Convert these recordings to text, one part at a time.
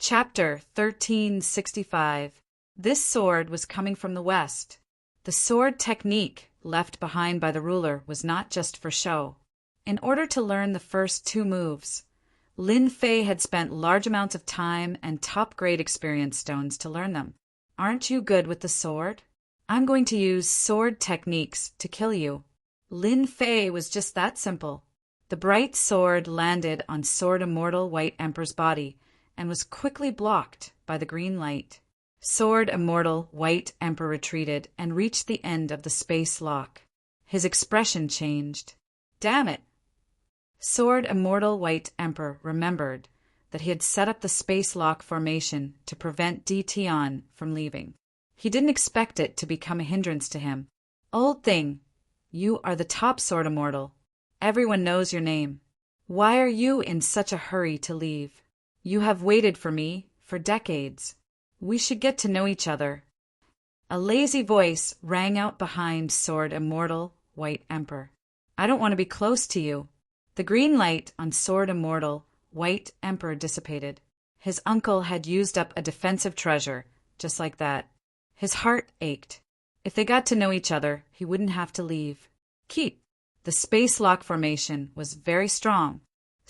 Chapter 1365. This sword was coming from the west. The sword technique left behind by the ruler was not just for show. In order to learn the first two moves, Lin Fei had spent large amounts of time and top-grade experience stones to learn them. Aren't you good with the sword? I'm going to use sword techniques to kill you. Lin Fei was just that simple. The bright sword landed on Sword Immortal White Emperor's body and was quickly blocked by the green light. Sword Immortal White Emperor retreated and reached the end of the space lock. His expression changed. Damn it! Sword Immortal White Emperor remembered that he had set up the space lock formation to prevent Di Tian from leaving. He didn't expect it to become a hindrance to him. Old thing, you are the top Sword Immortal. Everyone knows your name. Why are you in such a hurry to leave? You have waited for me for decades. We should get to know each other. A lazy voice rang out behind Sword Immortal White Emperor. I don't want to be close to you. The green light on Sword Immortal White Emperor dissipated. His uncle had used up a defensive treasure, just like that. His heart ached. If they got to know each other, he wouldn't have to leave. Keep. The space lock formation was very strong.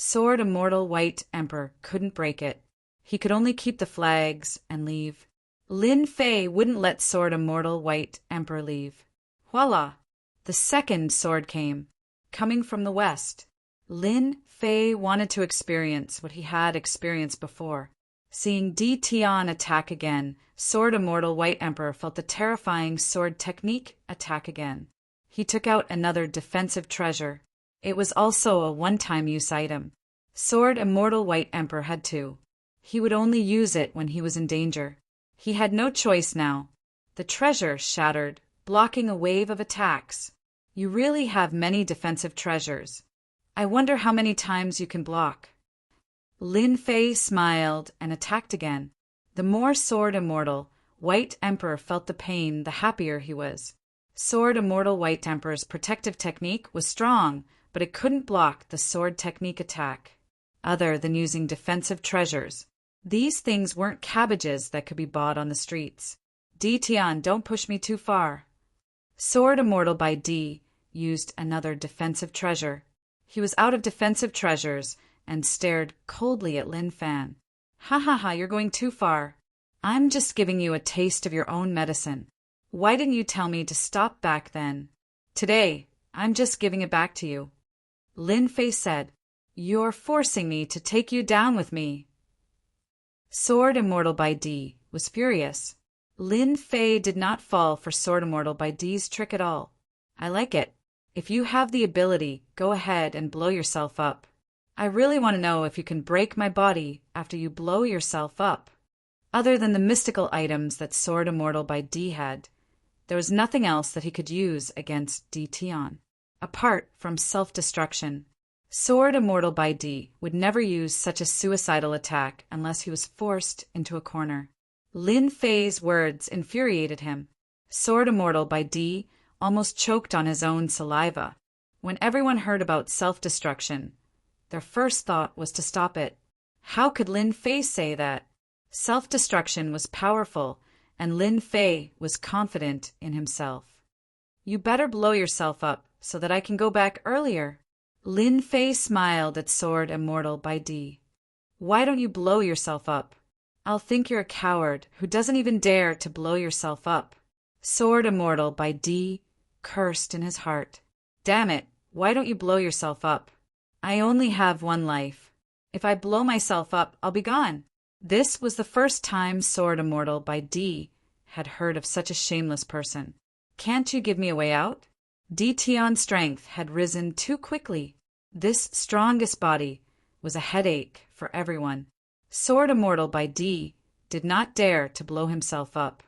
Sword Immortal White Emperor couldn't break it. He could only keep the flags and leave. Lin Fei wouldn't let Sword Immortal White Emperor leave. Voila! The second sword came, coming from the west. Lin Fei wanted to experience what he had experienced before. Seeing Di Tian attack again, Sword Immortal White Emperor felt the terrifying sword technique attack again. He took out another defensive treasure. It was also a one-time use item. Sword Immortal White Emperor had two. He would only use it when he was in danger. He had no choice now. The treasure shattered, blocking a wave of attacks. You really have many defensive treasures. I wonder how many times you can block. Lin Fei smiled and attacked again. The more Sword Immortal White Emperor felt the pain, the happier he was. Sword Immortal White Emperor's protective technique was strong, but it couldn't block the sword technique attack. Other than using defensive treasures, these things weren't cabbages that could be bought on the streets. Di Tian, don't push me too far. Sword Immortal by Di used another defensive treasure. He was out of defensive treasures and stared coldly at Lin Fan. Ha ha ha, you're going too far. I'm just giving you a taste of your own medicine. Why didn't you tell me to stop back then? Today, I'm just giving it back to you. Lin Fei said, You're forcing me to take you down with me. Sword Immortal by Di was furious. Lin Fei did not fall for Sword Immortal by Di's trick at all. I like it. If you have the ability, go ahead and blow yourself up. I really want to know if you can break my body after you blow yourself up. Other than the mystical items that Sword Immortal by Di had, there was nothing else that he could use against Di Tian. Apart from self-destruction, Sword Immortal by Di would never use such a suicidal attack unless he was forced into a corner. Lin Fei's words infuriated him. Sword Immortal by Di almost choked on his own saliva. When everyone heard about self-destruction, their first thought was to stop it. How could Lin Fei say that? Self-destruction was powerful, and Lin Fei was confident in himself. You better blow yourself up so that I can go back earlier. Lin Fei smiled at Sword Immortal by Di. Why don't you blow yourself up? I'll think you're a coward who doesn't even dare to blow yourself up. Sword Immortal by Di cursed in his heart. Damn it, why don't you blow yourself up? I only have one life. If I blow myself up, I'll be gone. This was the first time Sword Immortal by Di had heard of such a shameless person. Can't you give me a way out? Di Tian's strength had risen too quickly. This strongest body was a headache for everyone. Sword Immortal by Di did not dare to blow himself up.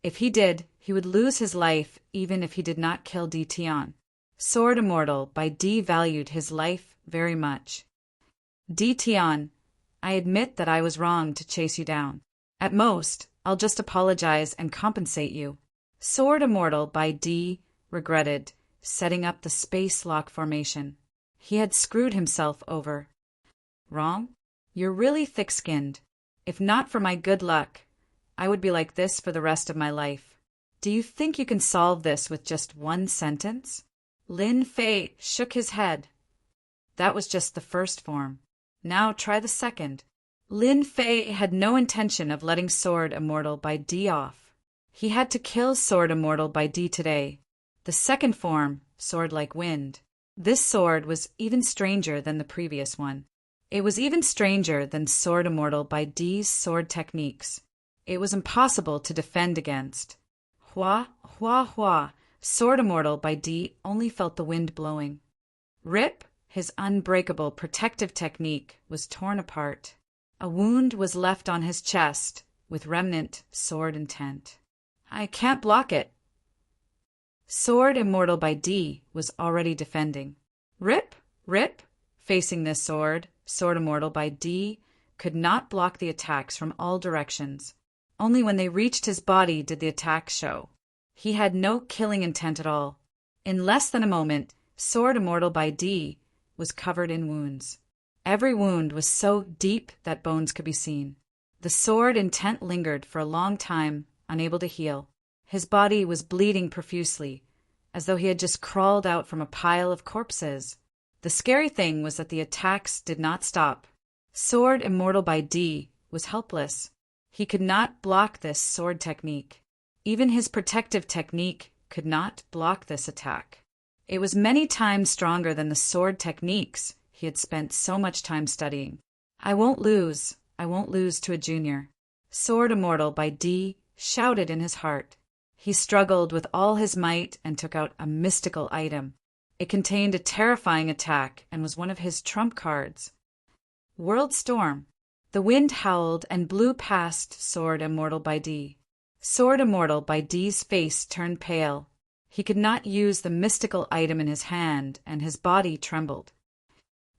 If he did, he would lose his life even if he did not kill Di Tian. Sword Immortal by Di valued his life very much. Di Tian, I admit that I was wrong to chase you down. At most, I'll just apologize and compensate you. Sword Immortal by Di regretted setting up the space lock formation. He had screwed himself over. Wrong? You're really thick-skinned. If not for my good luck, I would be like this for the rest of my life. Do you think you can solve this with just one sentence? Lin Fei shook his head. That was just the first form. Now try the second. Lin Fei had no intention of letting Sword Immortal by D off. He had to kill Sword Immortal by D today. The second form, Sword Like Wind. This sword was even stranger than the previous one. It was even stranger than Sword Immortal by D's sword techniques. It was impossible to defend against. Hua, hua, hua. Sword Immortal by D only felt the wind blowing. Rip, his unbreakable protective technique, was torn apart. A wound was left on his chest, with remnant sword intent. I can't block it. Sword Immortal by D was already defending. Rip, rip. Facing this sword, Sword Immortal by D could not block the attacks from all directions. Only when they reached his body did the attacks show. He had no killing intent at all. In less than a moment, Sword Immortal by D was covered in wounds. Every wound was so deep that bones could be seen. The sword intent lingered for a long time, unable to heal. His body was bleeding profusely, as though he had just crawled out from a pile of corpses. The scary thing was that the attacks did not stop. Sword Immortal by D was helpless. He could not block this sword technique. Even his protective technique could not block this attack. It was many times stronger than the sword techniques he had spent so much time studying. I won't lose to a junior. Sword Immortal by D shouted in his heart. He struggled with all his might and took out a mystical item. It contained a terrifying attack and was one of his trump cards. World Storm. The wind howled and blew past Sword Immortal by D. Sword Immortal by D's face turned pale. He could not use the mystical item in his hand, and his body trembled.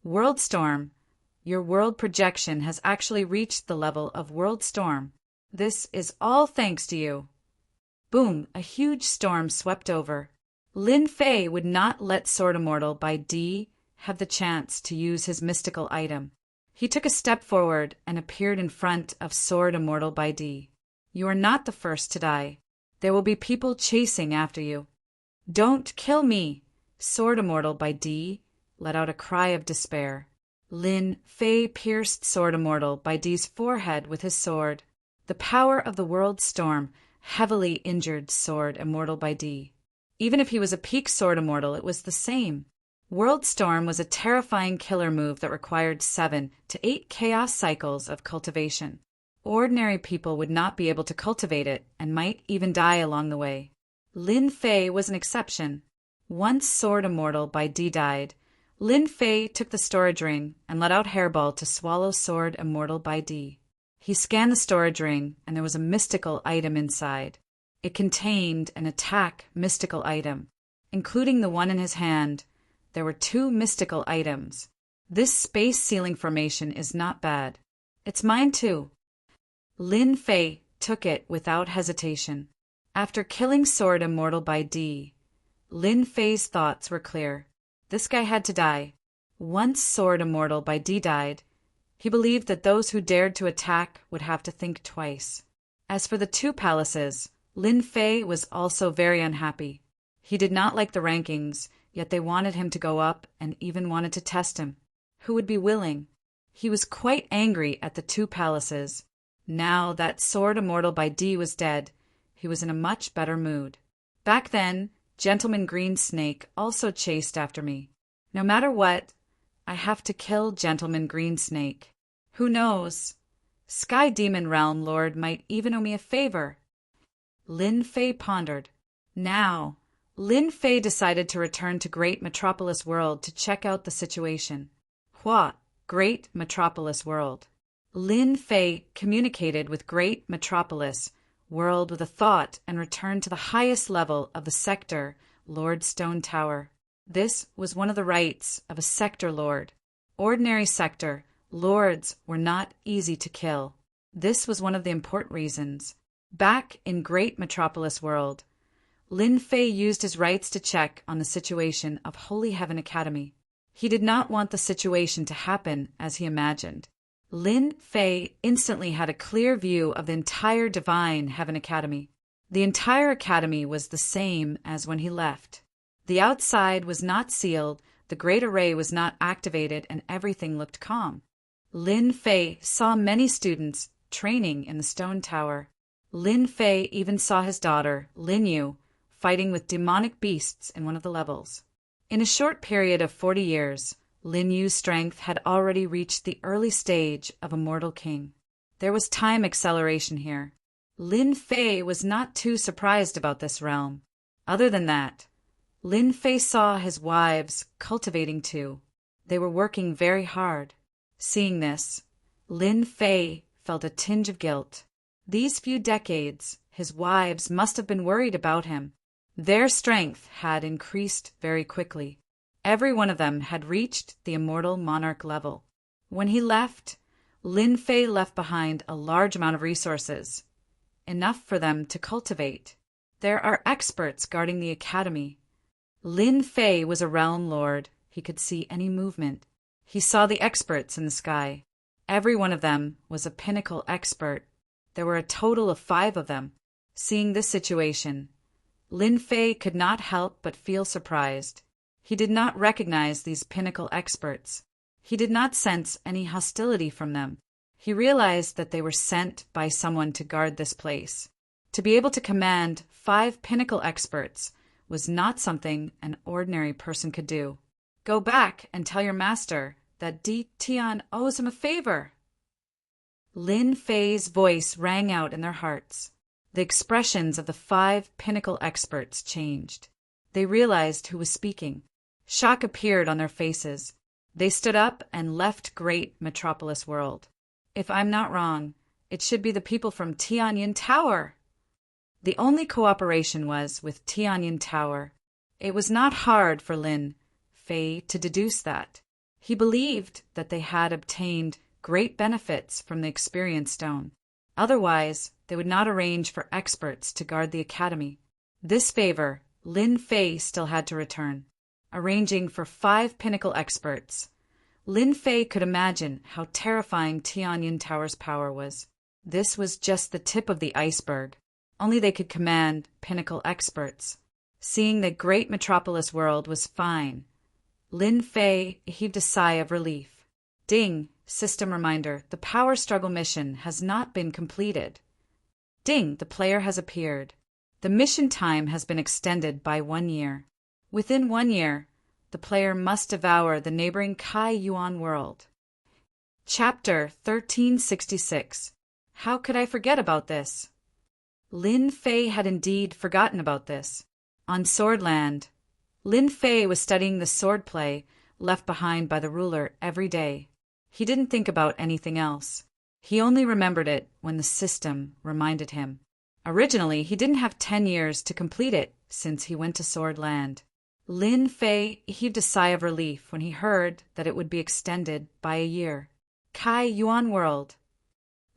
World Storm. Your world projection has actually reached the level of World Storm. This is all thanks to you. Boom, a huge storm swept over. Lin Fei would not let Sword Immortal by D have the chance to use his mystical item. He took a step forward and appeared in front of Sword Immortal by D. You are not the first to die. There will be people chasing after you. Don't kill me! Sword Immortal by D let out a cry of despair. Lin Fei pierced Sword Immortal by D's forehead with his sword. The power of the World Storm heavily injured Sword Immortal by D. Even if he was a peak Sword Immortal, it was the same. World Storm was a terrifying killer move that required 7 to 8 chaos cycles of cultivation. Ordinary people would not be able to cultivate it and might even die along the way. Lin Fei was an exception. Once Sword Immortal by D died, Lin Fei took the storage ring and let out Hairball to swallow Sword Immortal by D. He scanned the storage ring, and there was a mystical item inside. It contained an attack mystical item. Including the one in his hand, there were 2 mystical items. This space ceiling formation is not bad. It's mine too. Lin Fei took it without hesitation. After killing Sword Immortal by D, Lin Fei's thoughts were clear. This guy had to die. Once Sword Immortal by D died, he believed that those who dared to attack would have to think twice. As for the 2 palaces, Lin Fei was also very unhappy. He did not like the rankings, yet they wanted him to go up and even wanted to test him. Who would be willing? He was quite angry at the 2 palaces. Now that Sword Immortal by D was dead, he was in a much better mood. Back then, Gentleman Green Snake also chased after me. No matter what, I have to kill Gentleman Green Snake. Who knows? Sky Demon Realm Lord might even owe me a favor. Lin Fei pondered. Now, Lin Fei decided to return to Great Metropolis World to check out the situation. Hua, Great Metropolis World. Lin Fei communicated with Great Metropolis World with a thought and returned to the highest level of the sector, Lord Stone Tower. This was one of the rights of a sector lord. Ordinary sector lords were not easy to kill. This was one of the important reasons. Back in Great Metropolis World, Lin Fei used his rights to check on the situation of Holy Heaven Academy. He did not want the situation to happen as he imagined. Lin Fei instantly had a clear view of the entire Divine Heaven Academy. The entire academy was the same as when he left. The outside was not sealed, the great array was not activated, and everything looked calm. Lin Fei saw many students training in the stone tower. Lin Fei even saw his daughter, Lin Yu, fighting with demonic beasts in one of the levels. In a short period of 40 years, Lin Yu's strength had already reached the early stage of a mortal king. There was time acceleration here. Lin Fei was not too surprised about this realm. Other than that, Lin Fei saw his wives cultivating too. They were working very hard. Seeing this, Lin Fei felt a tinge of guilt. These few decades, his wives must have been worried about him. Their strength had increased very quickly. Every one of them had reached the immortal monarch level. When he left, Lin Fei left behind a large amount of resources, enough for them to cultivate. There are experts guarding the academy. Lin Fei was a realm lord. He could see any movement. He saw the experts in the sky. Every one of them was a pinnacle expert. There were a total of 5 of them. Seeing this situation, Lin Fei could not help but feel surprised. He did not recognize these pinnacle experts. He did not sense any hostility from them. He realized that they were sent by someone to guard this place. To be able to command 5 pinnacle experts was not something an ordinary person could do. Go back and tell your master that Di Tian owes him a favor. Lin Fei's voice rang out in their hearts. The expressions of the 5 pinnacle experts changed. They realized who was speaking. Shock appeared on their faces. They stood up and left great Metropolis World. If I'm not wrong, it should be the people from Tianyin Tower. The only cooperation was with Tianyin Tower. It was not hard for Lin Fei to deduce that. He believed that they had obtained great benefits from the Experience Stone. Otherwise, they would not arrange for experts to guard the academy. This favor Lin Fei still had to return. Arranging for 5 pinnacle experts, Lin Fei could imagine how terrifying Tianyin Tower's power was. This was just the tip of the iceberg. Only they could command pinnacle experts. Seeing that great Metropolis World was fine, Lin Fei heaved a sigh of relief. Ding! System reminder. The power struggle mission has not been completed. Ding! The player has appeared. The mission time has been extended by 1 year. Within 1 year, the player must devour the neighboring Kai Yuan world. Chapter 1366. How could I forget about this? Lin Fei had indeed forgotten about this. On Swordland, Lin Fei was studying the swordplay left behind by the ruler every day. He didn't think about anything else. He only remembered it when the system reminded him. Originally, he didn't have 10 years to complete it since he went to Swordland. Lin Fei heaved a sigh of relief when he heard that it would be extended by a year. Kai Yuan World.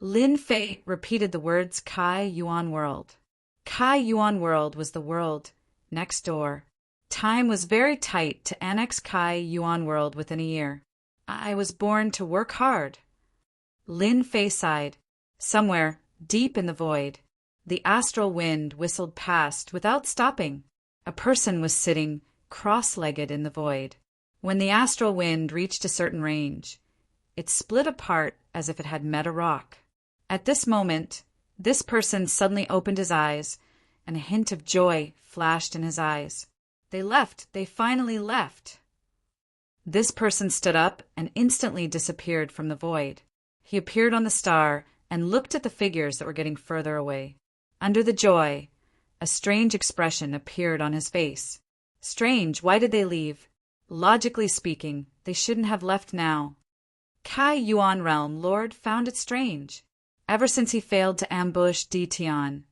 Lin Fei repeated the words Kai Yuan World. Kai Yuan World was the world next door. Time was very tight to annex Kai Yuan World within a year. I was born to work hard. Lin Fei sighed. Somewhere, deep in the void, the astral wind whistled past without stopping. A person was sitting cross-legged in the void. When the astral wind reached a certain range, it split apart as if it had met a rock. At this moment, this person suddenly opened his eyes, and a hint of joy flashed in his eyes. They left. They finally left. This person stood up and instantly disappeared from the void. He appeared on the star and looked at the figures that were getting further away. Under the joy, a strange expression appeared on his face. Strange, why did they leave? Logically speaking, they shouldn't have left now. Kai Yuan Realm Lord found it strange. Ever since he failed to ambush Di Tian,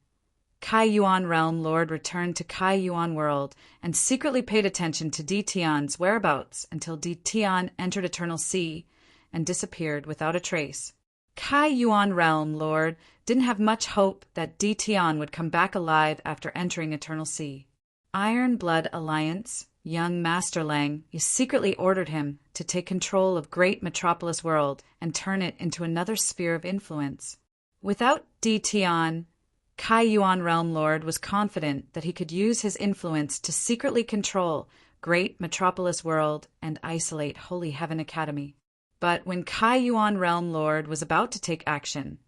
Kai Yuan Realm Lord returned to Kai Yuan World and secretly paid attention to Di Tian's whereabouts until Di Tian entered Eternal Sea and disappeared without a trace. Kai Yuan Realm Lord didn't have much hope that Di Tian would come back alive after entering Eternal Sea. Iron Blood Alliance young Master Lang, you secretly ordered him to take control of great metropolis world and turn it into another sphere of influence. Without Di Tian, Kai Yuan Realm Lord was confident that he could use his influence to secretly control great metropolis world and isolate Holy Heaven Academy. But when Kai Yuan Realm Lord was about to take action,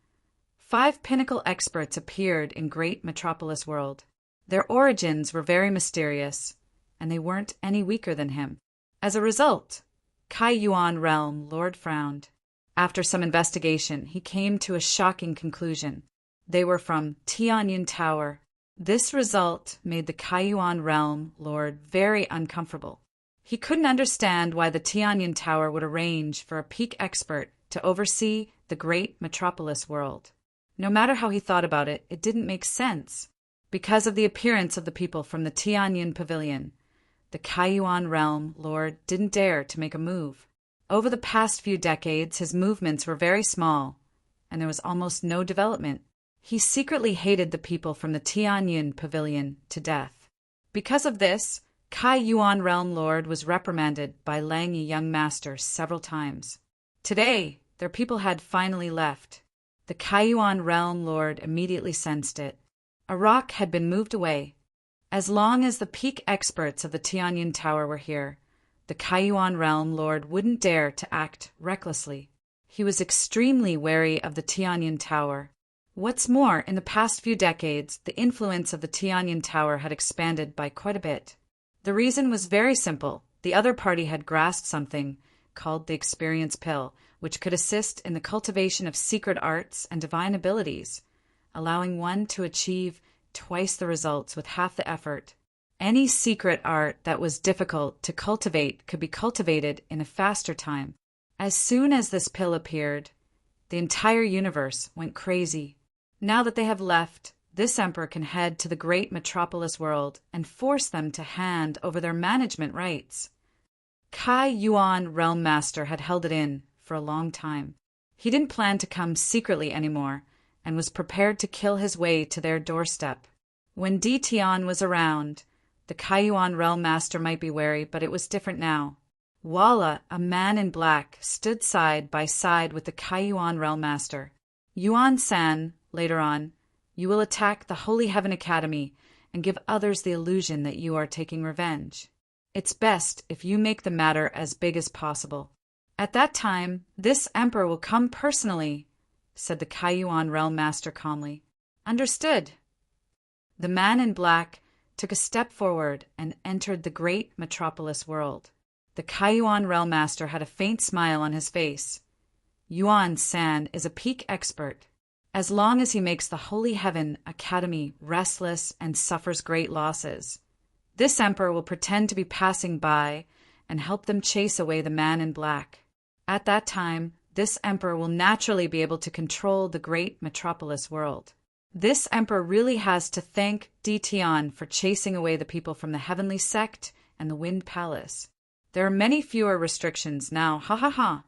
5 pinnacle experts appeared in great metropolis world. Their origins were very mysterious, and they weren't any weaker than him. As a result, Kai Yuan Realm Lord frowned. After some investigation, he came to a shocking conclusion. They were from Tianyun Tower. This result made the Kai Yuan Realm Lord very uncomfortable. He couldn't understand why the Tianyun Tower would arrange for a peak expert to oversee the great metropolis world. No matter how he thought about it, it didn't make sense. Because of the appearance of the people from the Tianyun Pavilion, the Kai Yuan Realm Lord didn't dare to make a move. Over the past few decades, his movements were very small, and there was almost no development. He secretly hated the people from the Tianyun Pavilion to death. Because of this, Kai Yuan Realm Lord was reprimanded by Lang Yi Young Master several times. Today, their people had finally left. The Kai Yuan Realm Lord immediately sensed it. A rock had been moved away. As long as the peak experts of the Tianyun Tower were here, the Kai Yuan Realm Lord wouldn't dare to act recklessly. He was extremely wary of the Tianyun Tower. What's more, in the past few decades, the influence of the Tianyun Tower had expanded by quite a bit. The reason was very simple. The other party had grasped something called the experience pill, which could assist in the cultivation of secret arts and divine abilities, allowing one to achieve twice the results with half the effort. Any secret art that was difficult to cultivate could be cultivated in a faster time. As soon as this pill appeared, the entire universe went crazy. Now that they have left, this emperor can head to the great metropolis world and force them to hand over their management rights. Kai Yuan Realm Master had held it in for a long time. He didn't plan to come secretly anymore and was prepared to kill his way to their doorstep. When Di Tian was around, the Kai Yuan Realm Master might be wary, but it was different now. Walla, a man in black, stood side by side with the Kai Yuan Realm Master. Yuan-san, later on, you will attack the Holy Heaven Academy and give others the illusion that you are taking revenge. It's best if you make the matter as big as possible. At that time, this emperor will come personally, said the Kai Yuan Realm Master calmly. Understood. The man in black took a step forward and entered the great metropolis world. The Kai Yuan Realm Master had a faint smile on his face. Yuan-san is a peak expert. As long as he makes the Holy Heaven Academy restless and suffers great losses, this emperor will pretend to be passing by and help them chase away the man in black. At that time, this emperor will naturally be able to control the great metropolis world. This emperor really has to thank Di Tian for chasing away the people from the Heavenly Sect and the Wind Palace. There are many fewer restrictions now, ha ha ha.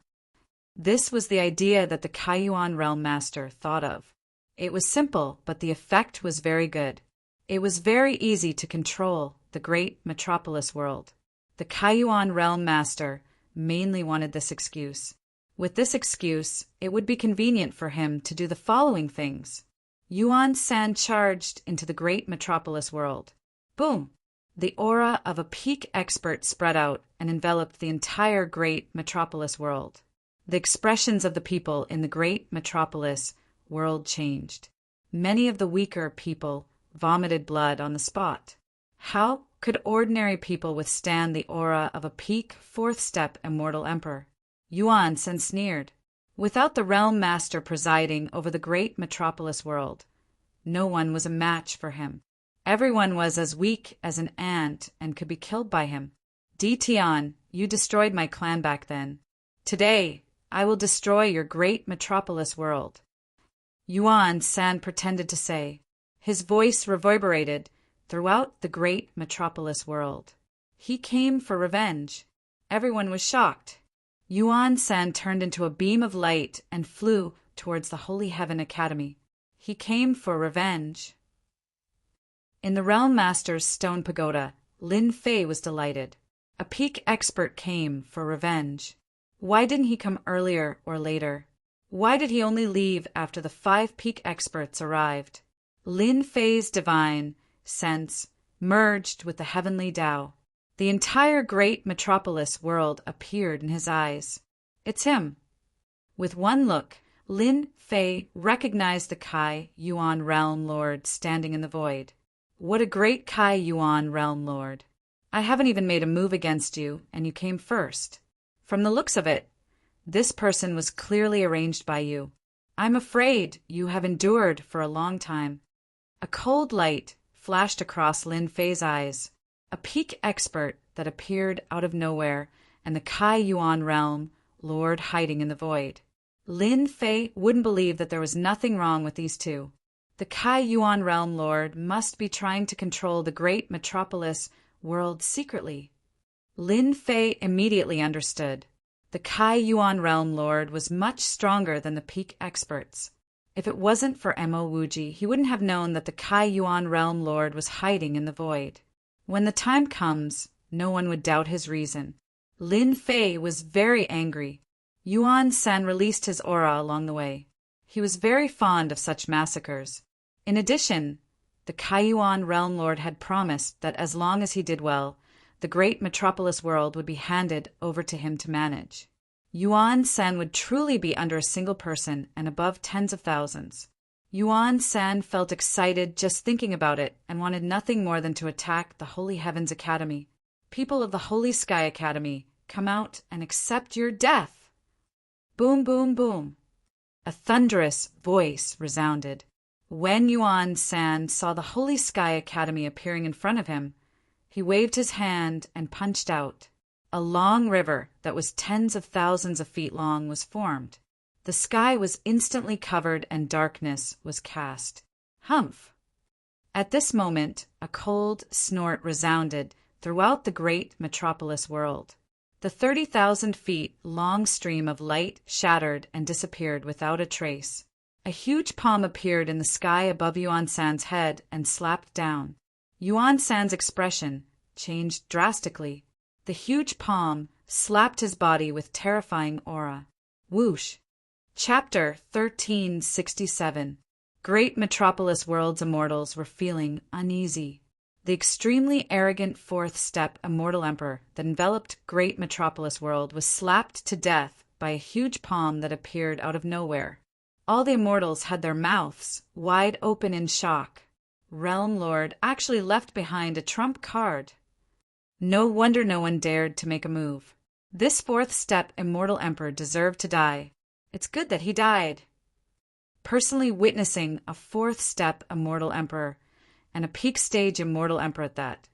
This was the idea that the Kai Yuan Realm Master thought of. It was simple, but the effect was very good. It was very easy to control the great metropolis world. The Kai Yuan Realm Master mainly wanted this excuse. With this excuse, it would be convenient for him to do the following things. Yuan-san charged into the great metropolis world. Boom! The aura of a peak expert spread out and enveloped the entire great metropolis world. The expressions of the people in the great metropolis world changed. Many of the weaker people vomited blood on the spot. How could ordinary people withstand the aura of a peak fourth-step immortal emperor? Yuan-san sneered. Without the realm master presiding over the great metropolis world, no one was a match for him. Everyone was as weak as an ant and could be killed by him. Di Tian, you destroyed my clan back then. Today, I will destroy your great metropolis world. Yuan-san pretended to say. His voice reverberated throughout the great metropolis world. He came for revenge. Everyone was shocked. Yuan-san turned into a beam of light and flew towards the Holy Heaven Academy. He came for revenge. In the Realm Master's stone pagoda, Lin Fei was delighted. A peak expert came for revenge. Why didn't he come earlier or later? Why did he only leave after the 5 peak experts arrived? Lin Fei's divine sense merged with the heavenly Tao. The entire great metropolis world appeared in his eyes. It's him. With one look, Lin Fei recognized the Kai Yuan Realm Lord standing in the void. What a great Kai Yuan Realm Lord. I haven't even made a move against you, and you came first. From the looks of it, this person was clearly arranged by you. I'm afraid you have endured for a long time. A cold light flashed across Lin Fei's eyes. A peak expert that appeared out of nowhere, and the Kai Yuan Realm Lord hiding in the void. Lin Fei wouldn't believe that there was nothing wrong with these two. The Kai Yuan Realm Lord must be trying to control the great metropolis world secretly. Lin Fei immediately understood. The Kai Yuan Realm Lord was much stronger than the peak experts. If it wasn't for Mo Wuji, he wouldn't have known that the Kai Yuan Realm Lord was hiding in the void. When the time comes, no one would doubt his reason. Lin Fei was very angry. Yuan San released his aura along the way. He was very fond of such massacres. In addition, the Kai Yuan Realm Lord had promised that as long as he did well, the great metropolis world would be handed over to him to manage. Yuan San would truly be under a single person and above tens of thousands. Yuan San felt excited just thinking about it and wanted nothing more than to attack the Holy Heavens Academy. People of the Holy Sky Academy, come out and accept your death! Boom, boom, boom. A thunderous voice resounded. When Yuan San saw the Holy Sky Academy appearing in front of him, he waved his hand and punched out. A long river that was tens of thousands of feet long was formed. The sky was instantly covered and darkness was cast. Humph! At this moment, a cold snort resounded throughout the great metropolis world. The 30,000 feet long stream of light shattered and disappeared without a trace. A huge palm appeared in the sky above Yuan San's head and slapped down. Yuan San's expression changed drastically. The huge palm slapped his body with terrifying aura. Whoosh! Chapter 1367. Great metropolis world's immortals were feeling uneasy. The extremely arrogant fourth step immortal emperor that enveloped great metropolis world was slapped to death by a huge palm that appeared out of nowhere. All the immortals had their mouths wide open in shock. Realm Lord actually left behind a trump card. No wonder no one dared to make a move. This fourth step immortal emperor deserved to die. It's good that he died. Personally witnessing a fourth step immortal emperor, and a peak stage immortal emperor at that,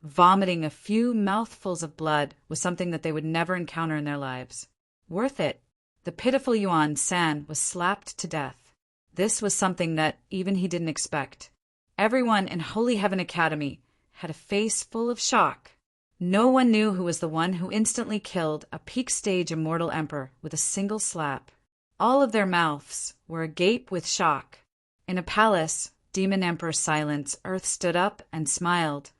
vomiting a few mouthfuls of blood was something that they would never encounter in their lives. Worth it. The pitiful Yuan San was slapped to death. This was something that even he didn't expect. Everyone in Holy Heaven Academy had a face full of shock. No one knew who was the one who instantly killed a peak stage immortal emperor with a single slap. All of their mouths were agape with shock. In a palace, Demon Emperor Silence Earth stood up and smiled.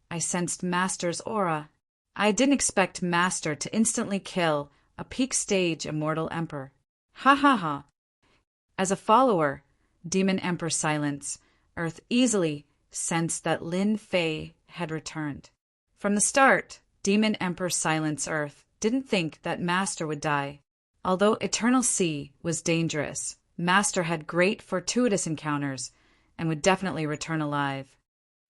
I sensed Master's aura. I didn't expect Master to instantly kill a peak stage immortal emperor. Ha ha ha. As a follower, Demon Emperor Silence Earth easily sensed that Lin Fei had returned. From the start, Demon Emperor Silence Earth didn't think that Master would die. Although Eternal Sea was dangerous, Master had great fortuitous encounters and would definitely return alive.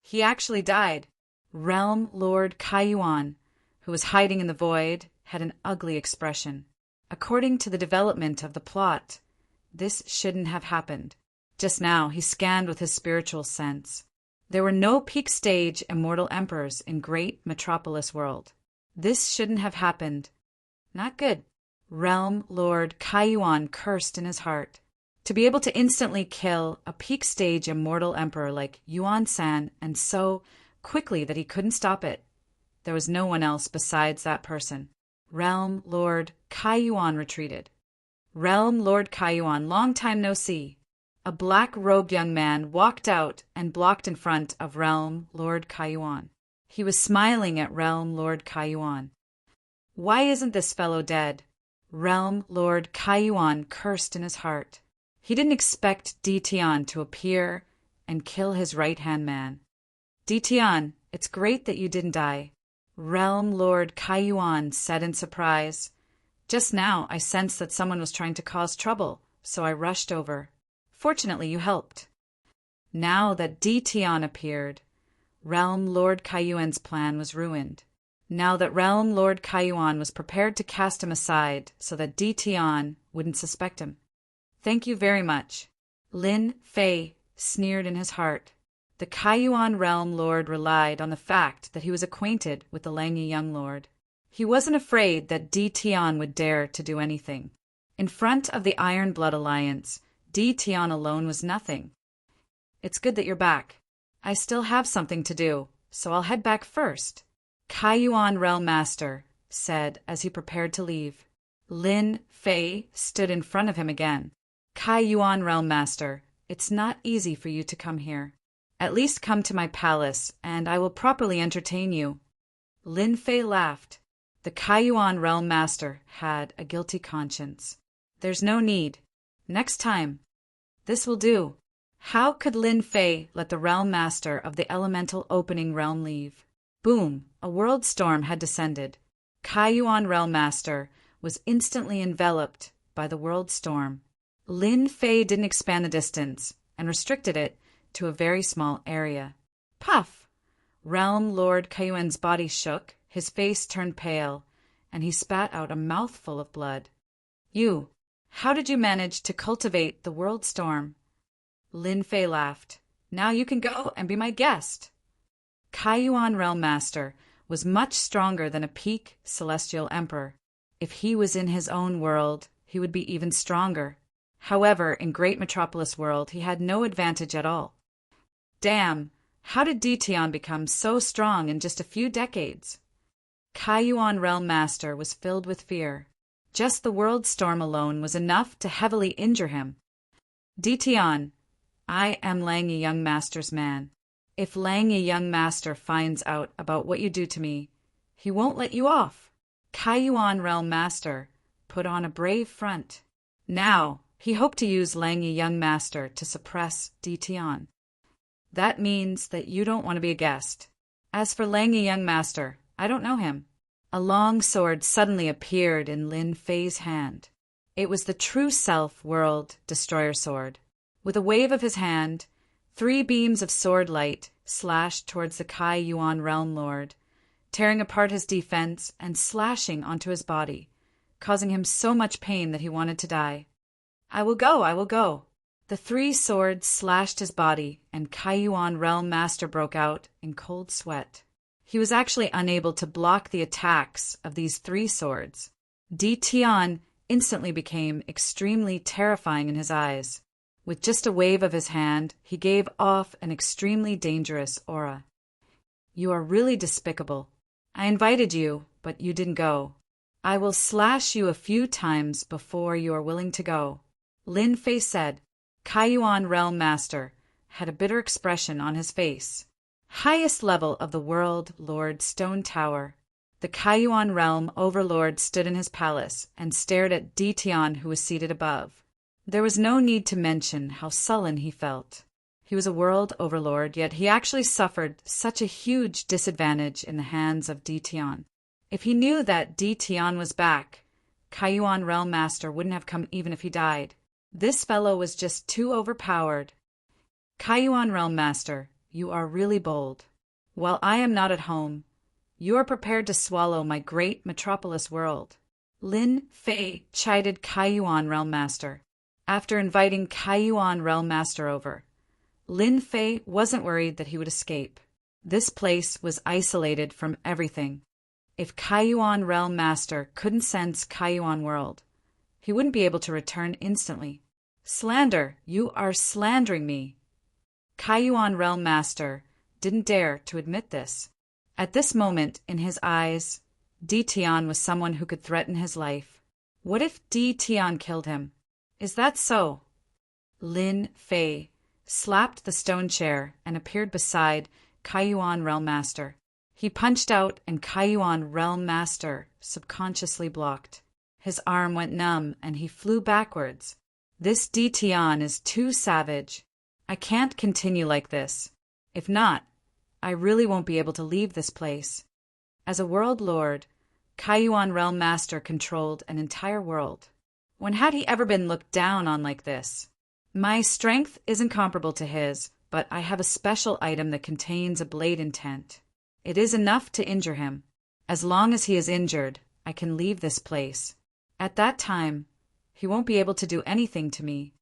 He actually died. Realm Lord Kai Yuan, who was hiding in the void, had an ugly expression. According to the development of the plot, this shouldn't have happened. Just now, he scanned with his spiritual sense. There were no peak stage immortal emperors in great metropolis world. This shouldn't have happened. Not good. Realm Lord Kai Yuan cursed in his heart. To be able to instantly kill a peak stage immortal emperor like Yuan San and so quickly that he couldn't stop it. There was no one else besides that person. Realm Lord Kai Yuan retreated. Realm Lord Kai Yuan, long time no see. A black-robed young man walked out and blocked in front of Realm Lord Kai Yuan. He was smiling at Realm Lord Kaiyuan. Why isn't this fellow dead? Realm Lord Kaiyuan cursed in his heart. He didn't expect Ditian to appear and kill his right-hand man. Ditian, it's great that you didn't die, Realm Lord Kaiyuan said in surprise. Just now I sensed that someone was trying to cause trouble, so I rushed over. Fortunately, you helped. Now that Ditian appeared, Realm Lord Kaiyuan's plan was ruined. Now that Realm Lord Kaiyuan was prepared to cast him aside so that Ditian wouldn't suspect him. Thank you very much. Lin Fei sneered in his heart. The Kaiyuan Realm Lord relied on the fact that he was acquainted with the Langyi Young Lord. He wasn't afraid that Ditian would dare to do anything. In front of the Iron Blood Alliance, Ditian alone was nothing. It's good that you're back. I still have something to do, so I'll head back first, Kaiyuan Realm Master said as he prepared to leave. Lin Fei stood in front of him again. Kaiyuan Realm Master, it's not easy for you to come here. At least come to my palace, and I will properly entertain you. Lin Fei laughed. The Kaiyuan Realm Master had a guilty conscience. There's no need. Next time. This will do. How could Lin Fei let the Realm Master of the Elemental Opening Realm leave? Boom! A world storm had descended. Kaiyuan Realm Master was instantly enveloped by the world storm. Lin Fei didn't expand the distance and restricted it to a very small area. Puff! Realm Lord Kaiyuan's body shook, his face turned pale, and he spat out a mouthful of blood. How did you manage to cultivate the world storm? Lin Fei laughed. Now you can go and be my guest. Kaiyuan Realm Master was much stronger than a peak celestial emperor. If he was in his own world, he would be even stronger. However, in Great Metropolis World, he had no advantage at all. Damn, how did Ditian become so strong in just a few decades? Kaiyuan Realm Master was filled with fear. Just the world storm alone was enough to heavily injure him. Ditian, I am Langyi Young Master's man. If Langyi Young Master finds out about what you do to me, he won't let you off. Kaiyuan Realm Master put on a brave front. Now, he hoped to use Langyi Young Master to suppress Ditian. That means that you don't want to be a guest. As for Langyi Young Master, I don't know him. A long sword suddenly appeared in Lin Fei's hand. It was the True Self World Destroyer Sword. With a wave of his hand, 3 beams of sword light slashed towards the Kaiyuan Realm Lord, tearing apart his defense and slashing onto his body, causing him so much pain that he wanted to die. I will go. The 3 swords slashed his body, and Kaiyuan Realm Master broke out in cold sweat. He was actually unable to block the attacks of these 3 swords. Ditian instantly became extremely terrifying in his eyes. With just a wave of his hand, he gave off an extremely dangerous aura. You are really despicable. I invited you, but you didn't go. I will slash you a few times before you are willing to go, Lin Fei said. Kaiyuan Realm Master had a bitter expression on his face. Highest level of the World Lord Stone Tower. The Kaiyuan Realm Overlord stood in his palace and stared at Ditian, who was seated above. There was no need to mention how sullen he felt. He was a world overlord, yet he actually suffered such a huge disadvantage in the hands of Ditian. If he knew that Ditian was back, Kaiyuan Realm Master wouldn't have come even if he died. This fellow was just too overpowered. Kaiyuan Realm Master, you are really bold. While I am not at home, you are prepared to swallow my great metropolis world. Lin Fei chided Kaiyuan Realm Master. After inviting Kaiyuan Realm Master over, Lin Fei wasn't worried that he would escape. This place was isolated from everything. If Kaiyuan Realm Master couldn't sense Kaiyuan World, he wouldn't be able to return instantly. Slander! You are slandering me! Kaiyuan Realm Master didn't dare to admit this. At this moment, in his eyes, Ditian was someone who could threaten his life. What if Ditian killed him? Is that so? Lin Fei slapped the stone chair and appeared beside Kaiyuan Realm Master. He punched out and Kaiyuan Realm Master subconsciously blocked. His arm went numb and he flew backwards. This Ditian is too savage. I can't continue like this. If not, I really won't be able to leave this place. As a world lord, Kaiyuan Realm Master controlled an entire world. When had he ever been looked down on like this? My strength isn't comparable to his, but I have a special item that contains a blade intent. It is enough to injure him. As long as he is injured, I can leave this place. At that time, he won't be able to do anything to me.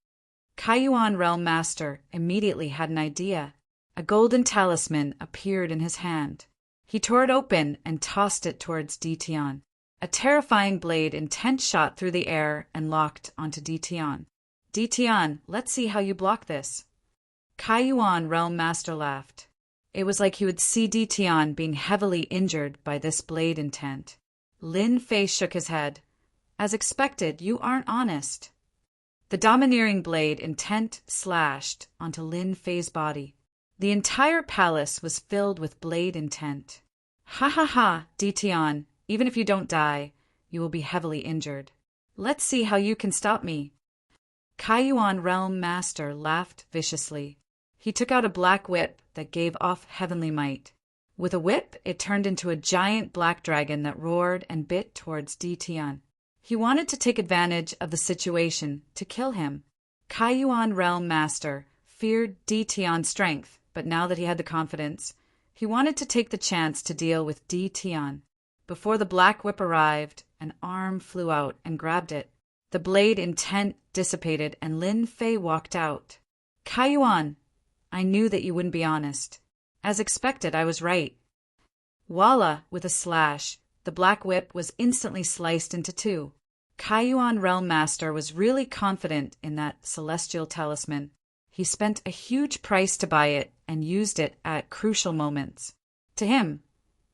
Kaiyuan Realm Master immediately had an idea. A golden talisman appeared in his hand. He tore it open and tossed it towards Ditian. A terrifying blade intent shot through the air and locked onto Ditian. Ditian, let's see how you block this. Kaiyuan Realm Master laughed. It was like he would see Ditian being heavily injured by this blade intent. Lin Fei shook his head. As expected, you aren't honest. The domineering blade intent slashed onto Lin Fei's body. The entire palace was filled with blade intent. Ha ha ha, Ditian, even if you don't die, you will be heavily injured. Let's see how you can stop me. Kaiyuan Realm Master laughed viciously. He took out a black whip that gave off heavenly might. With a whip, it turned into a giant black dragon that roared and bit towards Ditian. He wanted to take advantage of the situation to kill him. Kaiyuan Realm Master feared Ditian's strength, but now that he had the confidence, he wanted to take the chance to deal with Ditian. Before the black whip arrived, an arm flew out and grabbed it. The blade intent dissipated and Lin Fei walked out. Kaiyuan, I knew that you wouldn't be honest. As expected, I was right. Voila, with a slash, the black whip was instantly sliced into two. Kaiyuan Realm Master was really confident in that celestial talisman. He spent a huge price to buy it and used it at crucial moments. To him,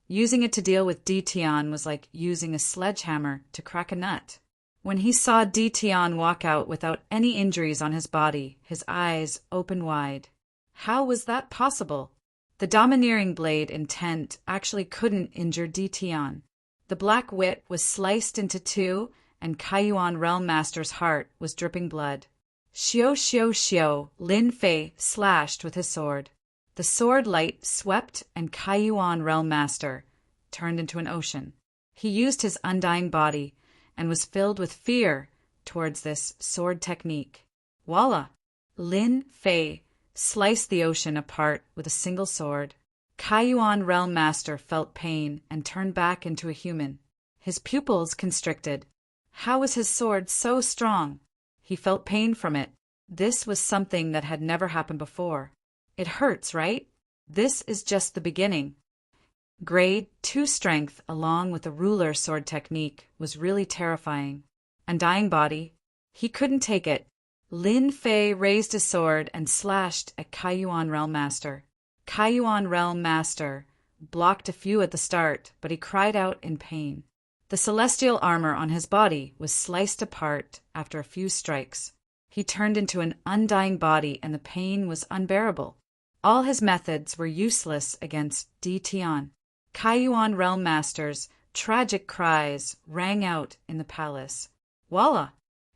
using it to deal with Ditian was like using a sledgehammer to crack a nut. When he saw Ditian walk out without any injuries on his body, his eyes opened wide. How was that possible? The domineering blade intent actually couldn't injure Ditian. The black whip was sliced into two, and Kaiyuan Realm Master's heart was dripping blood. Xiao xiao xiao, Lin Fei slashed with his sword. The sword light swept and Kaiyuan Realm Master turned into an ocean. He used his undying body and was filled with fear towards this sword technique. Voila! Lin Fei sliced the ocean apart with a single sword. Kaiyuan Realm Master felt pain and turned back into a human. His pupils constricted. How was his sword so strong? He felt pain from it. This was something that had never happened before. It hurts, right? This is just the beginning. Grade 2 strength along with the ruler sword technique was really terrifying. Undying body. He couldn't take it. Lin Fei raised his sword and slashed at Kaiyuan Realm Master. Kaiyuan Realm Master blocked a few at the start, but he cried out in pain. The celestial armor on his body was sliced apart after a few strikes. He turned into an undying body and the pain was unbearable. All his methods were useless against Ditian. Kaiyuan Realm Master's tragic cries rang out in the palace. Voila!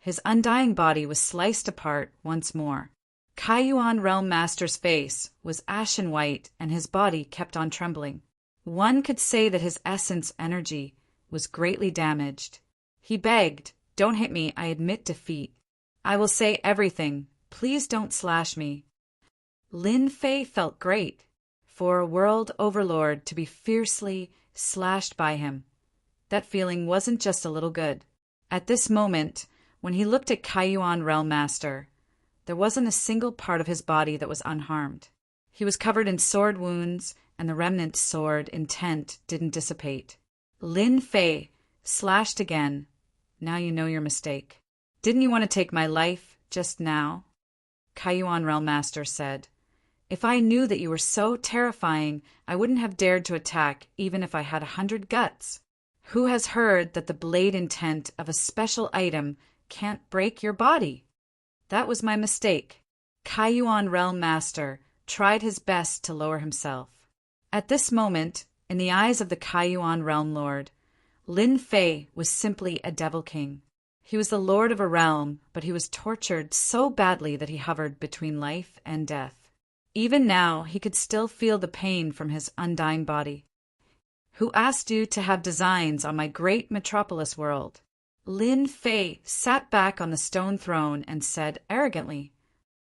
His undying body was sliced apart once more. Kaiyuan Realm Master's face was ashen white and his body kept on trembling. One could say that his essence energy was greatly damaged. He begged, "Don't hit me, I admit defeat. I will say everything, please don't slash me." Lin Fei felt great. For a world overlord to be fiercely slashed by him, that feeling wasn't just a little good. At this moment, when he looked at Kaiyuan Realm Master, there wasn't a single part of his body that was unharmed. He was covered in sword wounds, and the remnant sword intent didn't dissipate. Lin Fei slashed again. Now you know your mistake. Didn't you want to take my life just now? Kaiyuan Realm Master said. If I knew that you were so terrifying, I wouldn't have dared to attack even if I had 100 guts. Who has heard that the blade intent of a special item can't break your body? That was my mistake. Kaiyuan Realm Master tried his best to lower himself. At this moment, In the eyes of the Kaiyuan realm lord, Lin Fei was simply a devil king. He was the lord of a realm, but he was tortured so badly that he hovered between life and death. Even now, he could still feel the pain from his undying body. Who asked you to have designs on my great metropolis world? Lin Fei sat back on the stone throne and said arrogantly,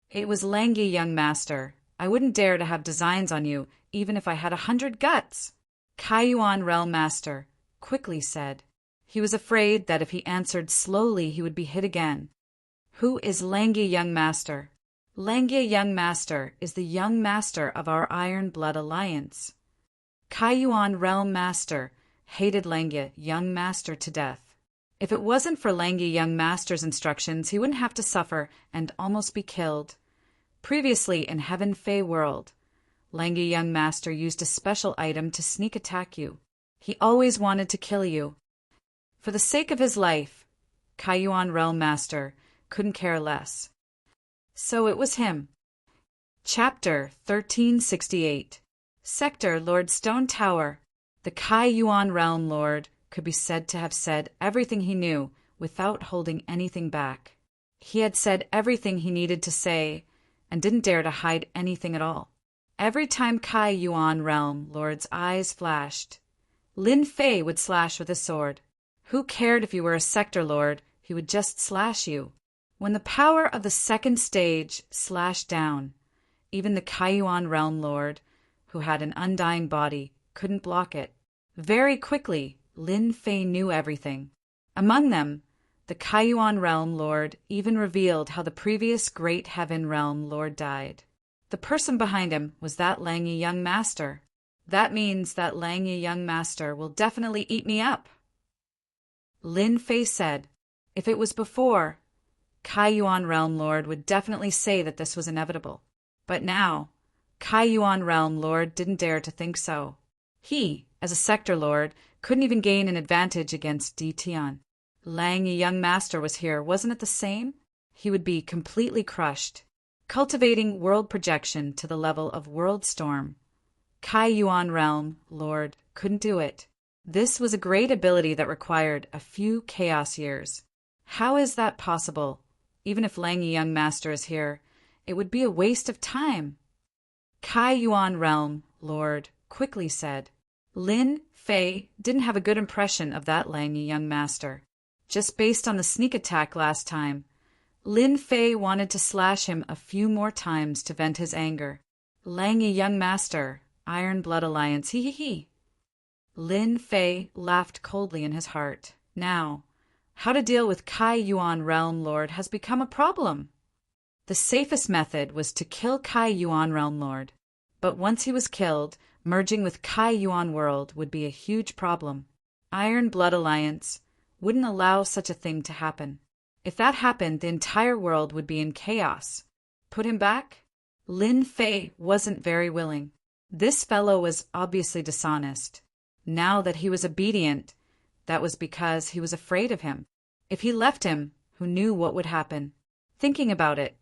"It was Langi, young master. I wouldn't dare to have designs on you, even if I had 100 guts." Kaiyuan realm master quickly said. He was afraid that if he answered slowly he would be hit again. "Who is Langi, young master?" "Langi, young master, is the young master of our Iron Blood Alliance." Kaiyuan realm master hated Langi, young master, to death. If it wasn't for Langi, young master's instructions, he wouldn't have to suffer and almost be killed. Previously in Heaven Fei World, Langi, young master, used a special item to sneak attack you. He always wanted to kill you. For the sake of his life, Kaiyuan realm master couldn't care less. So it was him. Chapter 1368. Sector Lord Stone Tower. The Kaiyuan realm lord could be said to have said everything he knew without holding anything back. He had said everything he needed to say and didn't dare to hide anything at all. Every time Kaiyuan realm lord's eyes flashed, Lin Fei would slash with his sword. Who cared if you were a sector lord? He would just slash you. When the power of the second stage slashed down, even the Kaiyuan realm lord, who had an undying body, couldn't block it. Very quickly, Lin Fei knew everything. Among them, the Kaiyuan realm lord even revealed how the previous Great Heaven realm lord died. The person behind him was that Langi young master. That means that Langi young master will definitely eat me up. Lin Fei said, if it was before, Kaiyuan realm lord would definitely say that this was inevitable. But now, Kaiyuan realm lord didn't dare to think so. He, as a sector lord, couldn't even gain an advantage against Di Tian. Langi young master was here, wasn't it the same? He would be completely crushed. Cultivating world projection to the level of world storm. Kaiyuan realm lord couldn't do it. This was a great ability that required a few chaos years. How is that possible? Even if Langi young master is here, it would be a waste of time. Kaiyuan realm lord quickly said. Lin Fei didn't have a good impression of that Langi young master. Just based on the sneak attack last time, Lin Fei wanted to slash him a few more times to vent his anger. Langi young master, Iron Blood Alliance, hee hee hee. Lin Fei laughed coldly in his heart. Now, how to deal with Kaiyuan realm lord has become a problem. The safest method was to kill Kaiyuan realm lord, but once he was killed, merging with Kaiyuan world would be a huge problem. Iron Blood Alliance wouldn't allow such a thing to happen. If that happened, the entire world would be in chaos. Put him back? Lin Fei wasn't very willing. This fellow was obviously dishonest. Now that he was obedient, that was because he was afraid of him. If he left him, who knew what would happen? Thinking about it,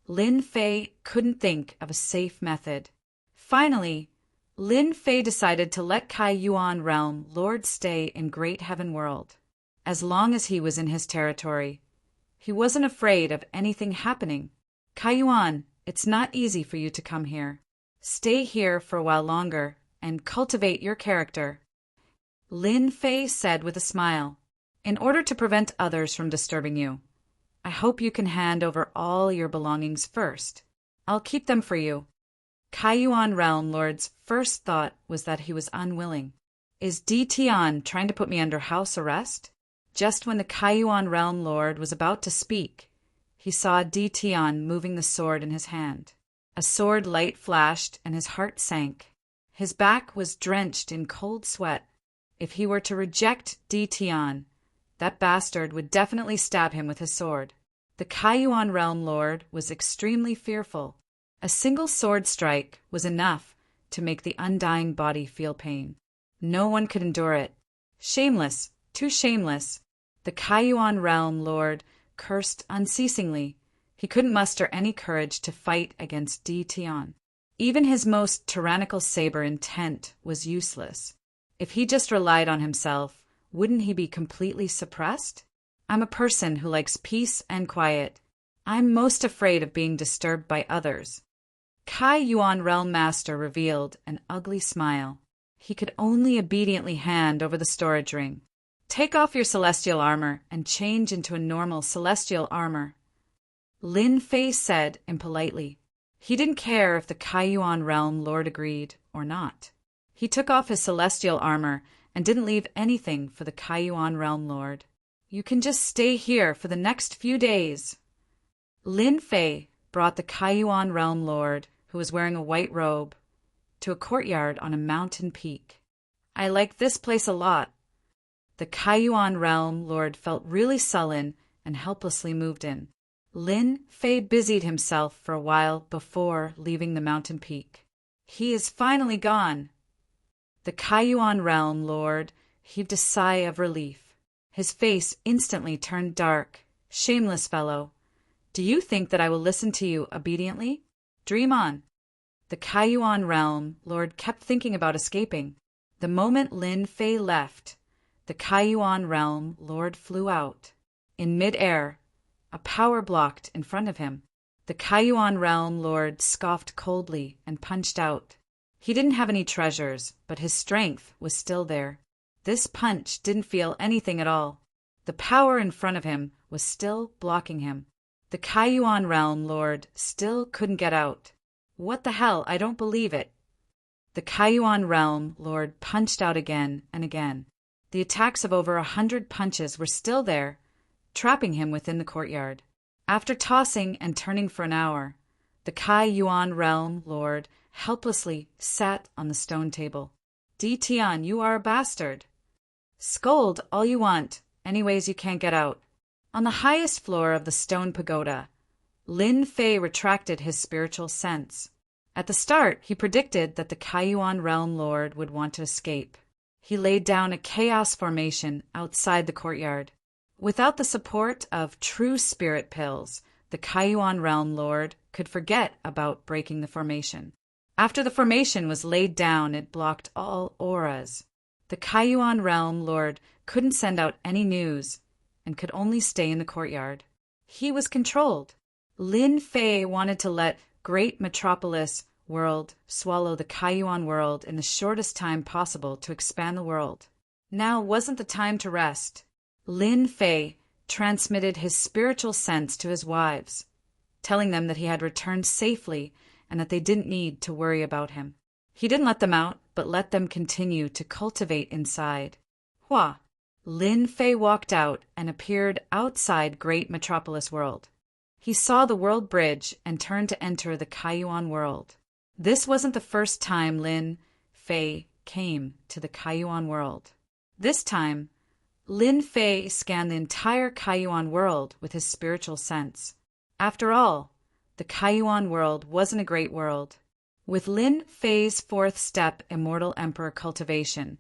Lin Fei couldn't think of a safe method. Finally, Lin Fei decided to let Kaiyuan realm lord stay in Great Heaven World. As long as he was in his territory, he wasn't afraid of anything happening. Kaiyuan, it's not easy for you to come here. Stay here for a while longer and cultivate your character. Lin Fei said with a smile, in order to prevent others from disturbing you, I hope you can hand over all your belongings first. I'll keep them for you. Kaiyuan realm lord's first thought was that he was unwilling. Is Di Tian trying to put me under house arrest? Just when the Kaiyuan realm lord was about to speak, he saw Di Tian moving the sword in his hand. A sword light flashed and his heart sank. His back was drenched in cold sweat. If he were to reject Di Tian, that bastard would definitely stab him with his sword. The Kaiyuan realm lord was extremely fearful. A single sword strike was enough to make the undying body feel pain. No one could endure it. Shameless, too shameless. The Kaiyuan realm lord cursed unceasingly. He couldn't muster any courage to fight against Di Tian. Even his most tyrannical saber intent was useless. If he just relied on himself, wouldn't he be completely suppressed? I'm a person who likes peace and quiet. I'm most afraid of being disturbed by others. Kai Yuan Realm Master revealed an ugly smile. He could only obediently hand over the storage ring. Take off your celestial armor and change into a normal celestial armor, Lin Fei said impolitely. He didn't care if the Kai Yuan Realm Lord agreed or not. He took off his celestial armor and didn't leave anything for the Kai Yuan Realm Lord. You can just stay here for the next few days. Lin Fei brought the Kai Yuan Realm Lord, who was wearing a white robe, to a courtyard on a mountain peak. I like this place a lot. The Kai Yuan Realm Lord felt really sullen and helplessly moved in. Lin Fei busied himself for a while before leaving the mountain peak. He is finally gone. The Kai Yuan Realm Lord heaved a sigh of relief. His face instantly turned dark. Shameless fellow. Do you think that I will listen to you obediently? Dream on. The Kai Yuan Realm Lord kept thinking about escaping. The moment Lin Fei left, the Kai Yuan Realm Lord flew out. In mid-air, a power blocked in front of him. The Kai Yuan Realm Lord scoffed coldly and punched out. He didn't have any treasures, but his strength was still there. This punch didn't feel anything at all. The power in front of him was still blocking him. The Kai Yuan Realm Lord still couldn't get out. What the hell? I don't believe it. The Kai Yuan Realm Lord punched out again and again. The attacks of over 100 punches were still there, trapping him within the courtyard. After tossing and turning for an hour, the Kai Yuan Realm Lord helplessly sat on the stone table. Di Tian, you are a bastard. Scold all you want, anyways you can't get out. On the highest floor of the stone pagoda, Lin Fei retracted his spiritual sense. At the start, he predicted that the Kai Yuan Realm Lord would want to escape. He laid down a chaos formation outside the courtyard. Without the support of true spirit pills, the Kai Yuan Realm Lord could forget about breaking the formation. After the formation was laid down, it blocked all auras. The Kai Yuan Realm Lord couldn't send out any news and could only stay in the courtyard. He was controlled. Lin Fei wanted to let Great Metropolis World swallow the Kai Yuan world in the shortest time possible to expand the world. Now wasn't the time to rest. Lin Fei transmitted his spiritual sense to his wives, telling them that he had returned safely and that they didn't need to worry about him. He didn't let them out, but let them continue to cultivate inside. Hua! Lin Fei walked out and appeared outside Great Metropolis World. He saw the world bridge and turned to enter the Kai Yuan world. This wasn't the first time Lin Fei came to the Kai Yuan world. This time, Lin Fei scanned the entire Kai Yuan world with his spiritual sense. After all, the Kai Yuan world wasn't a great world. With Lin Fei's fourth step Immortal Emperor cultivation,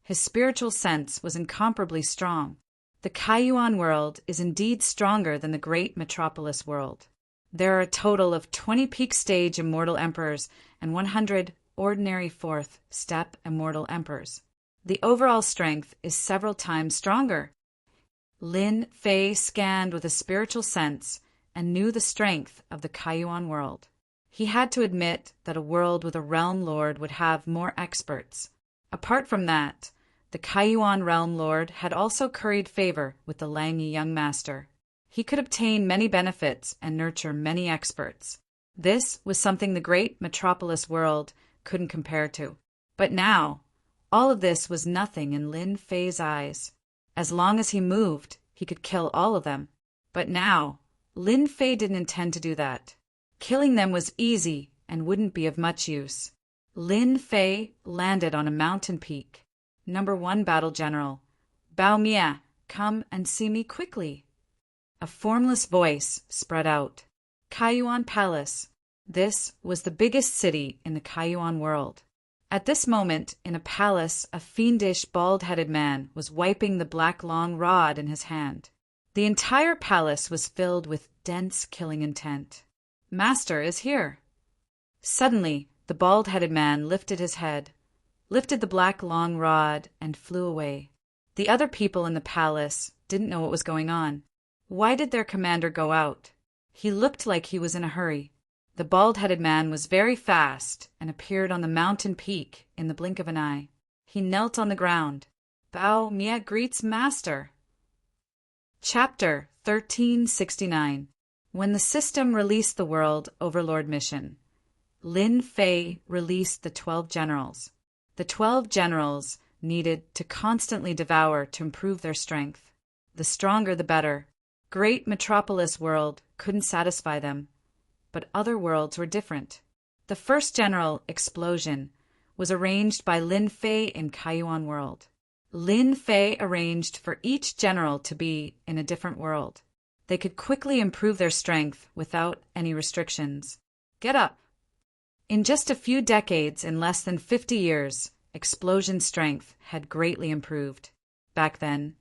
his spiritual sense was incomparably strong. The Kai Yuan world is indeed stronger than the Great Metropolis world. There are a total of 20 peak stage Immortal Emperors and 100 ordinary fourth step Immortal Emperors. The overall strength is several times stronger. Lin Fei scanned with a spiritual sense and knew the strength of the Kai Yuan world. He had to admit that a world with a realm lord would have more experts. Apart from that, the Kai Yuan Realm Lord had also curried favor with the Langyi young master. He could obtain many benefits and nurture many experts. This was something the great metropolis world couldn't compare to. But now, all of this was nothing in Lin Fei's eyes. As long as he moved, he could kill all of them. But now, Lin Fei didn't intend to do that. Killing them was easy and wouldn't be of much use. Lin Fei landed on a mountain peak. Number 1 Battle General, Bao Mia, come and see me quickly. A formless voice spread out. Kai Yuan Palace. This was the biggest city in the Kai Yuan world. At this moment, in a palace, a fiendish, bald-headed man was wiping the black long rod in his hand. The entire palace was filled with dense killing intent. Master is here. Suddenly, the bald-headed man lifted his head. lifted the black long rod, and flew away. The other people in the palace didn't know what was going on. Why did their commander go out? He looked like he was in a hurry. The bald-headed man was very fast and appeared on the mountain peak in the blink of an eye. He knelt on the ground. Bao Mie greets Master. Chapter 1369. When the system released the World Overlord mission, Lin Fei released the 12 generals. The 12 generals needed to constantly devour to improve their strength. The stronger the better. Great metropolis world couldn't satisfy them, but other worlds were different. The first general, Explosion, was arranged by Lin Fei in Kaiyuan world. Lin Fei arranged for each general to be in a different world. They could quickly improve their strength without any restrictions. Get up! In just a few decades, in less than 50 years, Explosion's strength had greatly improved. Back then,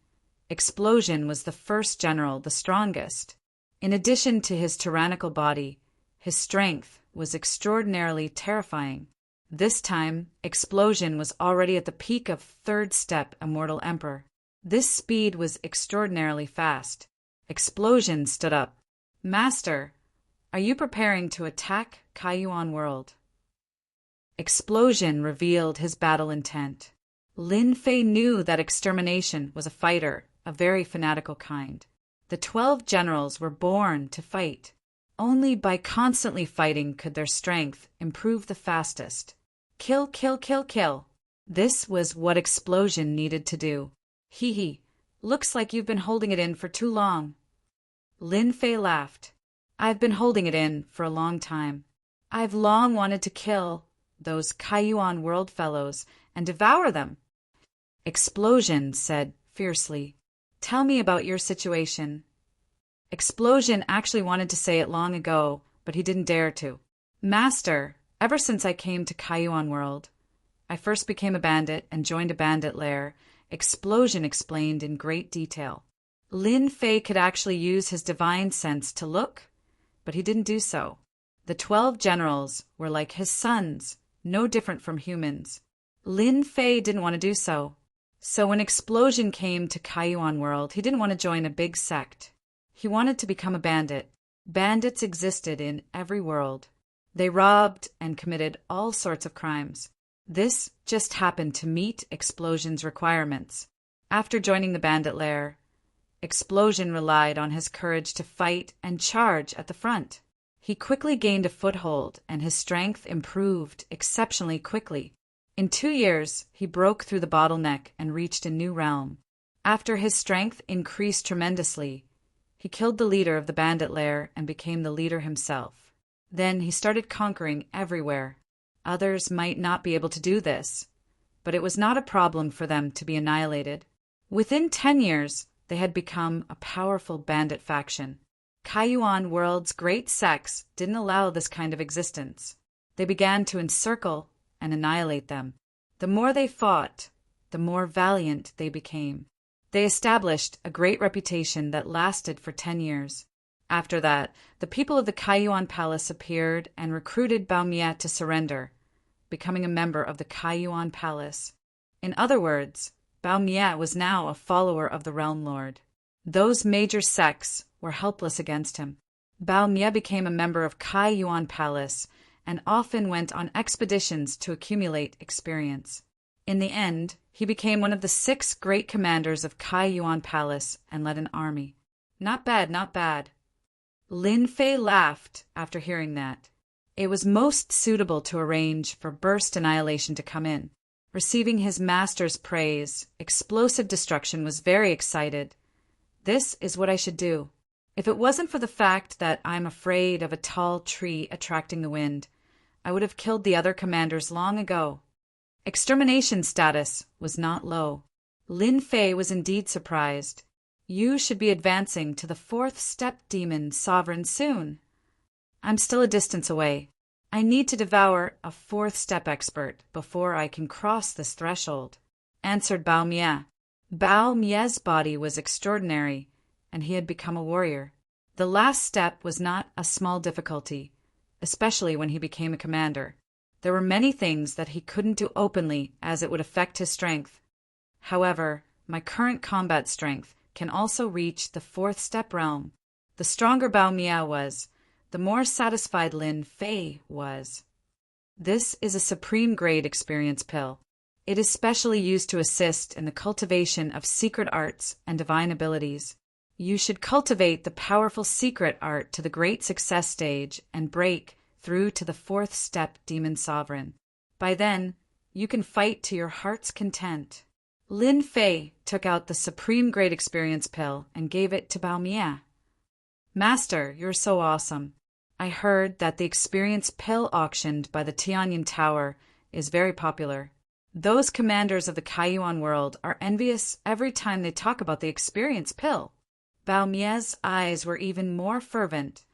Explosion was the first general, the strongest. In addition to his tyrannical body, his strength was extraordinarily terrifying. This time, Explosion was already at the peak of third step Immortal Emperor. This speed was extraordinarily fast. Explosion stood up. Master, are you preparing to attack Kaiyuan world? Explosion revealed his battle intent. Lin Fei knew that extermination was a fighter, a very fanatical kind. The 12 generals were born to fight. Only by constantly fighting could their strength improve the fastest. Kill, kill, kill, kill. This was what Explosion needed to do. Hee hee, looks like you've been holding it in for too long. Lin Fei laughed. I've been holding it in for a long time. I've long wanted to kill those Kaiyuan world fellows and devour them. Explosion said fiercely, Tell me about your situation. Explosion actually wanted to say it long ago, but he didn't dare to. Master, ever since I came to Kaiyuan world, I first became a bandit and joined a bandit lair. Explosion explained in great detail. Lin Fei could actually use his divine sense to look, but he didn't do so. The 12 generals were like his sons, no different from humans. Lin Fei didn't want to do so. So when Explosion came to Kaiyuan world, he didn't want to join a big sect. He wanted to become a bandit. Bandits existed in every world. They robbed and committed all sorts of crimes. This just happened to meet Explosion's requirements. After joining the bandit lair, Explosion relied on his courage to fight and charge at the front. He quickly gained a foothold, and his strength improved exceptionally quickly. In 2 years, he broke through the bottleneck and reached a new realm. After his strength increased tremendously, he killed the leader of the bandit lair and became the leader himself. Then he started conquering everywhere. Others might not be able to do this, but it was not a problem for them to be annihilated. Within 10 years, they had become a powerful bandit faction. Kaiyuan world's great sects didn't allow this kind of existence. They began to encircle and annihilate them. The more they fought, the more valiant they became. They established a great reputation that lasted for 10 years. After that, the people of the Kaiyuan Palace appeared and recruited Bao Mie to surrender, becoming a member of the Kaiyuan Palace. In other words, Bao Mie was now a follower of the Realm Lord. Those major sects were helpless against him. Bao Mie became a member of Kaiyuan Palace and often went on expeditions to accumulate experience. In the end, he became one of the 6 great commanders of Kaiyuan Palace and led an army. Not bad, not bad. Lin Fei laughed after hearing that. It was most suitable to arrange for burst annihilation to come in. Receiving his master's praise, Explosive Destruction was very excited. This is what I should do. If it wasn't for the fact that I'm afraid of a tall tree attracting the wind, I would have killed the other commanders long ago. Extermination status was not low. Lin Fei was indeed surprised. You should be advancing to the 4th step demon sovereign soon. I'm still a distance away. I need to devour a 4th step expert before I can cross this threshold, answered Bao Mie. Bao Mie's body was extraordinary, and he had become a warrior. The last step was not a small difficulty, especially when he became a commander. There were many things that he couldn't do openly as it would affect his strength. However, my current combat strength can also reach the fourth step realm. The stronger Bao Mia was, the more satisfied Lin Fei was. This is a supreme grade experience pill. It is specially used to assist in the cultivation of secret arts and divine abilities. You should cultivate the powerful secret art to the great success stage and break through to the fourth step demon sovereign. By then, you can fight to your heart's content. Lin Fei took out the supreme grade experience pill and gave it to Bao Mia. Master, you're so awesome. I heard that the experience pill auctioned by the Tianyan Tower is very popular. Those commanders of the Kaiyuan world are envious every time they talk about the experience pill. Bao Mia's eyes were even more fervent.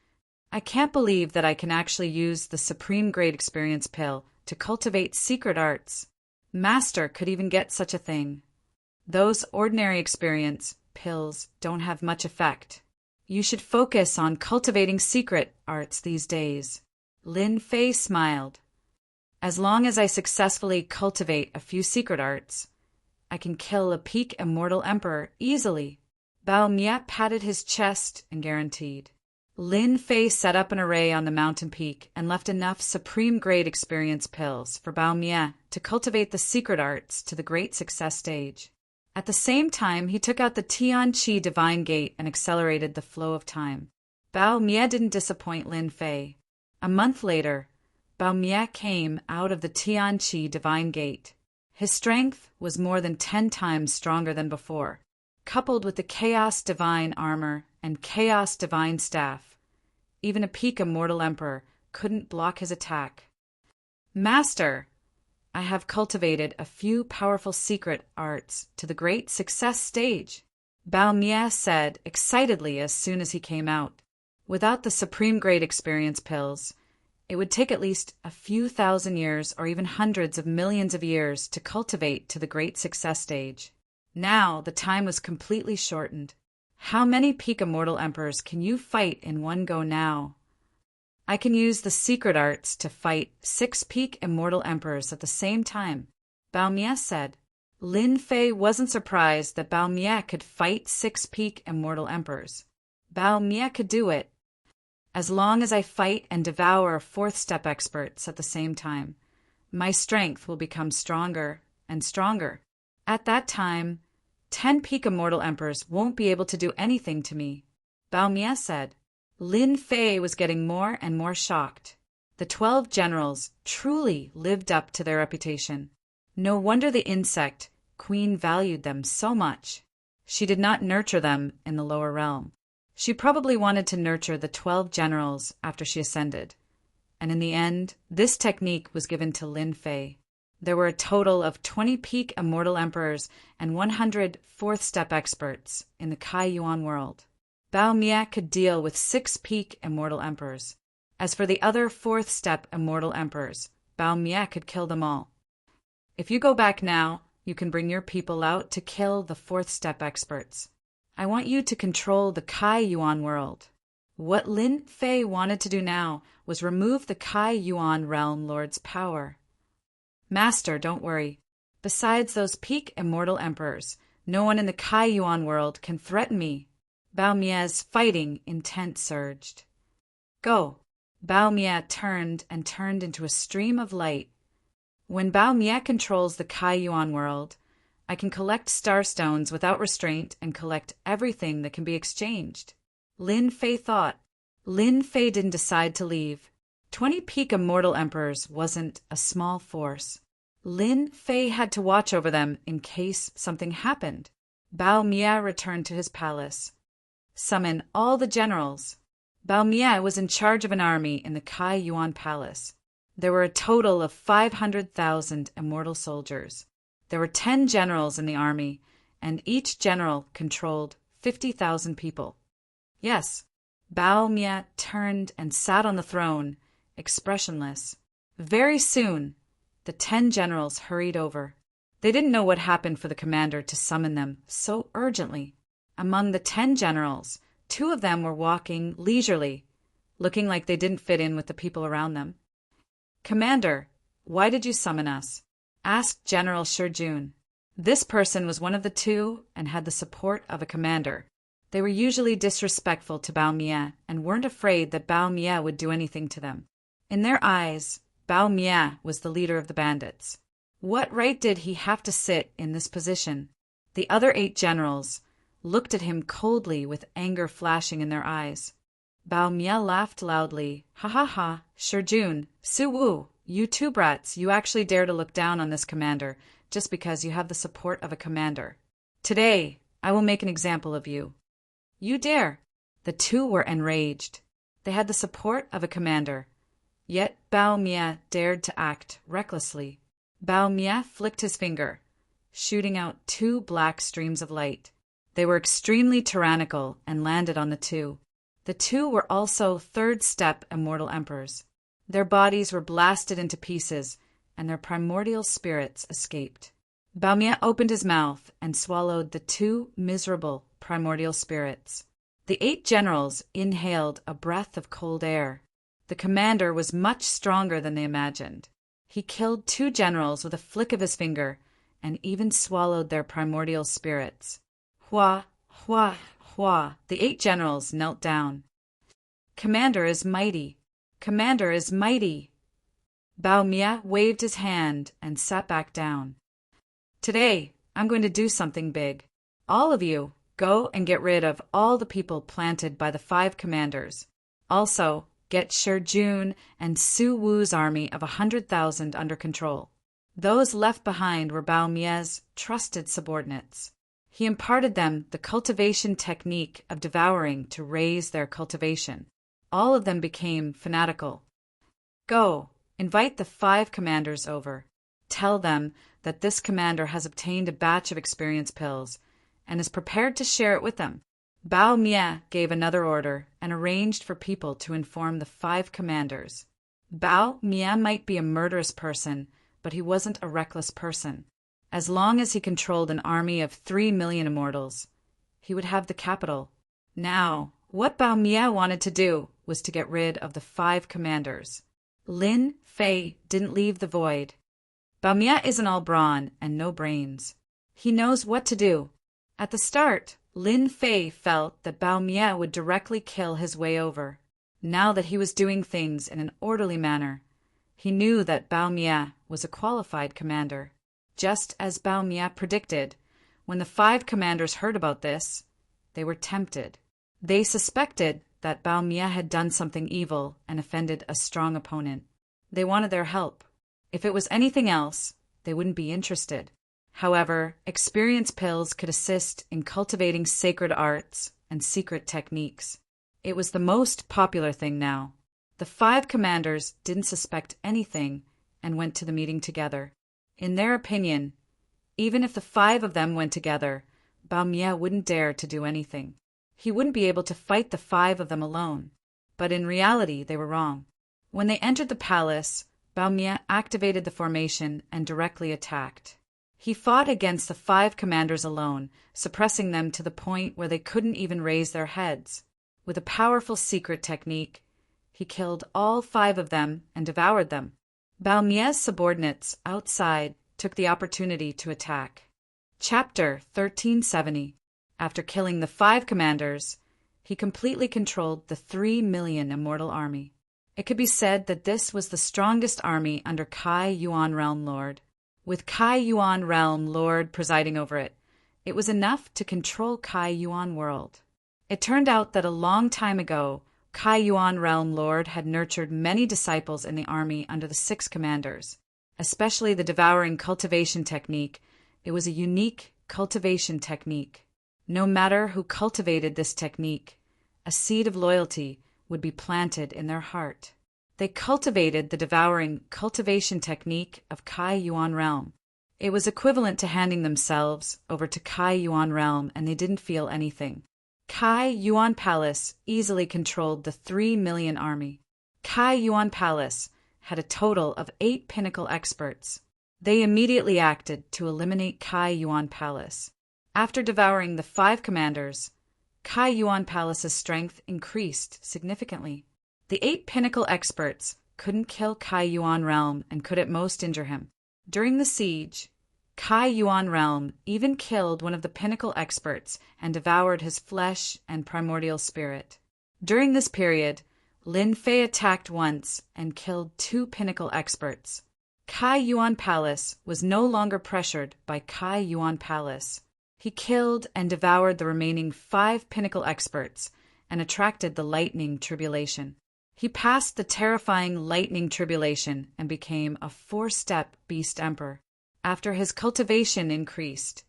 I can't believe that I can actually use the supreme grade experience pill to cultivate secret arts. Master could even get such a thing. Those ordinary experience pills don't have much effect. You should focus on cultivating secret arts these days. Lin Fei smiled. As long as I successfully cultivate a few secret arts, I can kill a peak immortal emperor easily. Bao Mia patted his chest and guaranteed. Lin Fei set up an array on the mountain peak and left enough supreme grade experience pills for Bao Mia to cultivate the secret arts to the great success stage. At the same time, he took out the Tian Qi divine gate and accelerated the flow of time. Bao Mia didn't disappoint Lin Fei. A month later, Bao Mia came out of the Tian Qi divine gate. His strength was more than 10 times stronger than before. Coupled with the Chaos Divine armor and Chaos Divine staff, even a peak immortal emperor couldn't block his attack. Master, I have cultivated a few powerful secret arts to the great success stage, Bao Mia said excitedly as soon as he came out. Without the supreme grade experience pills, it would take at least a few thousand years or even hundreds of millions of years to cultivate to the great success stage. Now the time was completely shortened. How many peak immortal emperors can you fight in one go now? I can use the secret arts to fight 6 peak immortal emperors at the same time, Bao Mia said. Lin Fei wasn't surprised that Bao Mia could fight 6 peak immortal emperors. Bao Mia could do it. As long as I fight and devour 4th step experts at the same time, my strength will become stronger and stronger. At that time, 10 peak immortal emperors won't be able to do anything to me, Bao Mia said. Lin Fei was getting more and more shocked. The 12 generals truly lived up to their reputation. No wonder the insect queen valued them so much. She did not nurture them in the lower realm. She probably wanted to nurture the 12 generals after she ascended. And in the end, this technique was given to Lin Fei. There were a total of 20 peak immortal emperors and 100 4th step experts in the Kaiyuan world. Bao Mia could deal with 6 peak immortal emperors. As for the other 4th step immortal emperors, Bao Mia could kill them all. If you go back now, you can bring your people out to kill the 4th step experts. I want you to control the Kaiyuan world. What Lin Fei wanted to do now was remove the Kaiyuan realm lord's power. Master, don't worry. Besides those peak immortal emperors, no one in the Kaiyuan world can threaten me. Bao Mia's fighting intent surged. Go. Bao Mia turned into a stream of light. When Bao Mia controls the Kaiyuan world, I can collect starstones without restraint and collect everything that can be exchanged. Lin Fei thought. Lin Fei didn't decide to leave. 20 peak immortal emperors wasn't a small force. Lin Fei had to watch over them in case something happened. Bao Mia returned to his palace. Summon all the generals. Bao Mia was in charge of an army in the Kaiyuan palace. There were a total of 500,000 immortal soldiers. There were 10 generals in the army, and each general controlled 50,000 people. Yes, Bao Mia turned and sat on the throne, expressionless. Very soon, the 10 generals hurried over. They didn't know what happened for the commander to summon them so urgently. Among the 10 generals, 2 of them were walking leisurely, looking like they didn't fit in with the people around them. Commander, why did you summon us?" asked General Shurjun. This person was one of the two and had the support of a commander. They were usually disrespectful to Bao Mie and weren't afraid that Bao Mie would do anything to them. In their eyes, Bao Mie was the leader of the bandits. What right did he have to sit in this position? The other 8 generals looked at him coldly with anger flashing in their eyes. Bao Mie laughed loudly. "Ha ha ha, Shurjun, Su Wu, you two brats, you actually dare to look down on this commander just because you have the support of a commander. Today, I will make an example of you." "You dare?" The two were enraged. They had the support of a commander. Yet Bao Mie dared to act recklessly. Bao Mie flicked his finger, shooting out 2 black streams of light. They were extremely tyrannical and landed on the two. The two were also third-step immortal emperors. Their bodies were blasted into pieces, and their primordial spirits escaped. Bao Mie opened his mouth and swallowed the 2 miserable primordial spirits. The 8 generals inhaled a breath of cold air. The commander was much stronger than they imagined. He killed 2 generals with a flick of his finger and even swallowed their primordial spirits. Hua, hua, hua, the 8 generals knelt down. "Commander is mighty. Commander is mighty." Bao Mie waved his hand and sat back down. "Today, I'm going to do something big. All of you, go and get rid of all the people planted by the 5 commanders. Also, get Shurjun and Su Wu's army of 100,000 under control." Those left behind were Bao Mie's trusted subordinates. He imparted them the cultivation technique of devouring to raise their cultivation. All of them became fanatical. "Go, invite the 5 commanders over. Tell them that this commander has obtained a batch of experience pills and is prepared to share it with them." Bao Mie gave another order and arranged for people to inform the 5 commanders. Bao Mie might be a murderous person, but he wasn't a reckless person. As long as he controlled an army of 3 million immortals, he would have the capital. Now, what Bao Mie wanted to do was to get rid of the 5 commanders. Lin Fei didn't leave the void. Bao Mie isn't all brawn and no brains. He knows what to do. At the start, Lin Fei felt that Bao Mie would directly kill his way over. Now that he was doing things in an orderly manner, he knew that Bao Mie was a qualified commander. Just as Bao Mie predicted, when the 5 commanders heard about this, they were tempted. They suspected that Bao Mie had done something evil and offended a strong opponent. They wanted their help. If it was anything else, they wouldn't be interested. However, experience pills could assist in cultivating sacred arts and secret techniques. It was the most popular thing now. The 5 commanders didn't suspect anything and went to the meeting together. In their opinion, even if the 5 of them went together, Bao Mie wouldn't dare to do anything. He wouldn't be able to fight the 5 of them alone. But in reality, they were wrong. When they entered the palace, Bao Mie activated the formation and directly attacked. He fought against the 5 commanders alone, suppressing them to the point where they couldn't even raise their heads. With a powerful secret technique, he killed all 5 of them and devoured them. Bao Mie's subordinates outside took the opportunity to attack. Chapter 1370. After killing the 5 commanders, he completely controlled the 3 million immortal army. It could be said that this was the strongest army under Kai Yuan Realm Lord. With Kai Yuan Realm Lord presiding over it, it was enough to control Kai Yuan world. It turned out that a long time ago, Kai Yuan Realm Lord had nurtured many disciples in the army under the 6 commanders. Especially the devouring cultivation technique, it was a unique cultivation technique. No matter who cultivated this technique, a seed of loyalty would be planted in their heart. They cultivated the devouring cultivation technique of Kai Yuan Realm. It was equivalent to handing themselves over to Kai Yuan Realm, and they didn't feel anything. Kai Yuan Palace easily controlled the 3 million army. Kai Yuan Palace had a total of 8 pinnacle experts. They immediately acted to eliminate Kai Yuan Palace. After devouring the 5 commanders, Kai Yuan Palace's strength increased significantly. The 8 pinnacle experts couldn't kill Kai Yuan Realm and could at most injure him. During the siege, Kai Yuan Realm even killed one of the pinnacle experts and devoured his flesh and primordial spirit. During this period, Lin Fei attacked once and killed 2 pinnacle experts. Kai Yuan Palace was no longer pressured by Kai Yuan Palace. He killed and devoured the remaining 5 pinnacle experts and attracted the lightning tribulation. He passed the terrifying lightning tribulation and became a 4-step beast emperor. After his cultivation increased,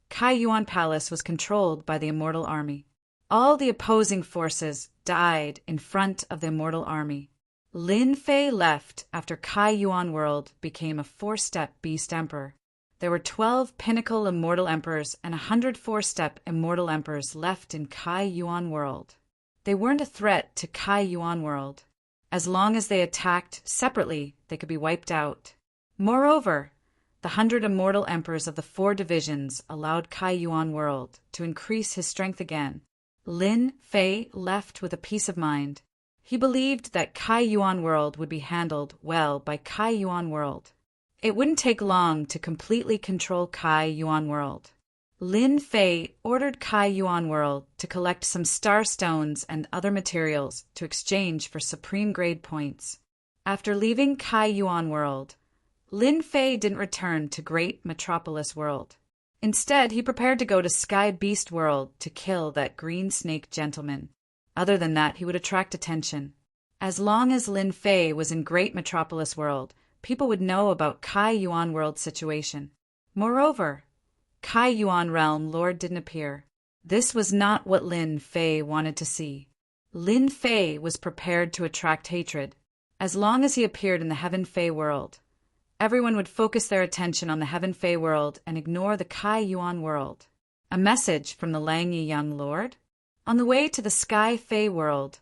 Kai Yuan Palace was controlled by the Immortal Army. All the opposing forces died in front of the Immortal Army. Lin Fei left after Kai Yuan World became a 4-step beast emperor. There were 12 pinnacle immortal emperors and 104-step immortal emperors left in Kai Yuan World. They weren't a threat to Kai Yuan World. As long as they attacked separately, they could be wiped out. Moreover, the 100 immortal emperors of the 4 divisions allowed Kai Yuan World to increase his strength again. Lin Fei left with a peace of mind. He believed that Kai Yuan World would be handled well by Kai Yuan World. It wouldn't take long to completely control Kai Yuan World. Lin Fei ordered Kai Yuan World to collect some star stones and other materials to exchange for supreme grade points. After leaving Kai Yuan World, Lin Fei didn't return to Great Metropolis World. Instead, he prepared to go to Sky Beast World to kill that green snake gentleman. Other than that, he would attract attention. As long as Lin Fei was in Great Metropolis World, people would know about Kai Yuan World's situation. Moreover, Kai Yuan Realm Lord didn't appear. This was not what Lin Fei wanted to see. Lin Fei was prepared to attract hatred. As long as he appeared in the Heaven Fei World, everyone would focus their attention on the Heaven Fei World and ignore the Kai Yuan World. A message from the Lang Yi Young Lord? On the way to the Sky Fei World,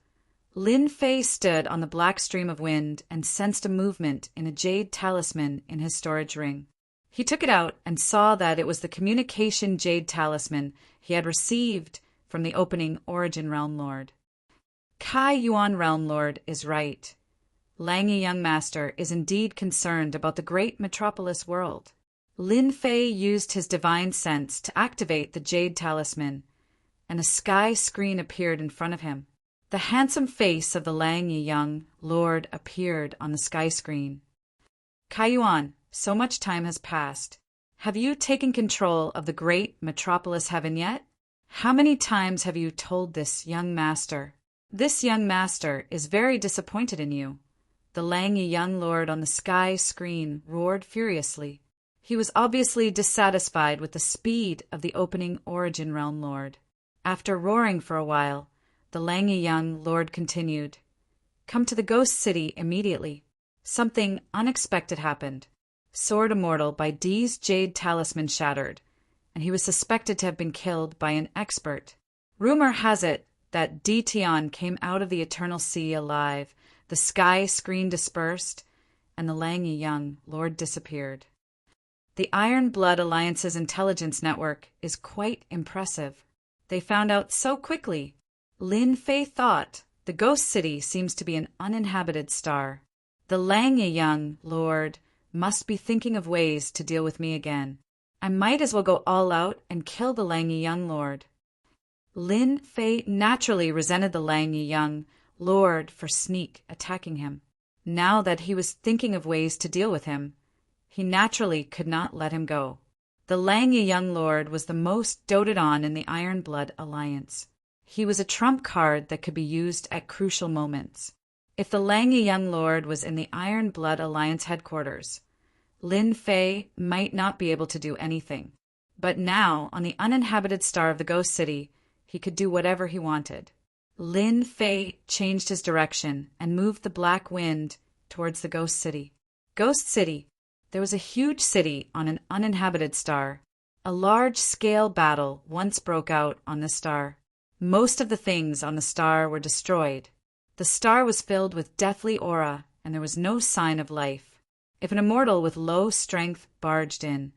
Lin Fei stood on the black stream of wind and sensed a movement in a jade talisman in his storage ring. He took it out and saw that it was the communication jade talisman he had received from the opening Origin Realm Lord. Kai Yuan Realm Lord is right. Lang Yi Young Master is indeed concerned about the Great Metropolis World. Lin Fei used his divine sense to activate the jade talisman, and a sky screen appeared in front of him. The handsome face of the Lang Yi Young Lord appeared on the sky screen. Kai Yuan, so much time has passed. Have you taken control of the Great Metropolis Heaven yet? How many times have you told this young master? This young master is very disappointed in you. The Lang Yi Young Lord on the sky screen roared furiously. He was obviously dissatisfied with the speed of the opening Origin Realm Lord. After roaring for a while, the Lang Yi Young Lord continued, "Come to the Ghost City immediately." Something unexpected happened. Sword Immortal by D's jade talisman shattered, and he was suspected to have been killed by an expert. Rumor has it that Di Tian came out of the Eternal Sea alive, the sky screen dispersed, and the Lang Yi Young Lord disappeared. The Iron Blood Alliance's intelligence network is quite impressive. They found out so quickly. Lin Fei thought the Ghost City seems to be an uninhabited star. The Lang Yi Young Lord must be thinking of ways to deal with me again. I might as well go all out and kill the Lang Yi Young Lord. Lin Fei naturally resented the Lang Yi Young Lord for sneak attacking him. Now that he was thinking of ways to deal with him, he naturally could not let him go. The Lang Yi Young Lord was the most doted on in the Iron Blood Alliance. He was a trump card that could be used at crucial moments. If the Lang Yi Young Lord was in the Iron Blood Alliance headquarters, Lin Fei might not be able to do anything. But now, on the uninhabited star of the Ghost City, he could do whatever he wanted. Lin Fei changed his direction and moved the black wind towards the Ghost City. Ghost City. There was a huge city on an uninhabited star. A large-scale battle once broke out on the star. Most of the things on the star were destroyed. The star was filled with deathly aura, and there was no sign of life. If an immortal with low strength barged in,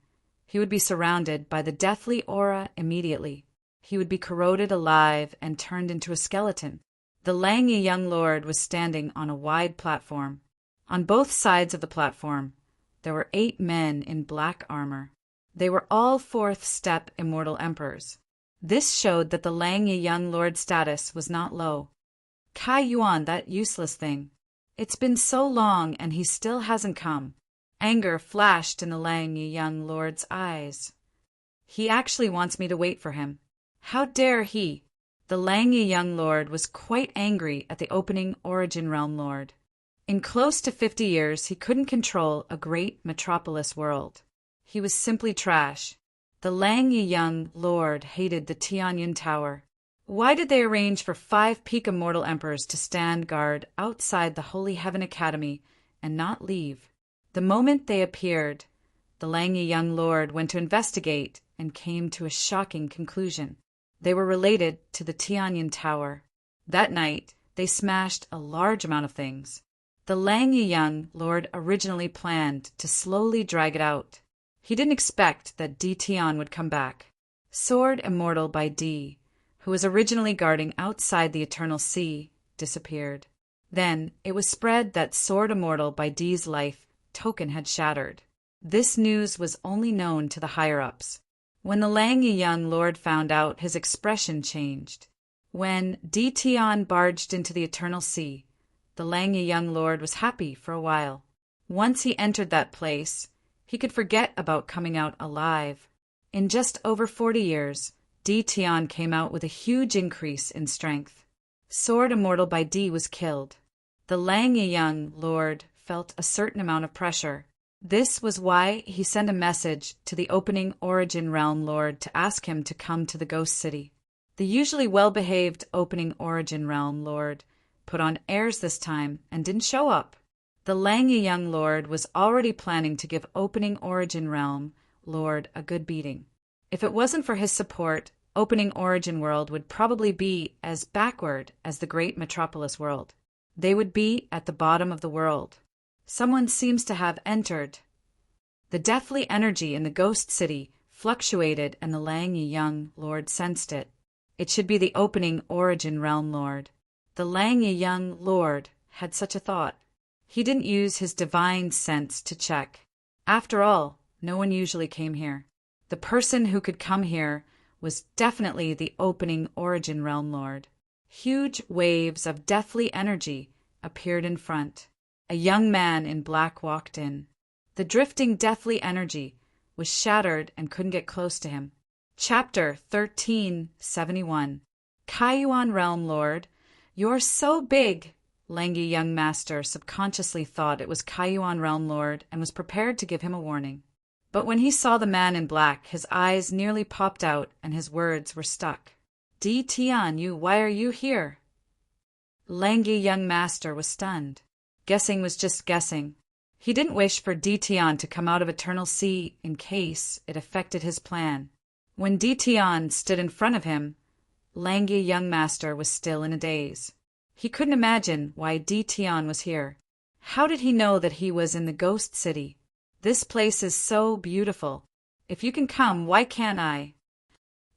he would be surrounded by the deathly aura immediately. He would be corroded alive and turned into a skeleton. The Lang Yi Young Lord was standing on a wide platform. On both sides of the platform, there were 8 men in black armor. They were all 4th-step immortal emperors. This showed that the Lang Yi young lord's status was not low. Kai Yuan, that useless thing. It's been so long and he still hasn't come. Anger flashed in the Lang Yi young lord's eyes. He actually wants me to wait for him. How dare he? The Lang Yi young lord was quite angry at the opening Origin Realm lord. In close to 50 years, he couldn't control a great metropolis world. He was simply trash. The Lang Yi young lord hated the Tianyun Tower. Why did they arrange for 5 peak immortal emperors to stand guard outside the Holy Heaven Academy and not leave? The moment they appeared, the Lang Yi young lord went to investigate and came to a shocking conclusion. They were related to the Tianyun Tower. That night, they smashed a large amount of things. The Lang Yi young lord originally planned to slowly drag it out. He didn't expect that Di Tian would come back. Sword Immortal by Di, who was originally guarding outside the Eternal Sea, disappeared. Then it was spread that Sword Immortal by Di's life token had shattered. This news was only known to the higher-ups. When the Lang Yi young lord found out, his expression changed. When Di Tian barged into the Eternal Sea, the Lang Yi young lord was happy for a while. Once he entered that place, he could forget about coming out alive. In just over 40 years, Di Tian came out with a huge increase in strength. Sword Immortal by Di was killed. The Lang Yi young lord felt a certain amount of pressure. This was why he sent a message to the opening Origin Realm Lord to ask him to come to the Ghost City. The usually well-behaved opening Origin Realm Lord put on airs this time and didn't show up. The Lang Yi young lord was already planning to give opening Origin Realm Lord a good beating. If it wasn't for his support, opening Origin World would probably be as backward as the great metropolis world. They would be at the bottom of the world. Someone seems to have entered. The deathly energy in the Ghost City fluctuated and the Lang Yi young lord sensed it. It should be the opening Origin Realm Lord. The Lang Yi young lord had such a thought. He didn't use his divine sense to check. After all, no one usually came here. The person who could come here was definitely the opening Origin Realm Lord. Huge waves of deathly energy appeared in front. A young man in black walked in. The drifting deathly energy was shattered and couldn't get close to him. Chapter 1371. Kaiyuan Realm Lord, you're so big. Lang Yi young master subconsciously thought it was Kaiyuan Realm Lord and was prepared to give him a warning. But when he saw the man in black, his eyes nearly popped out and his words were stuck. Di Tian, why are you here? Lang Yi young master was stunned. Guessing was just guessing. He didn't wish for Di Tian to come out of Eternal Sea in case it affected his plan. When Di Tian stood in front of him, Lang Yi young master was still in a daze. He couldn't imagine why Di Tian was here. How did he know that he was in the Ghost City? This place is so beautiful. If you can come, why can't I?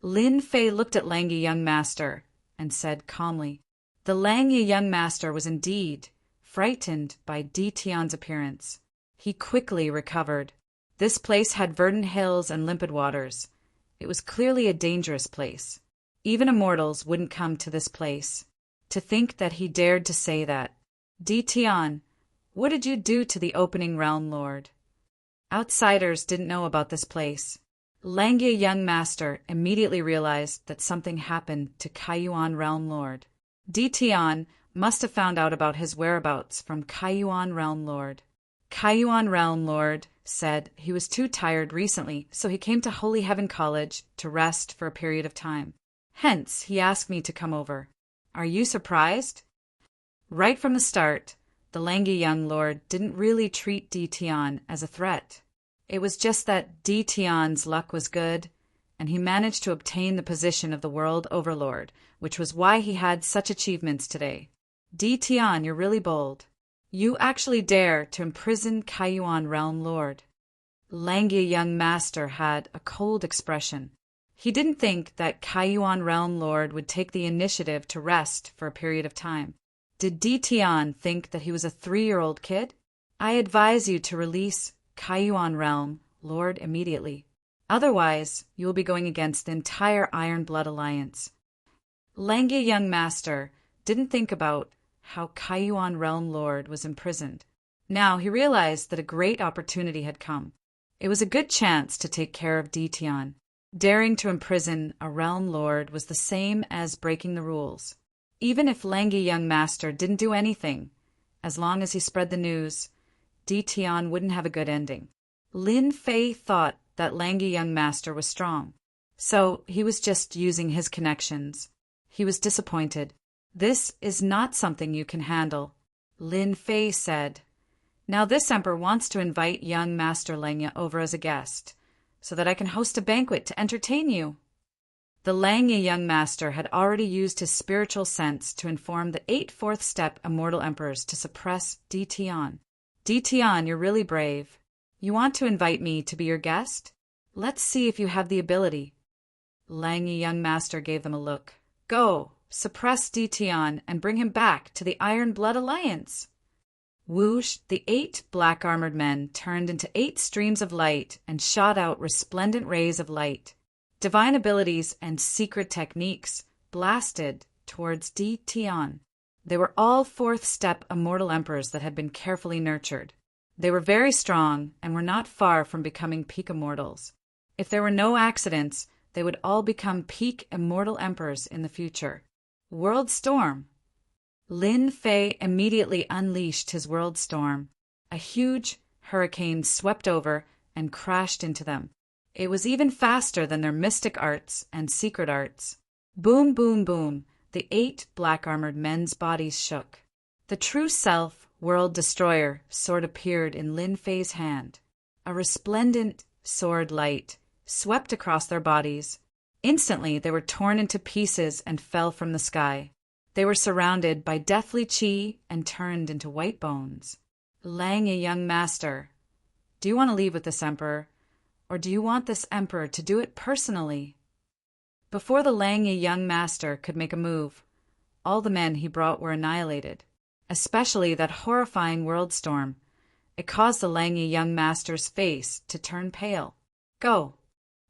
Lin Fei looked at Lang Yi young master and said calmly. The Lang Yi young master was indeed frightened by Di Tian's appearance. He quickly recovered. This place had verdant hills and limpid waters. It was clearly a dangerous place. Even immortals wouldn't come to this place. To think that he dared to say that. Di Tian, what did you do to the opening Realm Lord? Outsiders didn't know about this place. Lang Yi young master immediately realized that something happened to Kaiyuan Realm Lord. Di Tian must have found out about his whereabouts from Kaiyuan Realm Lord. Kaiyuan Realm Lord said he was too tired recently, so he came to Holy Heaven College to rest for a period of time. Hence, he asked me to come over. Are you surprised? Right from the start, the Lang Yi young lord didn't really treat Di Tian as a threat. It was just that Di Tian's luck was good, and he managed to obtain the position of the World Overlord, which was why he had such achievements today. Di Tian, you're really bold. You actually dare to imprison Kaiyuan Realm Lord. Lang Yi young master had a cold expression. He didn't think that Kaiyuan Realm Lord would take the initiative to rest for a period of time. Did Di Tian think that he was a 3-year-old kid? I advise you to release Kaiyuan Realm Lord immediately. Otherwise, you will be going against the entire Iron Blood Alliance. Langya Young Master didn't think about how Kaiyuan Realm Lord was imprisoned. Now he realized that a great opportunity had come. It was a good chance to take care of Ditian. Daring to imprison a Realm Lord was the same as breaking the rules. Even if Langya Young Master didn't do anything, as long as he spread the news, Ditian wouldn't have a good ending. Lin Fei thought that Langya Young Master was strong, so he was just using his connections. He was disappointed. This is not something you can handle, Lin Fei said. Now this emperor wants to invite young Master Langya over as a guest, so that I can host a banquet to entertain you. The Langya Young Master had already used his spiritual sense to inform the 8 fourth step immortal emperors to suppress Ditian. Ditian, you're really brave. You want to invite me to be your guest? Let's see if you have the ability. Langya Young Master gave them a look. Go, suppress Ditian and bring him back to the Iron Blood Alliance. Whoosh, the 8 black-armored men turned into 8 streams of light and shot out resplendent rays of light. Divine abilities and secret techniques blasted towards Ditian. They were all 4th step immortal emperors that had been carefully nurtured. They were very strong and were not far from becoming peak immortals. If there were no accidents, they would all become peak immortal emperors in the future. World Storm. Lin Fei immediately unleashed his world storm. A huge hurricane swept over and crashed into them. It was even faster than their mystic arts and secret arts. Boom, boom, boom, the 8 black-armored men's bodies shook. The true self, World Destroyer, sword appeared in Lin Fei's hand. A resplendent sword light swept across their bodies. Instantly, they were torn into pieces and fell from the sky. They were surrounded by deathly chi and turned into white bones. Langya Young Master, do you want to leave with this emperor, or do you want this emperor to do it personally? Before the Langya Young Master could make a move, all the men he brought were annihilated, especially that horrifying world storm. It caused the Langya Young Master's face to turn pale. Go.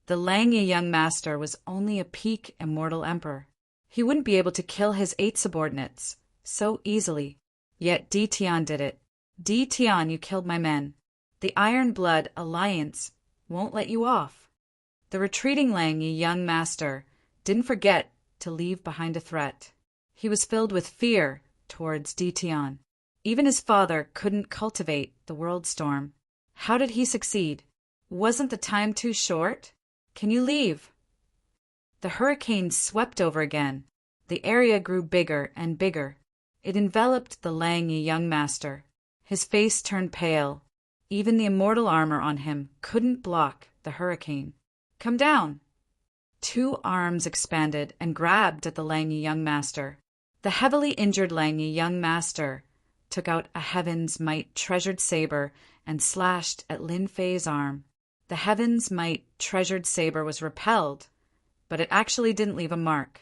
The Langya Young Master was only a peak immortal emperor. He wouldn't be able to kill his 8 subordinates so easily. Yet Ditian did it. Ditian, you killed my men. The Iron Blood Alliance won't let you off. The retreating Langya Young Master didn't forget to leave behind a threat. He was filled with fear towards Ditian. Even his father couldn't cultivate the world storm. How did he succeed? Wasn't the time too short? Can you leave? The hurricane swept over again. The area grew bigger and bigger. It enveloped the Langya Young Master. His face turned pale. Even the immortal armor on him couldn't block the hurricane. Come down. 2 arms expanded and grabbed at the Langya Young Master. The heavily injured Langya Young Master took out a Heaven's Might treasured saber and slashed at Lin Fei's arm. The Heaven's Might treasured saber was repelled, but it actually didn't leave a mark.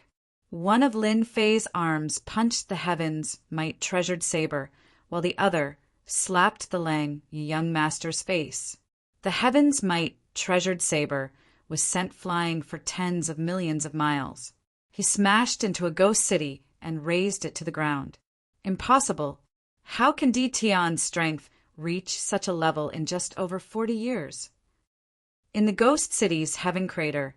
One of Lin Fei's arms punched the Heaven's Might treasured saber, while the other slapped the Langya Young Master's face. The Heaven's Might treasured saber was sent flying for tens of millions of miles. He smashed into a ghost city and razed it to the ground. Impossible. How can Ditian's strength reach such a level in just over 40 years? In the ghost city's heaven crater,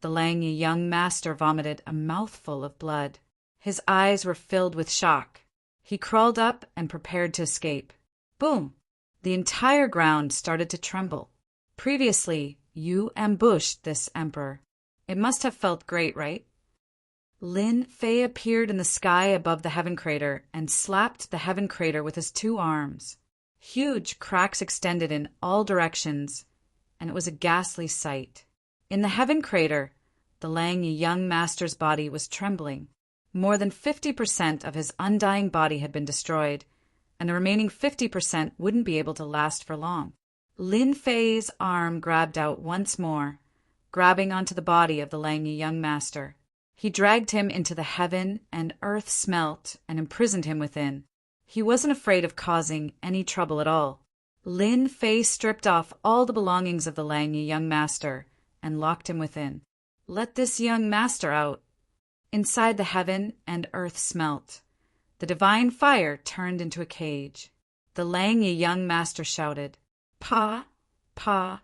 the Langya Young Master vomited a mouthful of blood. His eyes were filled with shock. He crawled up and prepared to escape. Boom! The entire ground started to tremble. Previously, you ambushed this emperor. It must have felt great, right? Lin Fei appeared in the sky above the heaven crater and slapped the heaven crater with his 2 arms. Huge cracks extended in all directions, and it was a ghastly sight. In the heaven crater, the Langya Young Master's body was trembling. More than 50% of his undying body had been destroyed, and the remaining 50% wouldn't be able to last for long. Lin Fei's arm grabbed out once more, grabbing onto the body of the Langya Young Master. He dragged him into the heaven and earth smelt and imprisoned him within. He wasn't afraid of causing any trouble at all. Lin Fei stripped off all the belongings of the Langye young master and locked him within. "Let this young master out." Inside the heaven and earth smelt. The divine fire turned into a cage. The Langye young master shouted, "Pa, Pa,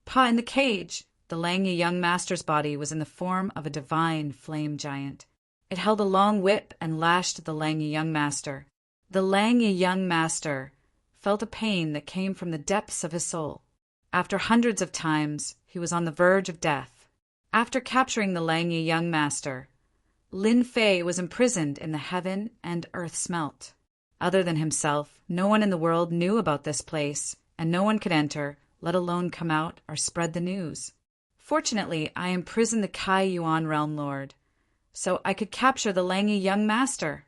Pa in the cage." The Langye young master's body was in the form of a divine flame giant. It held a long whip and lashed the Langye young master. The Langye young master felt a pain that came from the depths of his soul. After hundreds of times, he was on the verge of death. After capturing the Langye young master, Lin Fei was imprisoned in the heaven and earth smelt. Other than himself, no one in the world knew about this place, and no one could enter, let alone come out or spread the news. Fortunately, I imprisoned the Kai Yuan realm lord, so I could capture the Langye young master.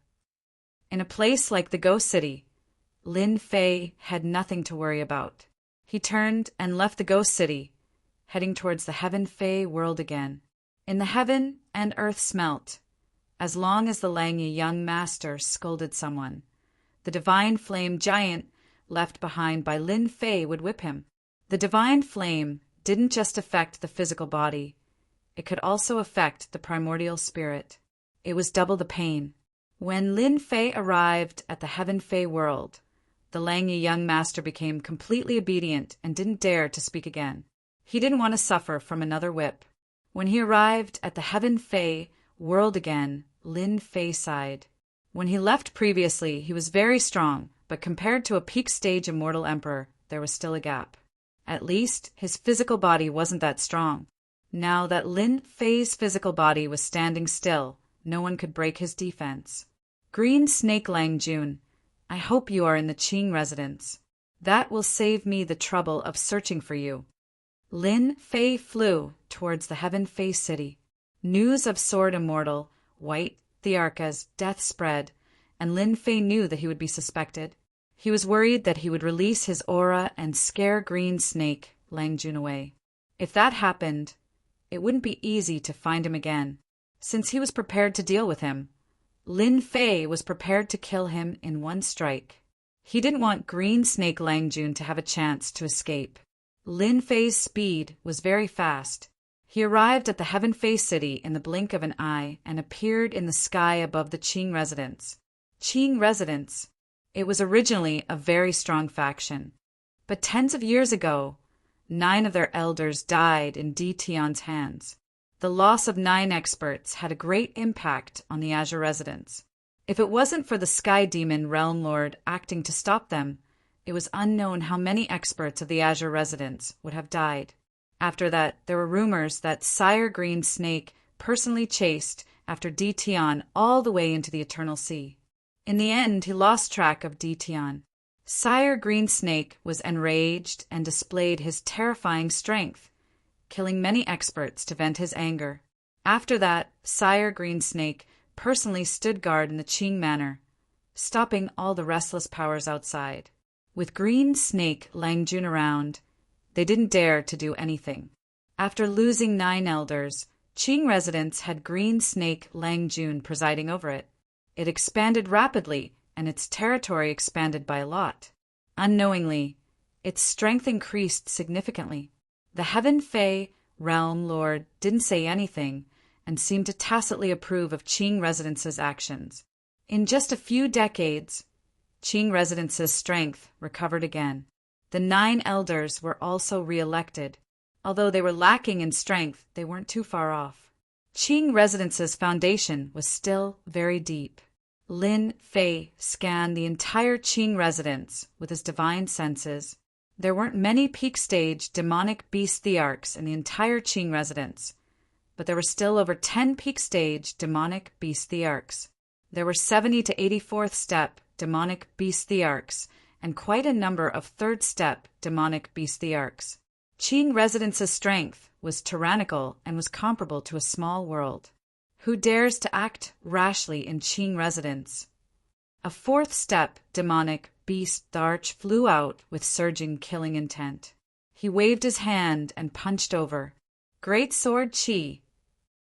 In a place like the Ghost City, Lin Fei had nothing to worry about. He turned and left the Ghost City, heading towards the Heaven Fei world again. In the heaven and earth smelt. As long as the Langye young master scolded someone, the divine flame giant left behind by Lin Fei would whip him. The divine flame didn't just affect the physical body, it could also affect the primordial spirit. It was double the pain. When Lin Fei arrived at the Heaven Fei world, the Langye young master became completely obedient and didn't dare to speak again. He didn't want to suffer from another whip. When he arrived at the Heaven Fei world again, Lin Fei sighed. When he left previously, he was very strong, but compared to a peak stage immortal emperor, there was still a gap. At least, his physical body wasn't that strong. Now that Lin Fei's physical body was standing still, no one could break his defense. "Green Snake Lang Jun, I hope you are in the Qing residence. That will save me the trouble of searching for you." Lin Fei flew towards the Heaven Fei city. News of Sword Immortal, White Thearka's death spread, and Lin Fei knew that he would be suspected. He was worried that he would release his aura and scare Green Snake Lang Jun away. If that happened, it wouldn't be easy to find him again. Since he was prepared to deal with him, Lin Fei was prepared to kill him in one strike. He didn't want Green Snake Lang Jun to have a chance to escape. Lin Fei's speed was very fast. He arrived at the Heaven Fei city in the blink of an eye and appeared in the sky above the Qing residence. Qing residence. It was originally a very strong faction. But tens of years ago, 9 of their elders died in Di Tian's hands. The loss of 9 experts had a great impact on the Azure residents. If it wasn't for the Sky Demon Realm Lord acting to stop them, it was unknown how many experts of the Azure residents would have died. After that, there were rumors that Sire Green Snake personally chased after Di Tian all the way into the Eternal Sea. In the end, he lost track of Di Tian. Sire Green Snake was enraged and displayed his terrifying strength, killing many experts to vent his anger. After that, Sire Green Snake personally stood guard in the Qing Manor, stopping all the restless powers outside. With Green Snake Lang Jun around, they didn't dare to do anything. After losing 9 elders, Qing residents had Green Snake Lang Jun presiding over it. It expanded rapidly, and its territory expanded by a lot. Unknowingly, its strength increased significantly. The Heaven Fei Realm Lord didn't say anything and seemed to tacitly approve of Qing residents' actions. In just a few decades, Qing residents' strength recovered again. The 9 elders were also re-elected. Although they were lacking in strength, they weren't too far off. Qing residents' foundation was still very deep. Lin Fei scanned the entire Qing residence with his divine senses. There weren't many peak-stage demonic beast thearchs in the entire Qing residence, but there were still over 10 peak-stage demonic beast thearchs. There were 70 to 84th step demonic beast thearchs, and quite a number of 3rd step demonic beast thearchs. Qing residents' strength was tyrannical and was comparable to a small world. Who dares to act rashly in Qing residence? A 4th step demonic beast thearch flew out with surging killing intent. He waved his hand and punched over. Great sword Qi.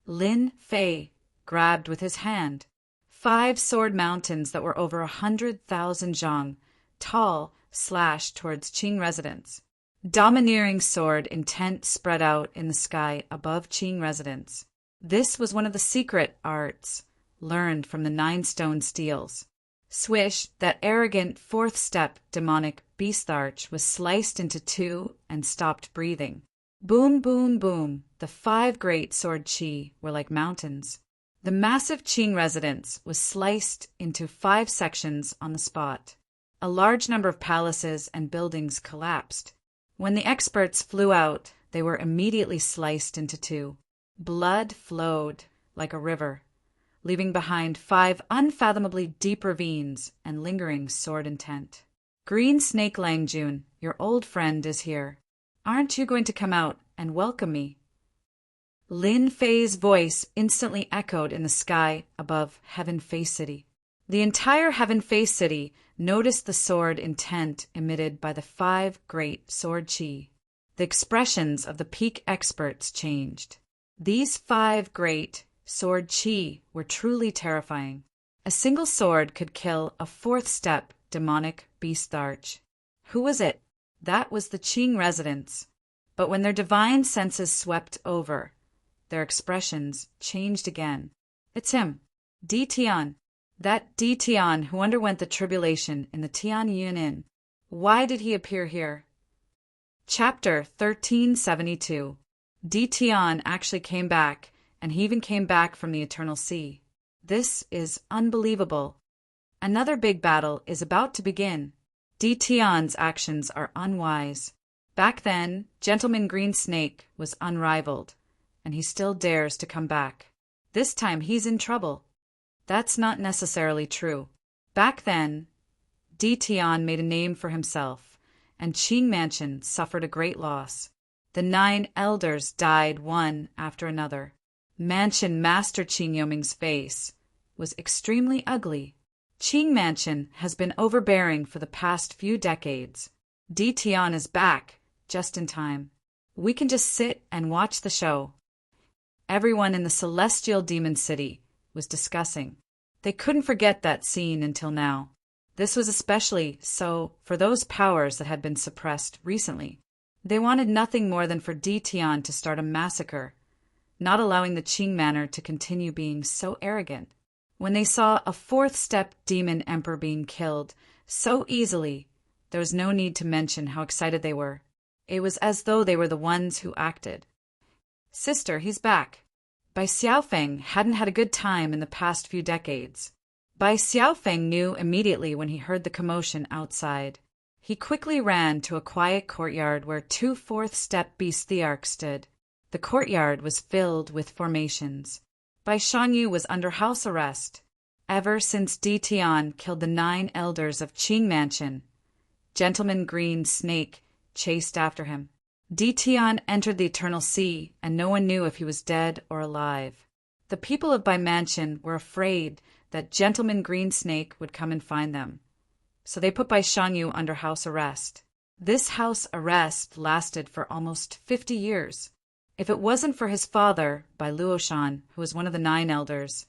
Lin Fei grabbed with his hand. 5 sword mountains that were over 100,000 zhang tall slash towards Qing residence. Domineering sword intent spread out in the sky above Qing residence. This was one of the secret arts learned from the 9 stone steels. Swish, that arrogant 4th step demonic beastharch was sliced into 2 and stopped breathing. Boom, boom, boom. The 5 great sword chi were like mountains. The massive Qing residence was sliced into 5 sections on the spot. A large number of palaces and buildings collapsed. When the experts flew out, they were immediately sliced into 2. Blood flowed like a river, leaving behind 5 unfathomably deep ravines and lingering sword intent. Green Snake Langjun, your old friend, is here. Aren't you going to come out and welcome me? Lin Fei's voice instantly echoed in the sky above Heaven Face City. The entire Heaven Face City noticed the sword intent emitted by the 5 great sword chi. The expressions of the peak experts changed. These 5 great sword chi were truly terrifying. A single sword could kill a 4th step demonic beastharch. Who was it? That was the Qing residents. But when their divine senses swept over, their expressions changed again. It's him, Di Tian. That Di Tian who underwent the tribulation in the Tian Yunin. Why did he appear here? Chapter 1372. Di Tian actually came back, and he even came back from the Eternal Sea. This is unbelievable. Another big battle is about to begin. Di Tian's actions are unwise. Back then, Gentleman Green Snake was unrivaled, and he still dares to come back. This time he's in trouble. That's not necessarily true. Back then, Di Tian made a name for himself, and Qing Mansion suffered a great loss. The 9 elders died one after another. Mansion Master Qing Yoming's face was extremely ugly. Qing Mansion has been overbearing for the past few decades. Di Tian is back, just in time. We can just sit and watch the show. Everyone in the Celestial Demon City was discussing. They couldn't forget that scene until now. This was especially so for those powers that had been suppressed recently. They wanted nothing more than for Di Tian to start a massacre, not allowing the Qing Manor to continue being so arrogant. When they saw a 4th step demon emperor being killed so easily, there was no need to mention how excited they were. It was as though they were the ones who acted. Sister, he's back. Bai Xiaofeng hadn't had a good time in the past few decades. Bai Xiaofeng knew immediately when he heard the commotion outside. He quickly ran to a quiet courtyard where 2 4th step beast thearchs stood. The courtyard was filled with formations. Bai Shanyu was under house arrest. Ever since Di Tian killed the 9 elders of Qing Mansion, Gentleman Green Snake chased after him. Di Tian entered the Eternal Sea, and no one knew if he was dead or alive. The people of Bai Mansion were afraid that Gentleman Green Snake would come and find them, so they put Bai Shanyu under house arrest. This house arrest lasted for almost 50 years. If it wasn't for his father, Bai Luoshan, who was one of the 9 elders,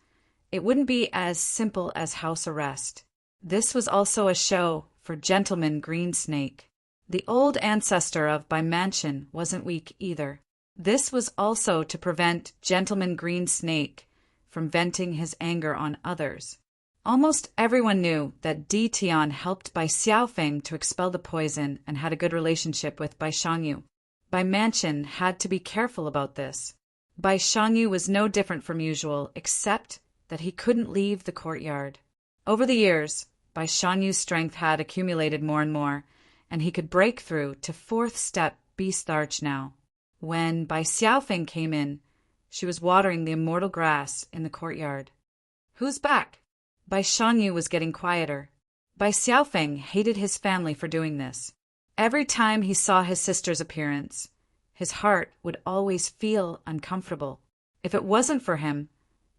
it wouldn't be as simple as house arrest. This was also a show for Gentleman Green Snake. The old ancestor of Bai Mansion wasn't weak either. This was also to prevent Gentleman Green Snake from venting his anger on others. Almost everyone knew that Di Tian helped Bai Xiaofeng to expel the poison and had a good relationship with Bai Shanyu. Bai Mansion had to be careful about this. Bai Shanyu was no different from usual, except that he couldn't leave the courtyard. Over the years, Bai Shanyu's strength had accumulated more and more, and he could break through to 4th step beastharch now. When Bai Xiaofeng came in, she was watering the immortal grass in the courtyard. Who's back? Bai Shanyu was getting quieter. Bai Xiaofeng hated his family for doing this. Every time he saw his sister's appearance, his heart would always feel uncomfortable. If it wasn't for him,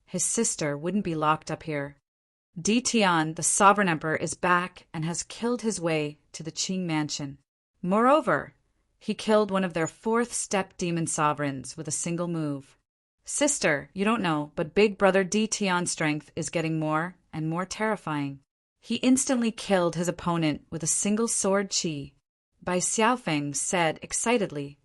his sister wouldn't be locked up here. Di Tian, the sovereign emperor, is back and has killed his way to the Qing Mansion. Moreover, he killed one of their 4th step demon sovereigns with a single move. Sister, you don't know, but big brother Di Tian's strength is getting more and more terrifying. He instantly killed his opponent with a single sword chi. Bai Xiaofeng said excitedly,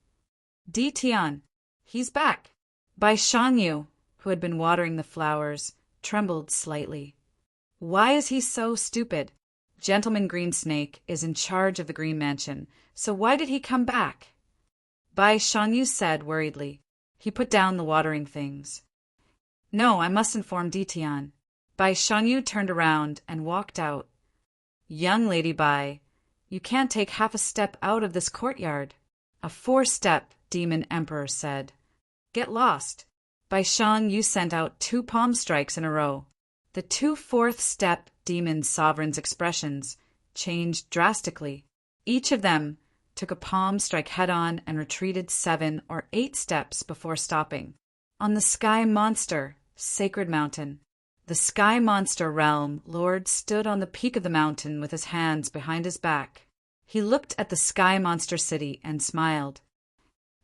Di Tian, he's back. Bai Shangyu, who had been watering the flowers, trembled slightly. Why is he so stupid? Gentleman Greensnake is in charge of the Green Mansion, so why did he come back? Bai Shangyu said worriedly. He put down the watering things. No, I must inform Di Tian. Bai Shangyu turned around and walked out. Young Lady Bai, you can't take half a step out of this courtyard. A 4-step, Demon Emperor said. Get lost. Bai Shangyu sent out 2 palm strikes in a row. The 2 4th-step demon sovereigns' expressions changed drastically. Each of them took a palm strike head-on and retreated 7 or 8 steps before stopping. On the Sky Monster, Sacred Mountain. The Sky Monster Realm Lord stood on the peak of the mountain with his hands behind his back. He looked at the Sky Monster City and smiled.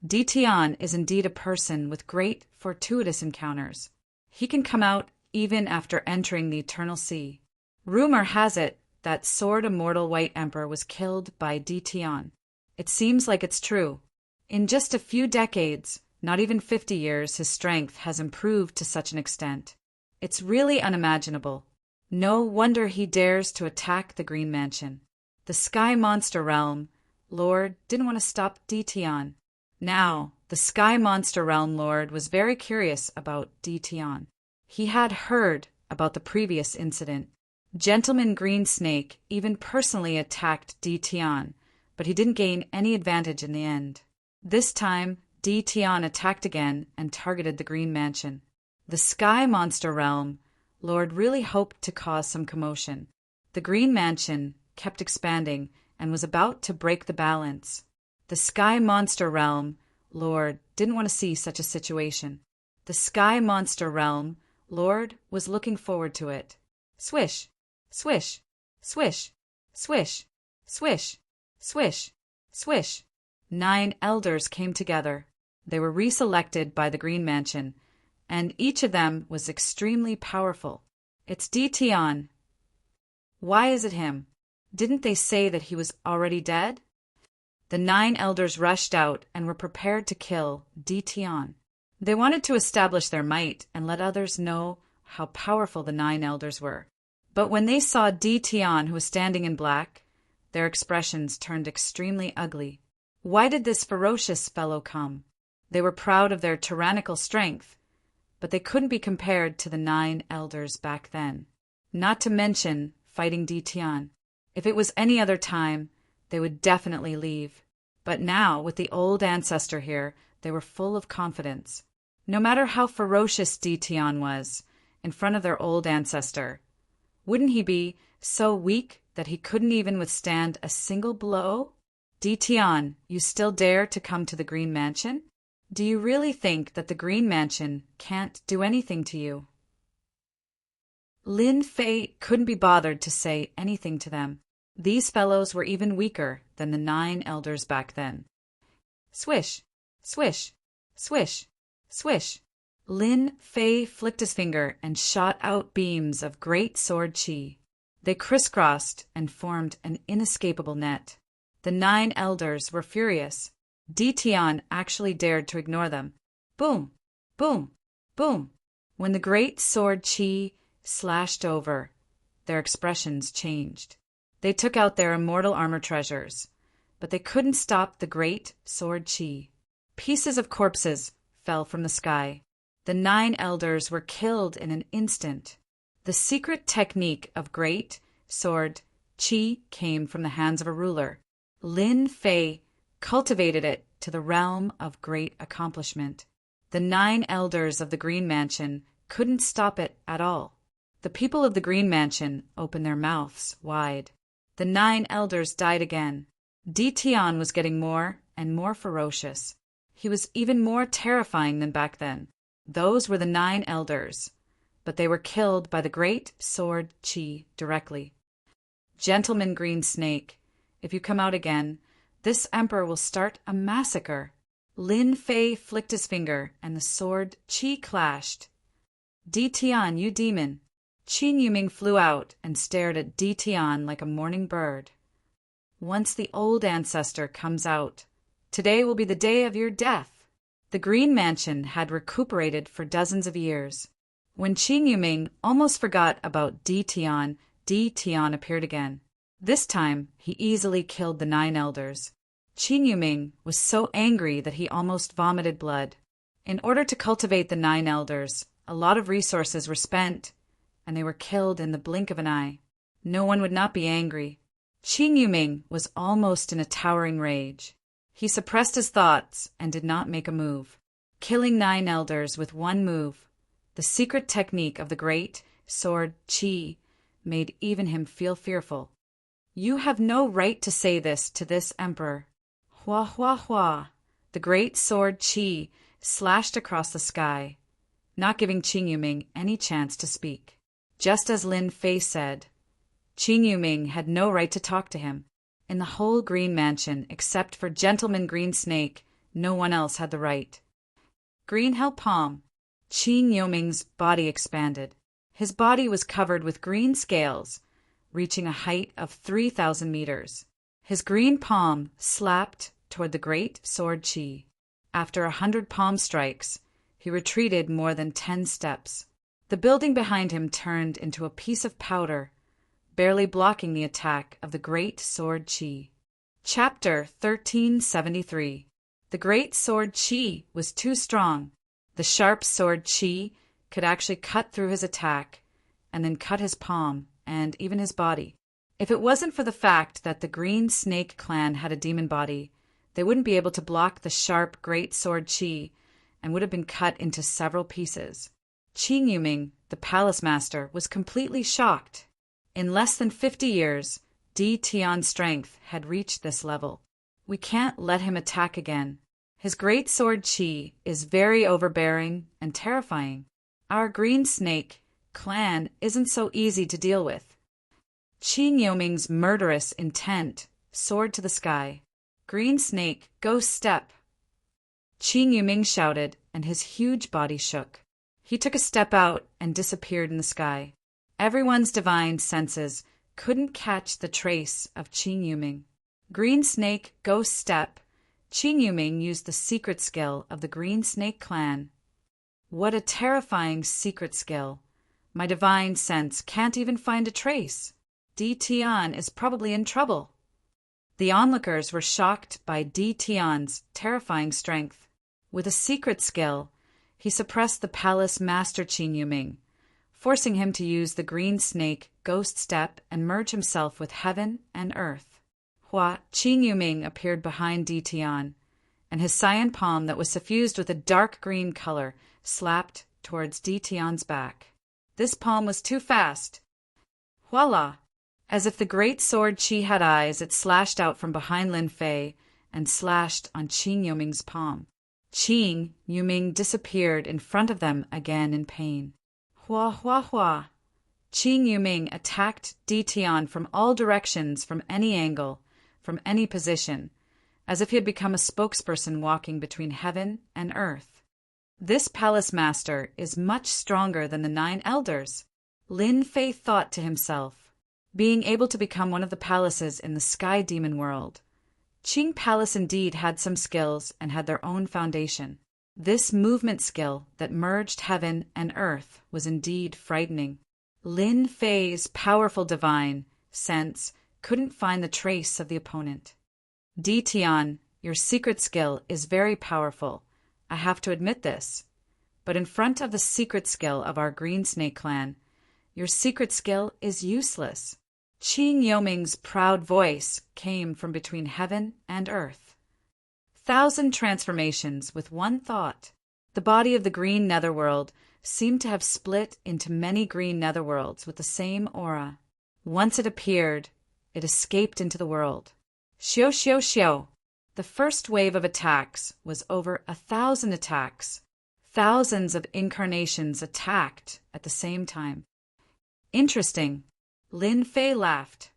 Di Tian is indeed a person with great fortuitous encounters. He can come out even after entering the Eternal Sea. Rumor has it that Sword Immortal White Emperor was killed by Di Tian. It seems like it's true. In just a few decades, not even 50 years, his strength has improved to such an extent. It's really unimaginable. No wonder he dares to attack the Green Mansion. The Sky Monster Realm Lord didn't want to stop Di Tian. Now, the Sky Monster Realm Lord was very curious about Di Tian. He had heard about the previous incident. Gentleman Greensnake even personally attacked Di Tian, but he didn't gain any advantage in the end. This time, Di Tian attacked again and targeted the Green Mansion. The Sky Monster Realm Lord really hoped to cause some commotion. The Green Mansion kept expanding and was about to break the balance. The Sky Monster Realm Lord didn't want to see such a situation. The Sky Monster Realm Lord was looking forward to it. Swish, swish, swish, swish, swish, swish, swish. 9 elders came together. They were reselected by the Green Mansion, and each of them was extremely powerful. It's Di Tian. Why is it him? Didn't they say that he was already dead? The 9 elders rushed out and were prepared to kill Di Tian. They wanted to establish their might and let others know how powerful the 9 elders were. But when they saw Di Tian, who was standing in black, their expressions turned extremely ugly. Why did this ferocious fellow come? They were proud of their tyrannical strength, but they couldn't be compared to the 9 elders back then. Not to mention fighting Di Tian. If it was any other time, they would definitely leave. But now, with the old ancestor here, they were full of confidence. No matter how ferocious Di Tian was, in front of their old ancestor, wouldn't he be so weak that he couldn't even withstand a single blow? Di Tian, you still dare to come to the Green Mansion? Do you really think that the Green Mansion can't do anything to you? Lin Fei couldn't be bothered to say anything to them. These fellows were even weaker than the 9 elders back then. Swish, swish, swish, swish. Lin Fei flicked his finger and shot out beams of great sword chi. They crisscrossed and formed an inescapable net. The 9 elders were furious. Di Tian actually dared to ignore them. Boom, boom, boom. When the great sword chi slashed over, their expressions changed. They took out their immortal armor treasures, but they couldn't stop the great sword chi. Pieces of corpses fell from the sky. The 9 elders were killed in an instant. The secret technique of great sword chi came from the hands of a ruler. Lin Fei cultivated it to the realm of great accomplishment. The 9 elders of the Green Mansion couldn't stop it at all. The people of the Green Mansion opened their mouths wide. The 9 elders died again. Di Tian was getting more and more ferocious. He was even more terrifying than back then. Those were the 9 elders, but they were killed by the great sword chi directly. Gentleman Greensnake, if you come out again, this emperor will start a massacre. Lin Fei flicked his finger, and the sword chi clashed. Di Tian, you demon, Qin Yuming flew out and stared at Di Tian like a morning bird. Once the old ancestor comes out, today will be the day of your death. The Green Mansion had recuperated for dozens of years. When Qin Yuming almost forgot about Di Tian appeared again. This time, he easily killed the 9 elders. Qin Yuming was so angry that he almost vomited blood. In order to cultivate the 9 elders, a lot of resources were spent, and they were killed in the blink of an eye. No one would not be angry. Qin Yuming was almost in a towering rage. He suppressed his thoughts and did not make a move. Killing 9 elders with one move, the secret technique of the great sword Qi, made even him feel fearful. You have no right to say this to this emperor. Hua hua hua. The great sword Qi slashed across the sky, not giving Qin Yuming any chance to speak. Just as Lin Fei said, Qin Yuming had no right to talk to him. In the whole Green Mansion, except for Gentleman Green Snake, no one else had the right. Green held palm. Qin Yuming's body expanded. His body was covered with green scales, reaching a height of 3,000 meters. His green palm slapped toward the great sword Qi. After 100 palm strikes, he retreated more than 10 steps. The building behind him turned into a piece of powder, barely blocking the attack of the great sword Qi. Chapter 1373. The great sword Qi was too strong. The sharp sword Qi could actually cut through his attack and then cut his palm and even his body. If it wasn't for the fact that the Green Snake clan had a demon body, they wouldn't be able to block the sharp great sword Qi and would have been cut into several pieces. Qin Yuming, the palace master, was completely shocked. In less than 50 years, Di Tian's strength had reached this level. We can't let him attack again. His great sword Qi is very overbearing and terrifying. Our Green Snake clan isn't so easy to deal with. Qin Yuming's murderous intent soared to the sky. Green Snake, go step. Qin Yuming shouted, and his huge body shook. He took a step out and disappeared in the sky. Everyone's divine senses couldn't catch the trace of Qin Yuming. Green Snake, go step. Qin Yuming used the secret skill of the Green Snake clan. What a terrifying secret skill. My divine sense can't even find a trace. Di Tian is probably in trouble. The onlookers were shocked by Di Tian's terrifying strength. With a secret skill, he suppressed the palace master Qin Yuming, forcing him to use the Green Snake ghost step and merge himself with heaven and earth. Qin Yuming appeared behind Di Tian, and his cyan palm that was suffused with a dark green color slapped towards Di Tian's back. This palm was too fast. Voila! As if the great sword Qi had eyes, it slashed out from behind Lin Fei and slashed on Qin Yuming's palm. Qin Yuming disappeared in front of them again in pain. Hua hua hua. Qin Yuming attacked Di Tian from all directions, from any angle, from any position, as if he had become a spokesperson walking between heaven and earth. This palace master is much stronger than the 9 elders. Lin Fei thought to himself, being able to become one of the palaces in the sky demon world. Qing Palace indeed had some skills and had their own foundation. This movement skill that merged heaven and earth was indeed frightening. Lin Fei's powerful divine sense couldn't find the trace of the opponent. Di Tian, your secret skill is very powerful. I have to admit this. But in front of the secret skill of our Green Snake clan, your secret skill is useless. Qin Yuming's proud voice came from between heaven and earth. 1,000 transformations with one thought. The body of the green netherworld seemed to have split into many green netherworlds with the same aura. Once it appeared, it escaped into the world. Xiao xiao xiao. The first wave of attacks was over 1,000 attacks. Thousands of incarnations attacked at the same time. Interesting. Lin Fei laughed.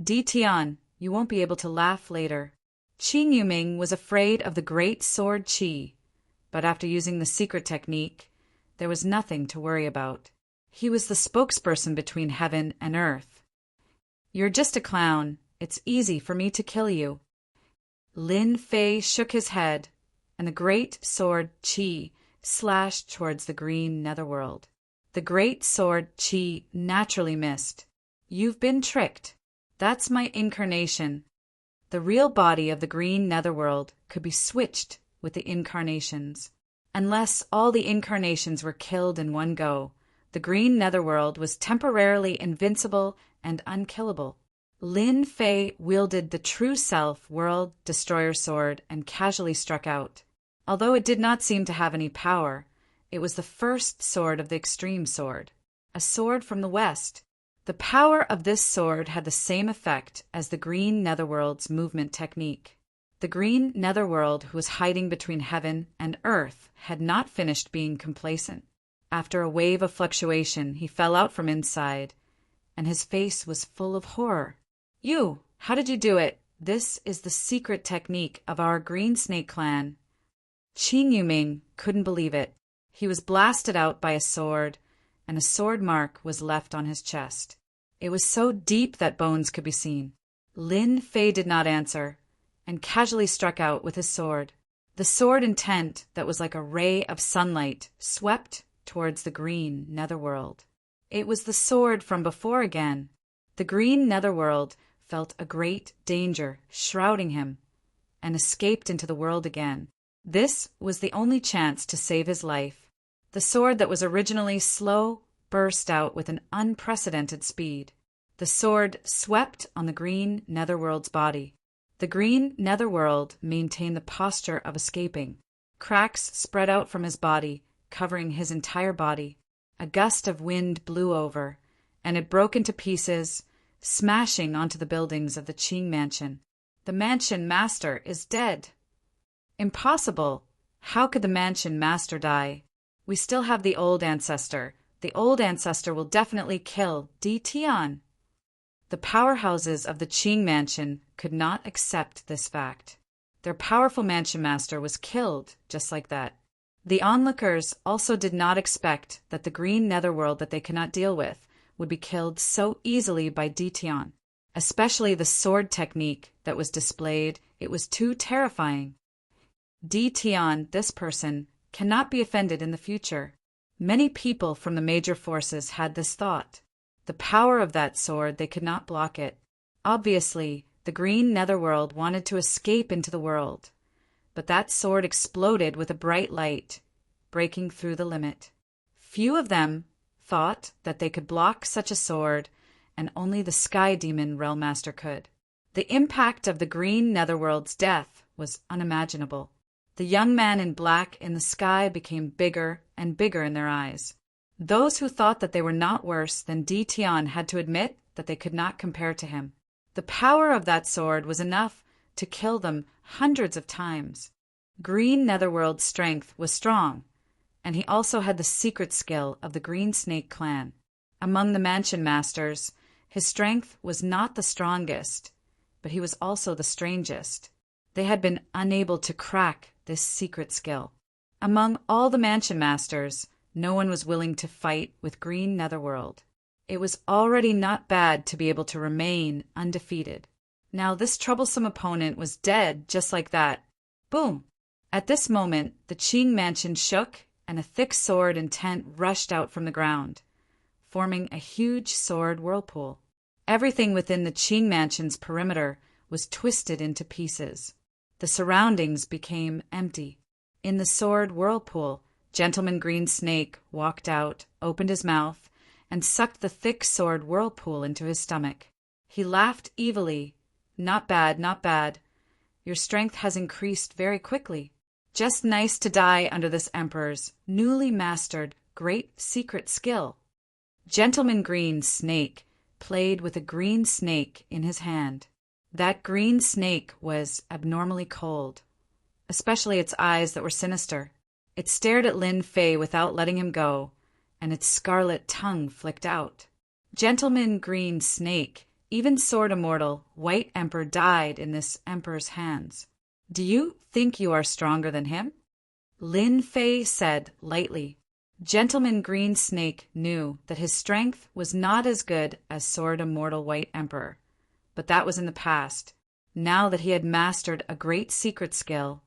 Di Tian, you won't be able to laugh later. Qin Yuming was afraid of the great sword Qi, but after using the secret technique, there was nothing to worry about. He was the spokesperson between heaven and earth. "You're just a clown. It's easy for me to kill you." Lin Fei shook his head, and the great sword Qi slashed towards the green netherworld. The great sword Qi naturally missed. "You've been tricked. That's my incarnation." The real body of the green netherworld could be switched with the incarnations. Unless all the incarnations were killed in one go, the green netherworld was temporarily invincible and unkillable. Lin Fei wielded the true self world destroyer sword and casually struck out. Although it did not seem to have any power, it was the first sword of the extreme sword, a sword from the west. The power of this sword had the same effect as the green netherworld's movement technique. The green netherworld, who was hiding between heaven and earth, had not finished being complacent. After a wave of fluctuation, he fell out from inside, and his face was full of horror. "You, how did you do it? This is the secret technique of our Green Snake clan." Qing Yuming couldn't believe it. He was blasted out by a sword, and a sword mark was left on his chest. It was so deep that bones could be seen. Lin Fei did not answer, and casually struck out with his sword. The sword intent that was like a ray of sunlight swept towards the green netherworld. It was the sword from before again. The green netherworld felt a great danger shrouding him, and escaped into the world again. This was the only chance to save his life. The sword that was originally slow burst out with an unprecedented speed. The sword swept on the green netherworld's body. The green netherworld maintained the posture of escaping. Cracks spread out from his body, covering his entire body. A gust of wind blew over, and it broke into pieces, smashing onto the buildings of the Qing mansion. "The mansion master is dead." "Impossible! How could the mansion master die? We still have the old ancestor. The old ancestor will definitely kill Di Tian." The powerhouses of the Qing mansion could not accept this fact. Their powerful mansion master was killed just like that. The onlookers also did not expect that the green netherworld that they could not deal with would be killed so easily by Di Tian. Especially the sword technique that was displayed, it was too terrifying. Di Tian, this person, cannot be offended in the future. Many people from the major forces had this thought. The power of that sword, they could not block it. Obviously, the green netherworld wanted to escape into the world, but that sword exploded with a bright light, breaking through the limit. Few of them thought that they could block such a sword, and only the Sky Demon Realm Master could. The impact of the green netherworld's death was unimaginable. The young man in black in the sky became bigger and bigger in their eyes. Those who thought that they were not worse than Di Tian had to admit that they could not compare to him. The power of that sword was enough to kill them hundreds of times. Green Netherworld's strength was strong, and he also had the secret skill of the Green Snake clan. Among the mansion masters, his strength was not the strongest, but he was also the strangest. They had been unable to crack this secret skill. Among all the mansion masters, no one was willing to fight with Green Netherworld. It was already not bad to be able to remain undefeated. Now this troublesome opponent was dead just like that. Boom! At this moment, the Qing mansion shook, and a thick sword intent rushed out from the ground, forming a huge sword whirlpool. Everything within the Qing mansion's perimeter was twisted into pieces. The surroundings became empty. In the sword whirlpool, Gentleman Green Snake walked out, opened his mouth, and sucked the thick sword whirlpool into his stomach. He laughed evilly. "Not bad, not bad. Your strength has increased very quickly. Just nice to die under this Emperor's newly mastered great secret skill." Gentleman Green Snake played with a green snake in his hand. That green snake was abnormally cold, especially its eyes that were sinister. It stared at Lin Fei without letting him go, and its scarlet tongue flicked out. Gentleman Green Snake, even Sword Immortal, White Emperor died in this Emperor's hands. "Do you think you are stronger than him?" Lin Fei said lightly. Gentleman Green Snake knew that his strength was not as good as Sword Immortal White Emperor, but that was in the past. Now that he had mastered a great secret skill,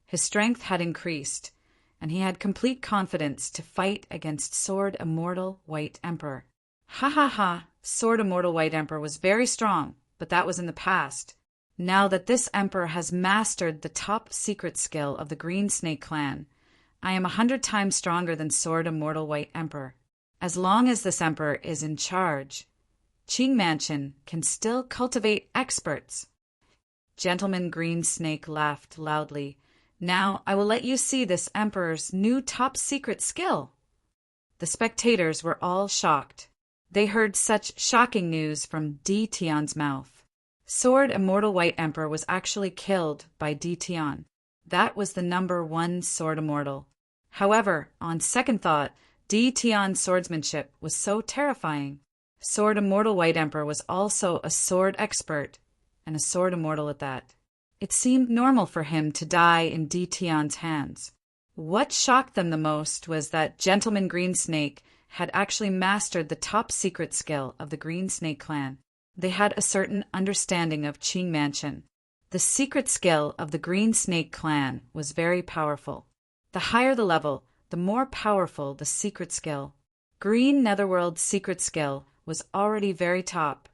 his strength had increased, and he had complete confidence to fight against Sword Immortal White Emperor. Ha ha ha! Sword Immortal White Emperor was very strong, but that was in the past. Now that this emperor has mastered the top secret skill of the Green Snake clan, I am 100 times stronger than Sword Immortal White Emperor. As long as this emperor is in charge, Qing Mansion can still cultivate experts. Gentleman Green Snake laughed loudly. Now I will let you see this emperor's new top secret skill. The spectators were all shocked. They heard such shocking news from Di Tian's mouth. Sword Immortal White Emperor was actually killed by Di Tian. That was the #1 Sword Immortal. However, on second thought, Di Tian's swordsmanship was so terrifying. Sword Immortal White Emperor was also a sword expert, and a sword immortal at that. It seemed normal for him to die in Di Tian's hands. What shocked them the most was that Gentleman Green Snake had actually mastered the top secret skill of the Green Snake clan. They had a certain understanding of Qing Mansion. The secret skill of the Green Snake clan was very powerful. The higher the level, the more powerful the secret skill. Green Netherworld's secret skill was already very top,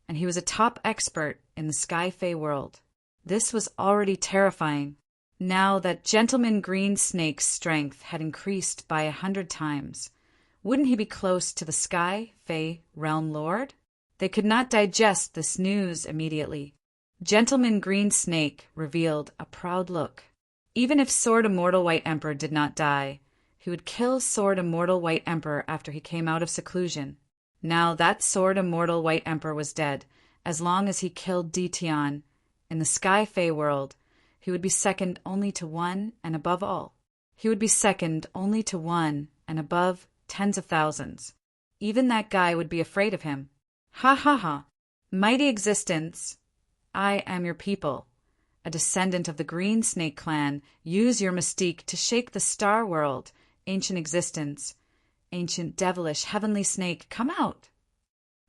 and he was a top expert in the Sky Fae world. This was already terrifying. Now that Gentleman Green Snake's strength had increased by 100 times, wouldn't he be close to the Sky Fae Realm Lord? They could not digest this news immediately. Gentleman Green Snake revealed a proud look. Even if Sword Immortal White Emperor did not die, he would kill Sword Immortal White Emperor after he came out of seclusion. Now that Sword Immortal White Emperor was dead, as long as he killed Di Tian, in the Sky Fae world, he would be second only to one, and above all, he would be second only to one, and above tens of thousands. Even that guy would be afraid of him. Ha ha ha! Mighty existence, I am your people. A descendant of the Green Snake clan, use your mystique to shake the star world. Ancient existence, ancient devilish heavenly snake, come out.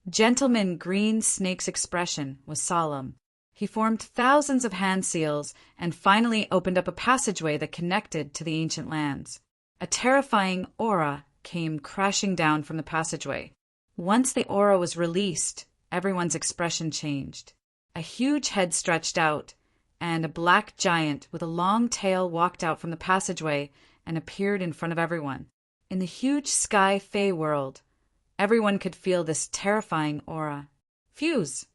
Gentleman Green Snake's expression was solemn. He formed thousands of hand seals and finally opened up a passageway that connected to the ancient lands. A terrifying aura came crashing down from the passageway. Once the aura was released, everyone's expression changed. A huge head stretched out, and a black giant with a long tail walked out from the passageway and appeared in front of everyone. In the huge Sky Fae world, everyone could feel this terrifying aura. Fuse!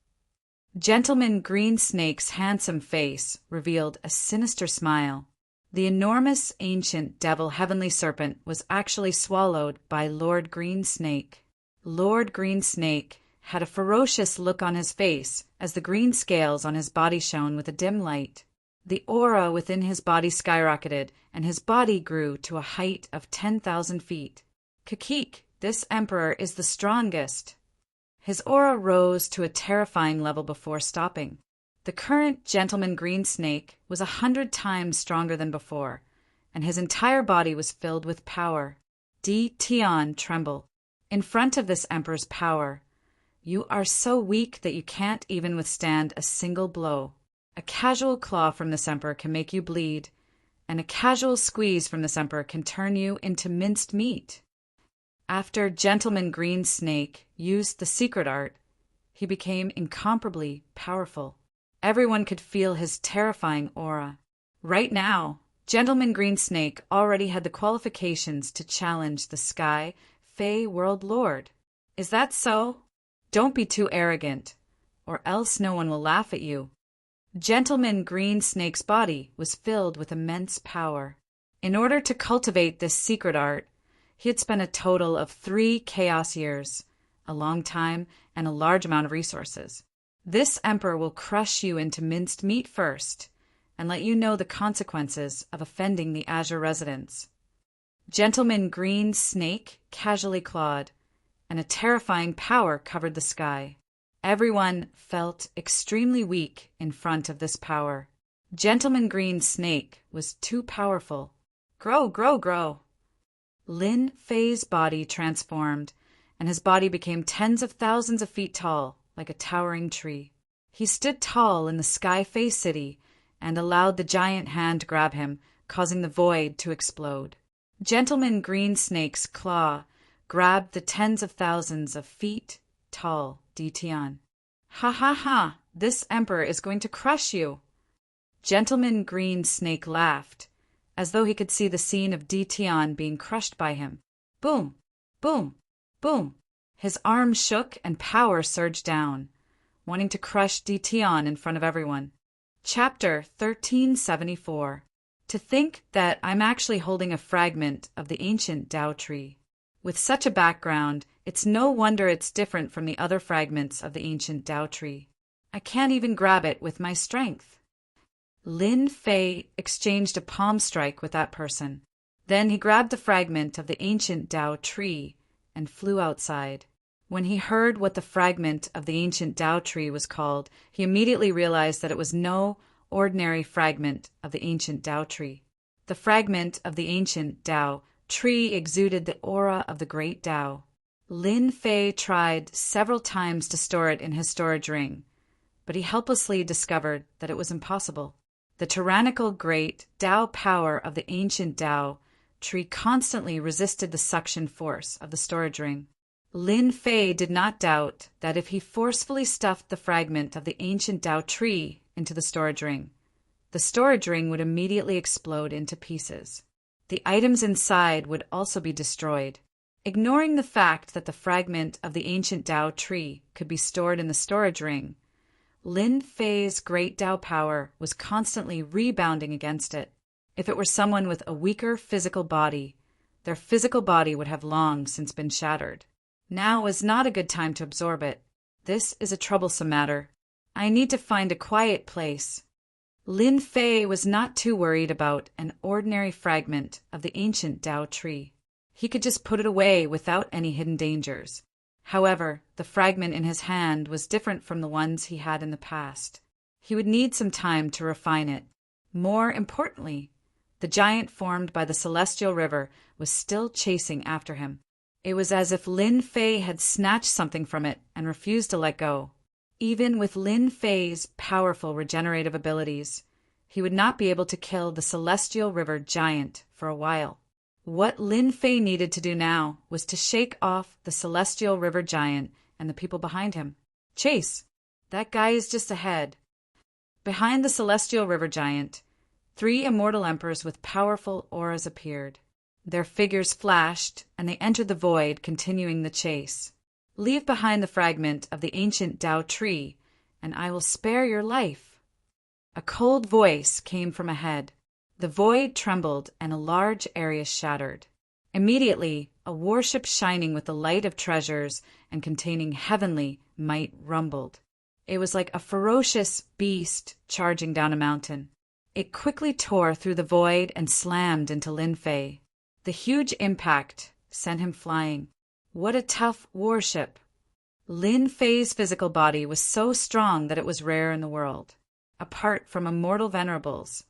Gentleman Green Snake's handsome face revealed a sinister smile. The enormous ancient devil heavenly serpent was actually swallowed by Lord Green Snake. Lord Green Snake had a ferocious look on his face as the green scales on his body shone with a dim light. The aura within his body skyrocketed, and his body grew to a height of 10,000 feet. Kakik, this emperor is the strongest. His aura rose to a terrifying level before stopping. The current Gentleman Green Snake was 100 times stronger than before, and his entire body was filled with power. Di Tian trembled. In front of this emperor's power, you are so weak that you can't even withstand a single blow. A casual claw from this emperor can make you bleed, and a casual squeeze from this emperor can turn you into minced meat. After Gentleman Green Snake used the secret art, he became incomparably powerful. Everyone could feel his terrifying aura. Right now, Gentleman Green Snake already had the qualifications to challenge the Sky Fae World Lord. Is that so? Don't be too arrogant, or else no one will laugh at you. Gentleman Green Snake's body was filled with immense power. In order to cultivate this secret art, he had spent a total of 3 chaos years, a long time and a large amount of resources. This emperor will crush you into minced meat first, and let you know the consequences of offending the Azure residents. Gentleman Green Snake casually clawed, and a terrifying power covered the sky. Everyone felt extremely weak in front of this power. Gentleman Green Snake was too powerful. Grow, grow, grow. Lin Fei's body transformed, and his body became tens of thousands of feet tall, like a towering tree. He stood tall in the Sky Fei city and allowed the giant hand to grab him, causing the void to explode. Gentleman Green Snake's claw grabbed the tens of thousands of feet tall Ditian. Ha ha ha! This emperor is going to crush you! Gentleman Green Snake laughed, as though he could see the scene of Ditian being crushed by him. Boom! Boom! Boom! His arms shook and power surged down, wanting to crush Ditian in front of everyone. Chapter 1374. To think that I'm actually holding a fragment of the ancient Tao tree. With such a background, it's no wonder it's different from the other fragments of the ancient Tao tree. I can't even grab it with my strength. Lin Fei exchanged a palm strike with that person. Then he grabbed the fragment of the ancient Tao tree and flew outside. When he heard what the fragment of the ancient Tao tree was called, he immediately realized that it was no ordinary fragment of the ancient Tao tree. The fragment of the ancient Tao tree exuded the aura of the great Tao. Lin Fei tried several times to store it in his storage ring, but he helplessly discovered that it was impossible. The tyrannical great Tao power of the ancient Tao tree constantly resisted the suction force of the storage ring. Lin Fei did not doubt that if he forcefully stuffed the fragment of the ancient Tao tree into the storage ring would immediately explode into pieces. The items inside would also be destroyed. Ignoring the fact that the fragment of the ancient Tao tree could be stored in the storage ring, Lin Fei's great Tao power was constantly rebounding against it. If it were someone with a weaker physical body, their physical body would have long since been shattered. Now is not a good time to absorb it. This is a troublesome matter. I need to find a quiet place. Lin Fei was not too worried about an ordinary fragment of the ancient Tao tree. He could just put it away without any hidden dangers. However, the fragment in his hand was different from the ones he had in the past. He would need some time to refine it. More importantly, the giant formed by the celestial river was still chasing after him. It was as if Lin Fei had snatched something from it and refused to let go. Even with Lin Fei's powerful regenerative abilities, he would not be able to kill the celestial river giant for a while. What Lin Fei needed to do now was to shake off the celestial river giant and the people behind him. Chase! That guy is just ahead. Behind the celestial river giant, 3 immortal emperors with powerful auras appeared. Their figures flashed, and they entered the void, continuing the chase. Leave behind the fragment of the ancient Tao tree, and I will spare your life. A cold voice came from ahead. The void trembled, and a large area shattered. Immediately, a warship shining with the light of treasures and containing heavenly might rumbled. It was like a ferocious beast charging down a mountain. It quickly tore through the void and slammed into Lin Fei. The huge impact sent him flying. What a tough warship! Lin Fei's physical body was so strong that it was rare in the world. Apart from immortal venerables,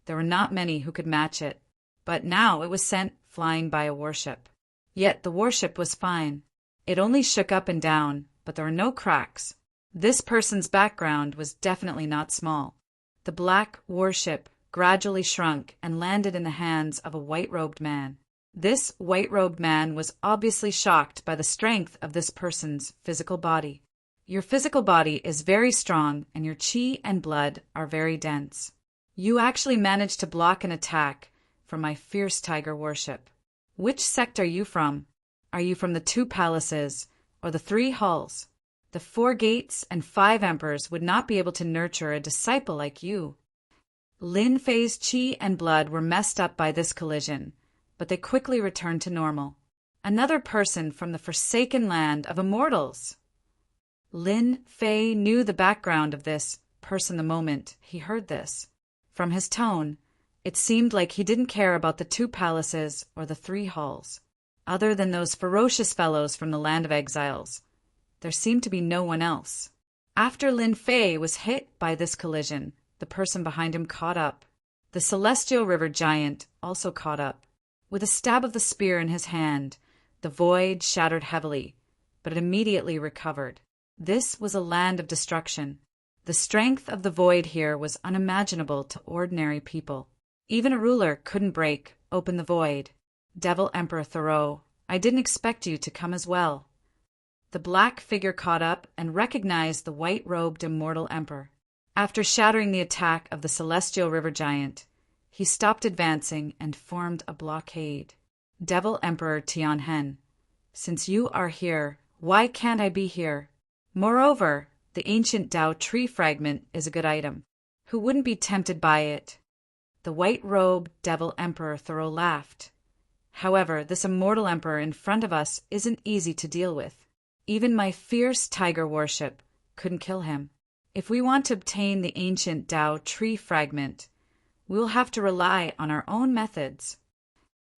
there were not many who could match it. But now it was sent flying by a warship. Yet the warship was fine. It only shook up and down, but there were no cracks. This person's background was definitely not small. The black warship gradually shrunk and landed in the hands of a white-robed man. This white-robed man was obviously shocked by the strength of this person's physical body. Your physical body is very strong and your chi and blood are very dense. You actually managed to block an attack from my fierce tiger warship. Which sect are you from? Are you from the 2 palaces or the 3 halls? The 4 gates and 5 emperors would not be able to nurture a disciple like you. Lin Fei's chi and blood were messed up by this collision, but they quickly returned to normal. Another person from the forsaken land of immortals. Lin Fei knew the background of this person the moment he heard this. From his tone, it seemed like he didn't care about the 2 palaces or the 3 halls. Other than those ferocious fellows from the land of exiles, there seemed to be no one else. After Lin Fei was hit by this collision, the person behind him caught up. The celestial river giant also caught up. With a stab of the spear in his hand, the void shattered heavily, but it immediately recovered. This was a land of destruction. The strength of the void here was unimaginable to ordinary people. Even a ruler couldn't break open the void. Devil Emperor Thoreau, I didn't expect you to come as well. The black figure caught up and recognized the white-robed immortal emperor. After shattering the attack of the celestial river giant, he stopped advancing and formed a blockade. Devil Emperor Tianhen, since you are here, why can't I be here? Moreover, the ancient Tao tree fragment is a good item. Who wouldn't be tempted by it? The white-robed Devil Emperor Thoreau laughed. However, this immortal emperor in front of us isn't easy to deal with. Even my fierce tiger worship couldn't kill him. If we want to obtain the ancient Tao tree fragment, we will have to rely on our own methods.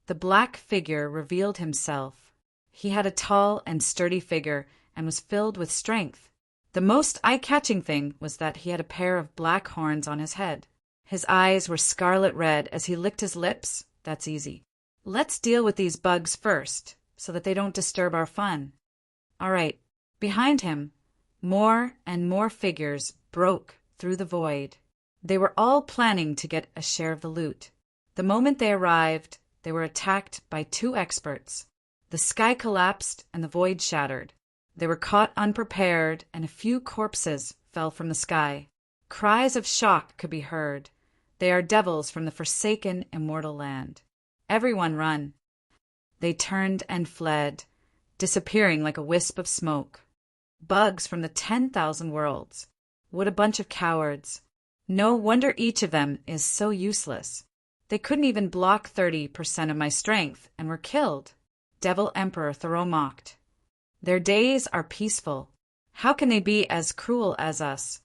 The black figure revealed himself. He had a tall and sturdy figure and was filled with strength. The most eye-catching thing was that he had a pair of black horns on his head. His eyes were scarlet red as he licked his lips. That's easy. Let's deal with these bugs first, so that they don't disturb our fun. All right, behind him, more and more figures broke through the void. They were all planning to get a share of the loot. The moment they arrived, they were attacked by two experts. The sky collapsed and the void shattered. They were caught unprepared, and a few corpses fell from the sky. Cries of shock could be heard. They are devils from the forsaken immortal land. Everyone run. They turned and fled, disappearing like a wisp of smoke. Bugs from the 10,000 worlds. What a bunch of cowards. No wonder each of them is so useless. They couldn't even block 30% of my strength and were killed. Devil Emperor Thoreau mocked. Their days are peaceful. How can they be as cruel as us?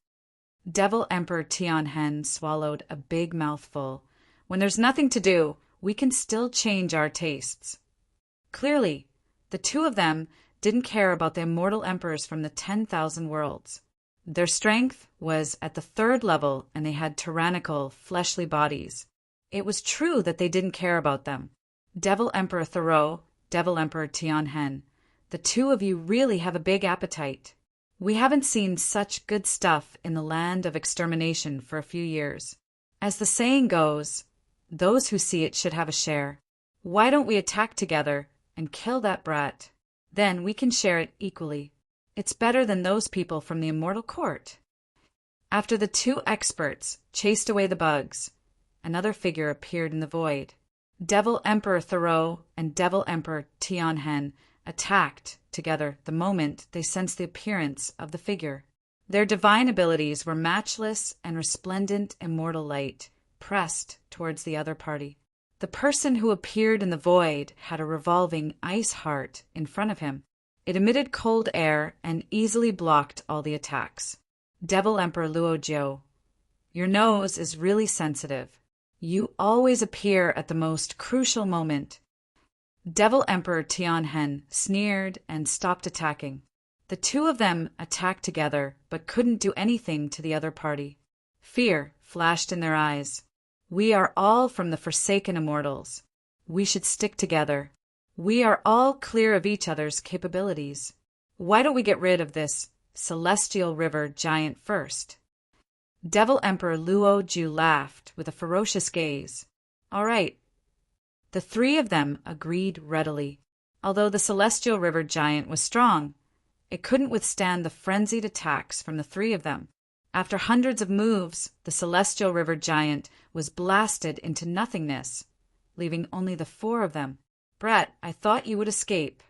Devil Emperor Tianhen swallowed a big mouthful. When there's nothing to do, we can still change our tastes. Clearly, the two of them didn't care about the immortal emperors from the 10,000 worlds. Their strength was at the 3rd level, and they had tyrannical, fleshly bodies. It was true that they didn't care about them. Devil Emperor Thoreau, Devil Emperor Tianhen, the two of you really have a big appetite. We haven't seen such good stuff in the land of extermination for a few years. As the saying goes, those who see it should have a share. Why don't we attack together and kill that brat? Then we can share it equally. It's better than those people from the immortal court. After the two experts chased away the bugs, another figure appeared in the void. Devil Emperor Thoreau and Devil Emperor Tianhen attacked together the moment they sensed the appearance of the figure. Their divine abilities were matchless and resplendent immortal light, pressed towards the other party. The person who appeared in the void had a revolving ice heart in front of him. It emitted cold air and easily blocked all the attacks. Devil Emperor Luojiu, your nose is really sensitive. You always appear at the most crucial moment. Devil Emperor Tianhen sneered and stopped attacking. The two of them attacked together but couldn't do anything to the other party. Fear flashed in their eyes. We are all from the forsaken immortals. We should stick together. We are all clear of each other's capabilities. Why don't we get rid of this celestial river giant first? Devil Emperor Luojiu laughed with a ferocious gaze. All right. The three of them agreed readily. Although the celestial river giant was strong, it couldn't withstand the frenzied attacks from the three of them. After hundreds of moves, the celestial river giant was blasted into nothingness, leaving only the four of them. Brat, I thought you would escape.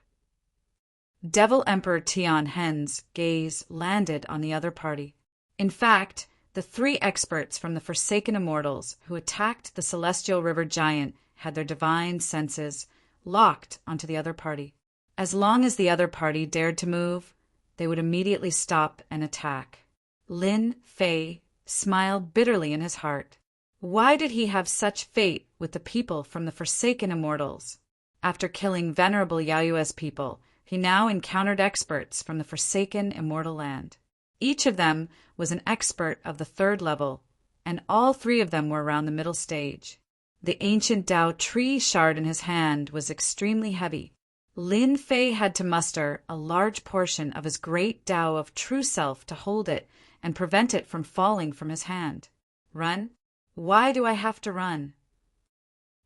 Devil Emperor Tianhen's gaze landed on the other party. In fact, the three experts from the forsaken immortals who attacked the celestial river giant had their divine senses locked onto the other party. As long as the other party dared to move, they would immediately stop and attack. Lin Fei smiled bitterly in his heart. Why did he have such fate with the people from the forsaken immortals? After killing venerable Yaoyue's people, he now encountered experts from the forsaken immortal land. Each of them was an expert of the 3rd level, and all three of them were around the middle stage. The ancient Tao tree shard in his hand was extremely heavy. Lin Fei had to muster a large portion of his great Tao of true self to hold it and prevent it from falling from his hand. Run? Why do I have to run?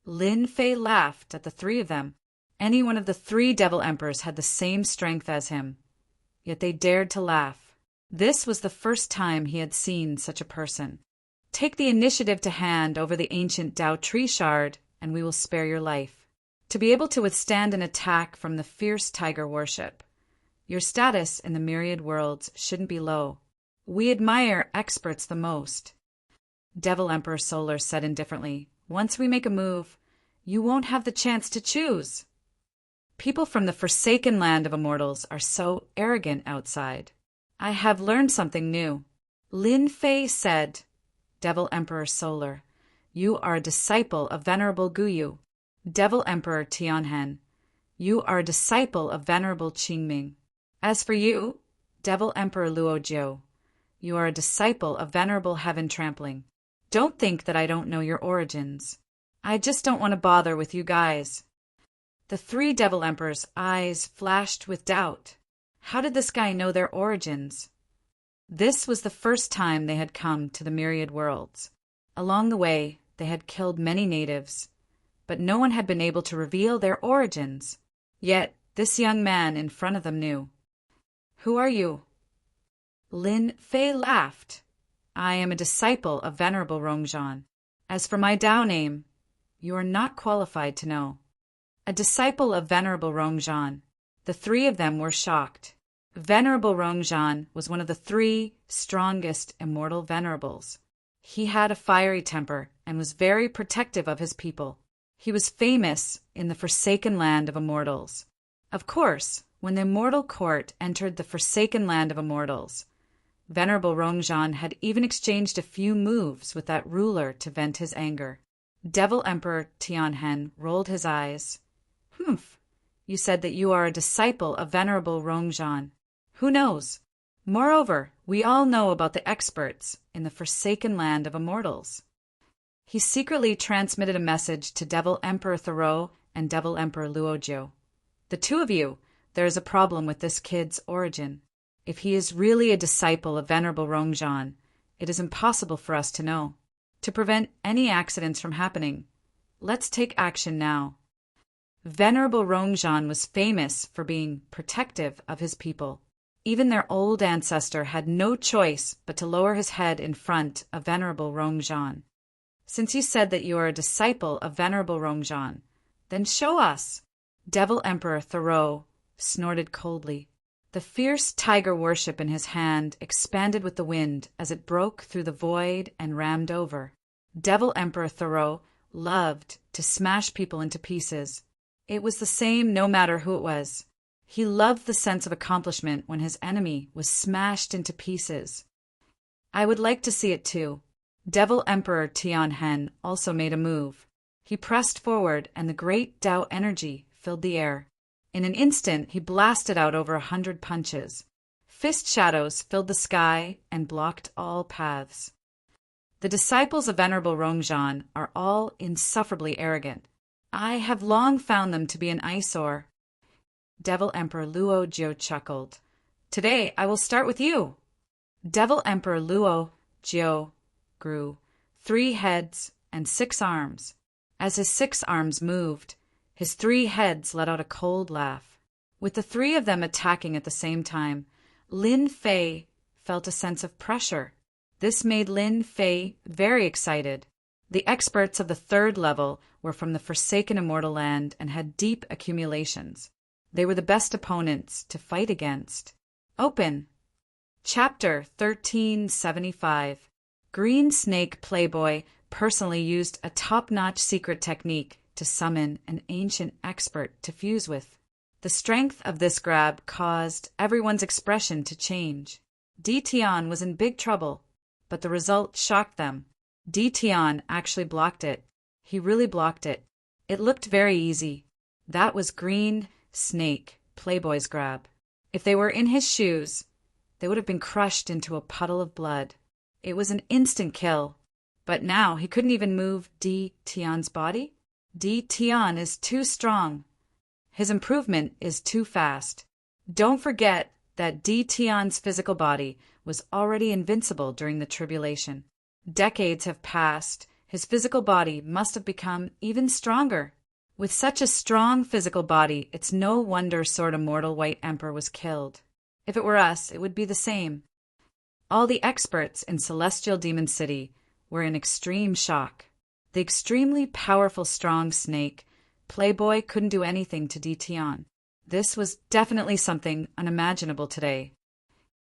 Lin Fei laughed at the three of them. Any one of the three devil emperors had the same strength as him. Yet they dared to laugh. This was the first time he had seen such a person. Take the initiative to hand over the ancient Tao tree shard, and we will spare your life. To be able to withstand an attack from the fierce tiger worship. Your status in the myriad worlds shouldn't be low. We admire experts the most. Devil Emperor Solar said indifferently, once we make a move, you won't have the chance to choose. People from the forsaken land of immortals are so arrogant outside. I have learned something new. Lin Fei said, Devil Emperor Solar, you are a disciple of Venerable Guyu. Devil Emperor Tianhen, you are a disciple of Venerable Qingming. As for you, Devil Emperor Luojiu, you are a disciple of Venerable Heaven Trampling. Don't think that I don't know your origins. I just don't want to bother with you guys. The three Devil Emperors' eyes flashed with doubt. How did this guy know their origins? This was the first time they had come to the myriad worlds. Along the way, they had killed many natives, but no one had been able to reveal their origins. Yet, this young man in front of them knew. Who are you? Lin Fei laughed. I am a disciple of Venerable Rongzhan. As for my Tao name, you are not qualified to know. A disciple of Venerable Rongzhan. The three of them were shocked. Venerable Rongzhan was one of the three strongest immortal venerables. He had a fiery temper and was very protective of his people. He was famous in the forsaken land of immortals. Of course, when the immortal court entered the forsaken land of immortals, Venerable Rongzhan had even exchanged a few moves with that ruler to vent his anger. Devil Emperor Tianhen rolled his eyes. Humph, you said that you are a disciple of Venerable Rongzhan. Who knows? Moreover, we all know about the experts in the forsaken land of immortals. He secretly transmitted a message to Devil Emperor Thoreau and Devil Emperor Luojiu. The two of you, there is a problem with this kid's origin. If he is really a disciple of Venerable Rongzhan, it is impossible for us to know. To prevent any accidents from happening, let's take action now. Venerable Rongzhan was famous for being protective of his people. Even their old ancestor had no choice but to lower his head in front of Venerable Rongzhan. Since you said that you are a disciple of Venerable Rongzhan, then show us. Devil Emperor Thoreau snorted coldly. The fierce tiger worship in his hand expanded with the wind as it broke through the void and rammed over. Devil Emperor Thoreau loved to smash people into pieces. It was the same no matter who it was. He loved the sense of accomplishment when his enemy was smashed into pieces. I would like to see it too. Devil Emperor Tianhen also made a move. He pressed forward and the great Tao energy filled the air. In an instant, he blasted out over 100 punches. Fist shadows filled the sky and blocked all paths. The disciples of Venerable Rongzhan are all insufferably arrogant. I have long found them to be an eyesore. Devil Emperor Luojiu chuckled. Today, I will start with you. Devil Emperor Luojiu grew 3 heads and 6 arms. As his 6 arms moved, his 3 heads let out a cold laugh. With the 3 of them attacking at the same time, Lin Fei felt a sense of pressure. This made Lin Fei very excited. The experts of the 3rd level were from the forsaken immortal land and had deep accumulations. They were the best opponents to fight against. Open. Chapter 1375. Green Snake Playboy personally used a top-notch secret technique to summon an ancient expert to fuse with. The strength of this grab caused everyone's expression to change. Di Tian was in big trouble, but the result shocked them. Di Tian actually blocked it. He really blocked it. It looked very easy. That was Green Snake Playboy's grab. If they were in his shoes, they would have been crushed into a puddle of blood. It was an instant kill. But now he couldn't even move Tian's body? Tian is too strong. His improvement is too fast. Don't forget that Tian's physical body was already invincible during the tribulation. Decades have passed. His physical body must have become even stronger. With such a strong physical body, it's no wonder Sword Immortal White Emperor was killed. If it were us, it would be the same. All the experts in Celestial Demon City were in extreme shock. The extremely powerful strong snake, Playboy, couldn't do anything to Tian. This was definitely something unimaginable today.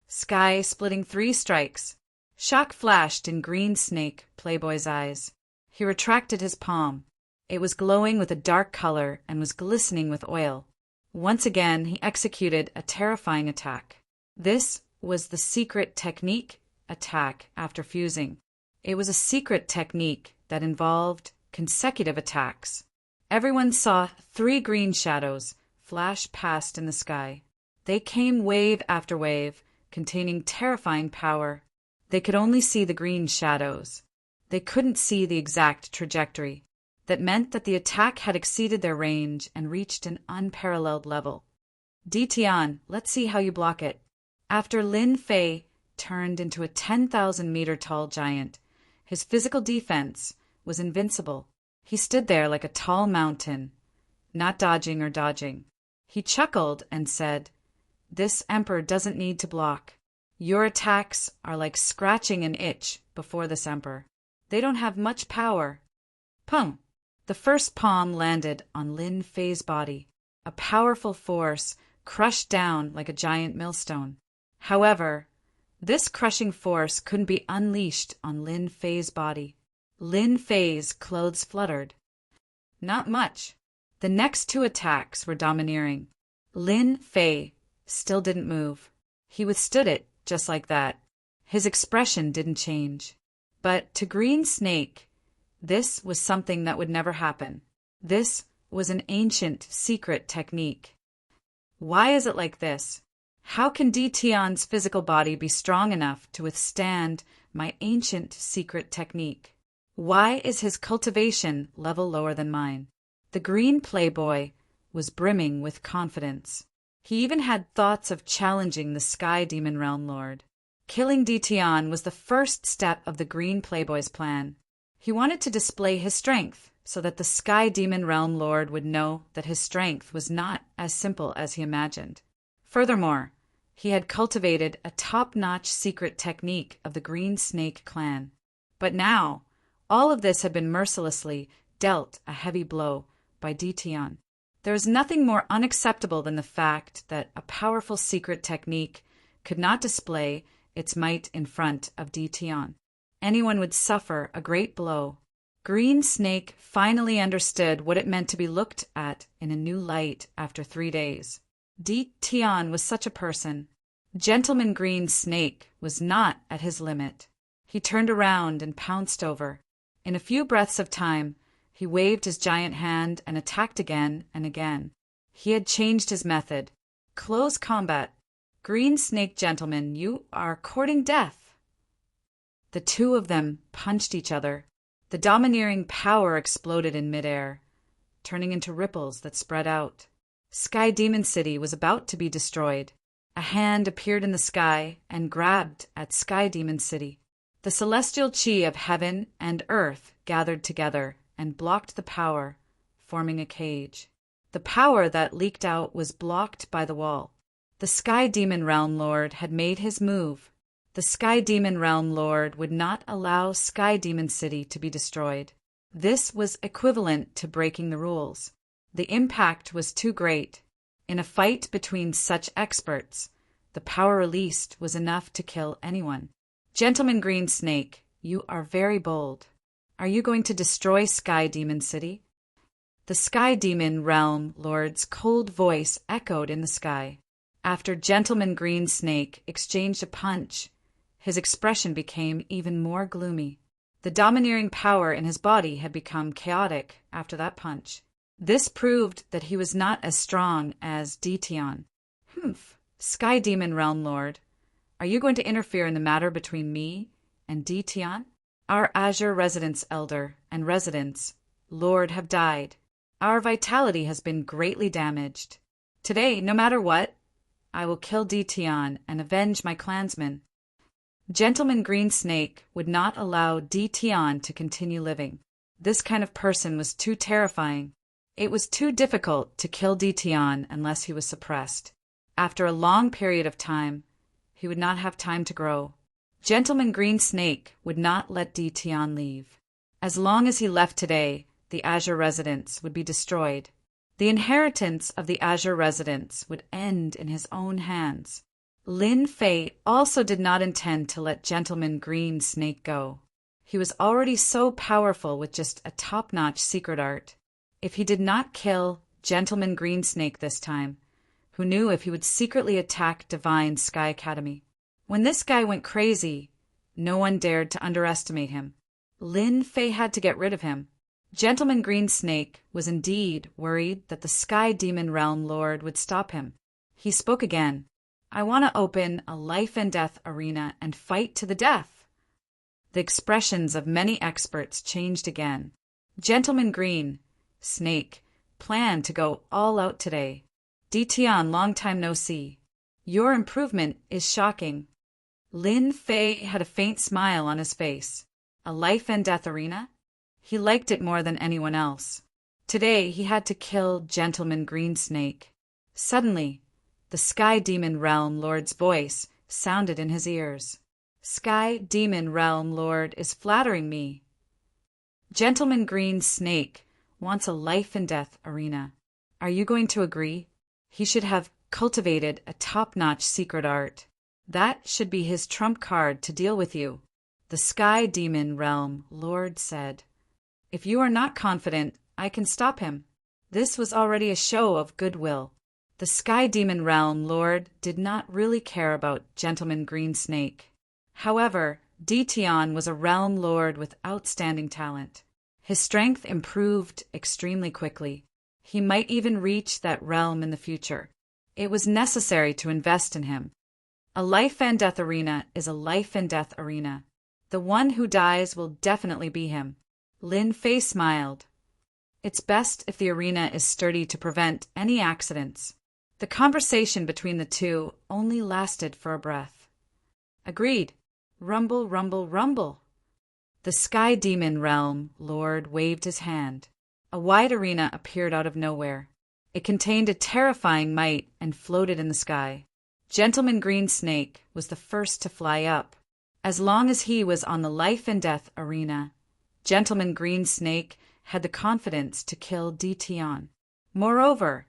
Sky splitting 3 strikes. Shock flashed in Green Snake Playboy's eyes. He retracted his palm. It was glowing with a dark color and was glistening with oil. Once again, he executed a terrifying attack. This was the secret technique attack after fusing. It was a secret technique that involved consecutive attacks. Everyone saw 3 green shadows flash past in the sky. They came wave after wave, containing terrifying power. They could only see the green shadows. They couldn't see the exact trajectory. That meant that the attack had exceeded their range and reached an unparalleled level. Tian, let's see how you block it. After Lin Fei turned into a 10,000-meter tall giant, his physical defense was invincible. He stood there like a tall mountain, not dodging or dodging. He chuckled and said, "This emperor doesn't need to block. Your attacks are like scratching an itch before this emperor. They don't have much power." Pum! The first palm landed on Lin Fei's body. A powerful force crushed down like a giant millstone. However, this crushing force couldn't be unleashed on Lin Fei's body. Lin Fei's clothes fluttered. Not much. The next 2 attacks were domineering. Lin Fei still didn't move. He withstood it just like that. His expression didn't change. But to Green Snake, this was something that would never happen. This was an ancient secret technique. Why is it like this? How can Tian's physical body be strong enough to withstand my ancient secret technique? Why is his cultivation level lower than mine? The green Playboy was brimming with confidence. He even had thoughts of challenging the Sky Demon Realm Lord. Killing Tian was the first step of the green Playboy's plan. He wanted to display his strength so that the Sky Demon Realm Lord would know that his strength was not as simple as he imagined. Furthermore, he had cultivated a top-notch secret technique of the Green Snake clan. But now, all of this had been mercilessly dealt a heavy blow by Tian. There is nothing more unacceptable than the fact that a powerful secret technique could not display its might in front of Tian. Anyone would suffer a great blow. Green Snake finally understood what it meant to be looked at in a new light after 3 days. Tian was such a person. Gentleman Green Snake was not at his limit. He turned around and pounced over. In a few breaths of time, he waved his giant hand and attacked again and again. He had changed his method. Close combat. Green Snake Gentleman, you are courting death. The 2 of them punched each other. The domineering power exploded in midair, turning into ripples that spread out. Sky Demon City was about to be destroyed. A hand appeared in the sky and grabbed at Sky Demon City. The celestial chi of heaven and earth gathered together and blocked the power, forming a cage. The power that leaked out was blocked by the wall. The Sky Demon Realm Lord had made his move. The Sky Demon Realm Lord would not allow Sky Demon City to be destroyed. This was equivalent to breaking the rules. The impact was too great. In a fight between such experts, the power released was enough to kill anyone. Gentleman Green Snake, you are very bold. Are you going to destroy Sky Demon City? The Sky Demon Realm Lord's cold voice echoed in the sky. After Gentleman Green Snake exchanged a punch, his expression became even more gloomy. The domineering power in his body had become chaotic after that punch. This proved that he was not as strong as Tian. Humph, Sky Demon Realm Lord, are you going to interfere in the matter between me and Tian? Our Azure residents, elder, and residents, Lord, have died. Our vitality has been greatly damaged. Today, no matter what, I will kill Dition and avenge my clansmen. Gentleman Green Snake would not allow Dition to continue living. This kind of person was too terrifying. It was too difficult to kill Dition unless he was suppressed. After a long period of time, he would not have time to grow. Gentleman Green Snake would not let Dition leave. As long as he left today, the Azure residents would be destroyed. The inheritance of the Azure residents would end in his own hands. Lin Fei also did not intend to let Gentleman Green Snake go. He was already so powerful with just a top-notch secret art. If he did not kill Gentleman Green Snake this time, who knew if he would secretly attack Divine Sky Academy? When this guy went crazy, no one dared to underestimate him. Lin Fei had to get rid of him. Gentleman Green Snake was indeed worried that the Sky Demon Realm Lord would stop him. He spoke again. I want to open a life and death arena and fight to the death. The expressions of many experts changed again. Gentleman Green Snake planned to go all out today. Dition, long time no see. Your improvement is shocking. Lin Fei had a faint smile on his face. A life and death arena? He liked it more than anyone else. Today he had to kill Gentleman Green Snake. Suddenly, the Sky Demon Realm Lord's voice sounded in his ears. Sky Demon Realm Lord is flattering me. Gentleman Green Snake wants a life and death arena. Are you going to agree? He should have cultivated a top-notch secret art. That should be his trump card to deal with you, the Sky Demon Realm Lord said. If you are not confident, I can stop him. This was already a show of goodwill. The Sky Demon Realm Lord did not really care about Gentleman Green Snake. However, Dition was a realm lord with outstanding talent. His strength improved extremely quickly. He might even reach that realm in the future. It was necessary to invest in him. A life and death arena is a life and death arena. The one who dies will definitely be him. Lin Fei smiled. It's best if the arena is sturdy to prevent any accidents. The conversation between the two only lasted for a breath. Agreed. Rumble, rumble, rumble. The Sky Demon Realm Lord waved his hand. A wide arena appeared out of nowhere. It contained a terrifying might and floated in the sky. Gentleman Green Snake was the first to fly up. As long as he was on the life and death arena, Gentleman Green Snake had the confidence to kill Dition. Moreover,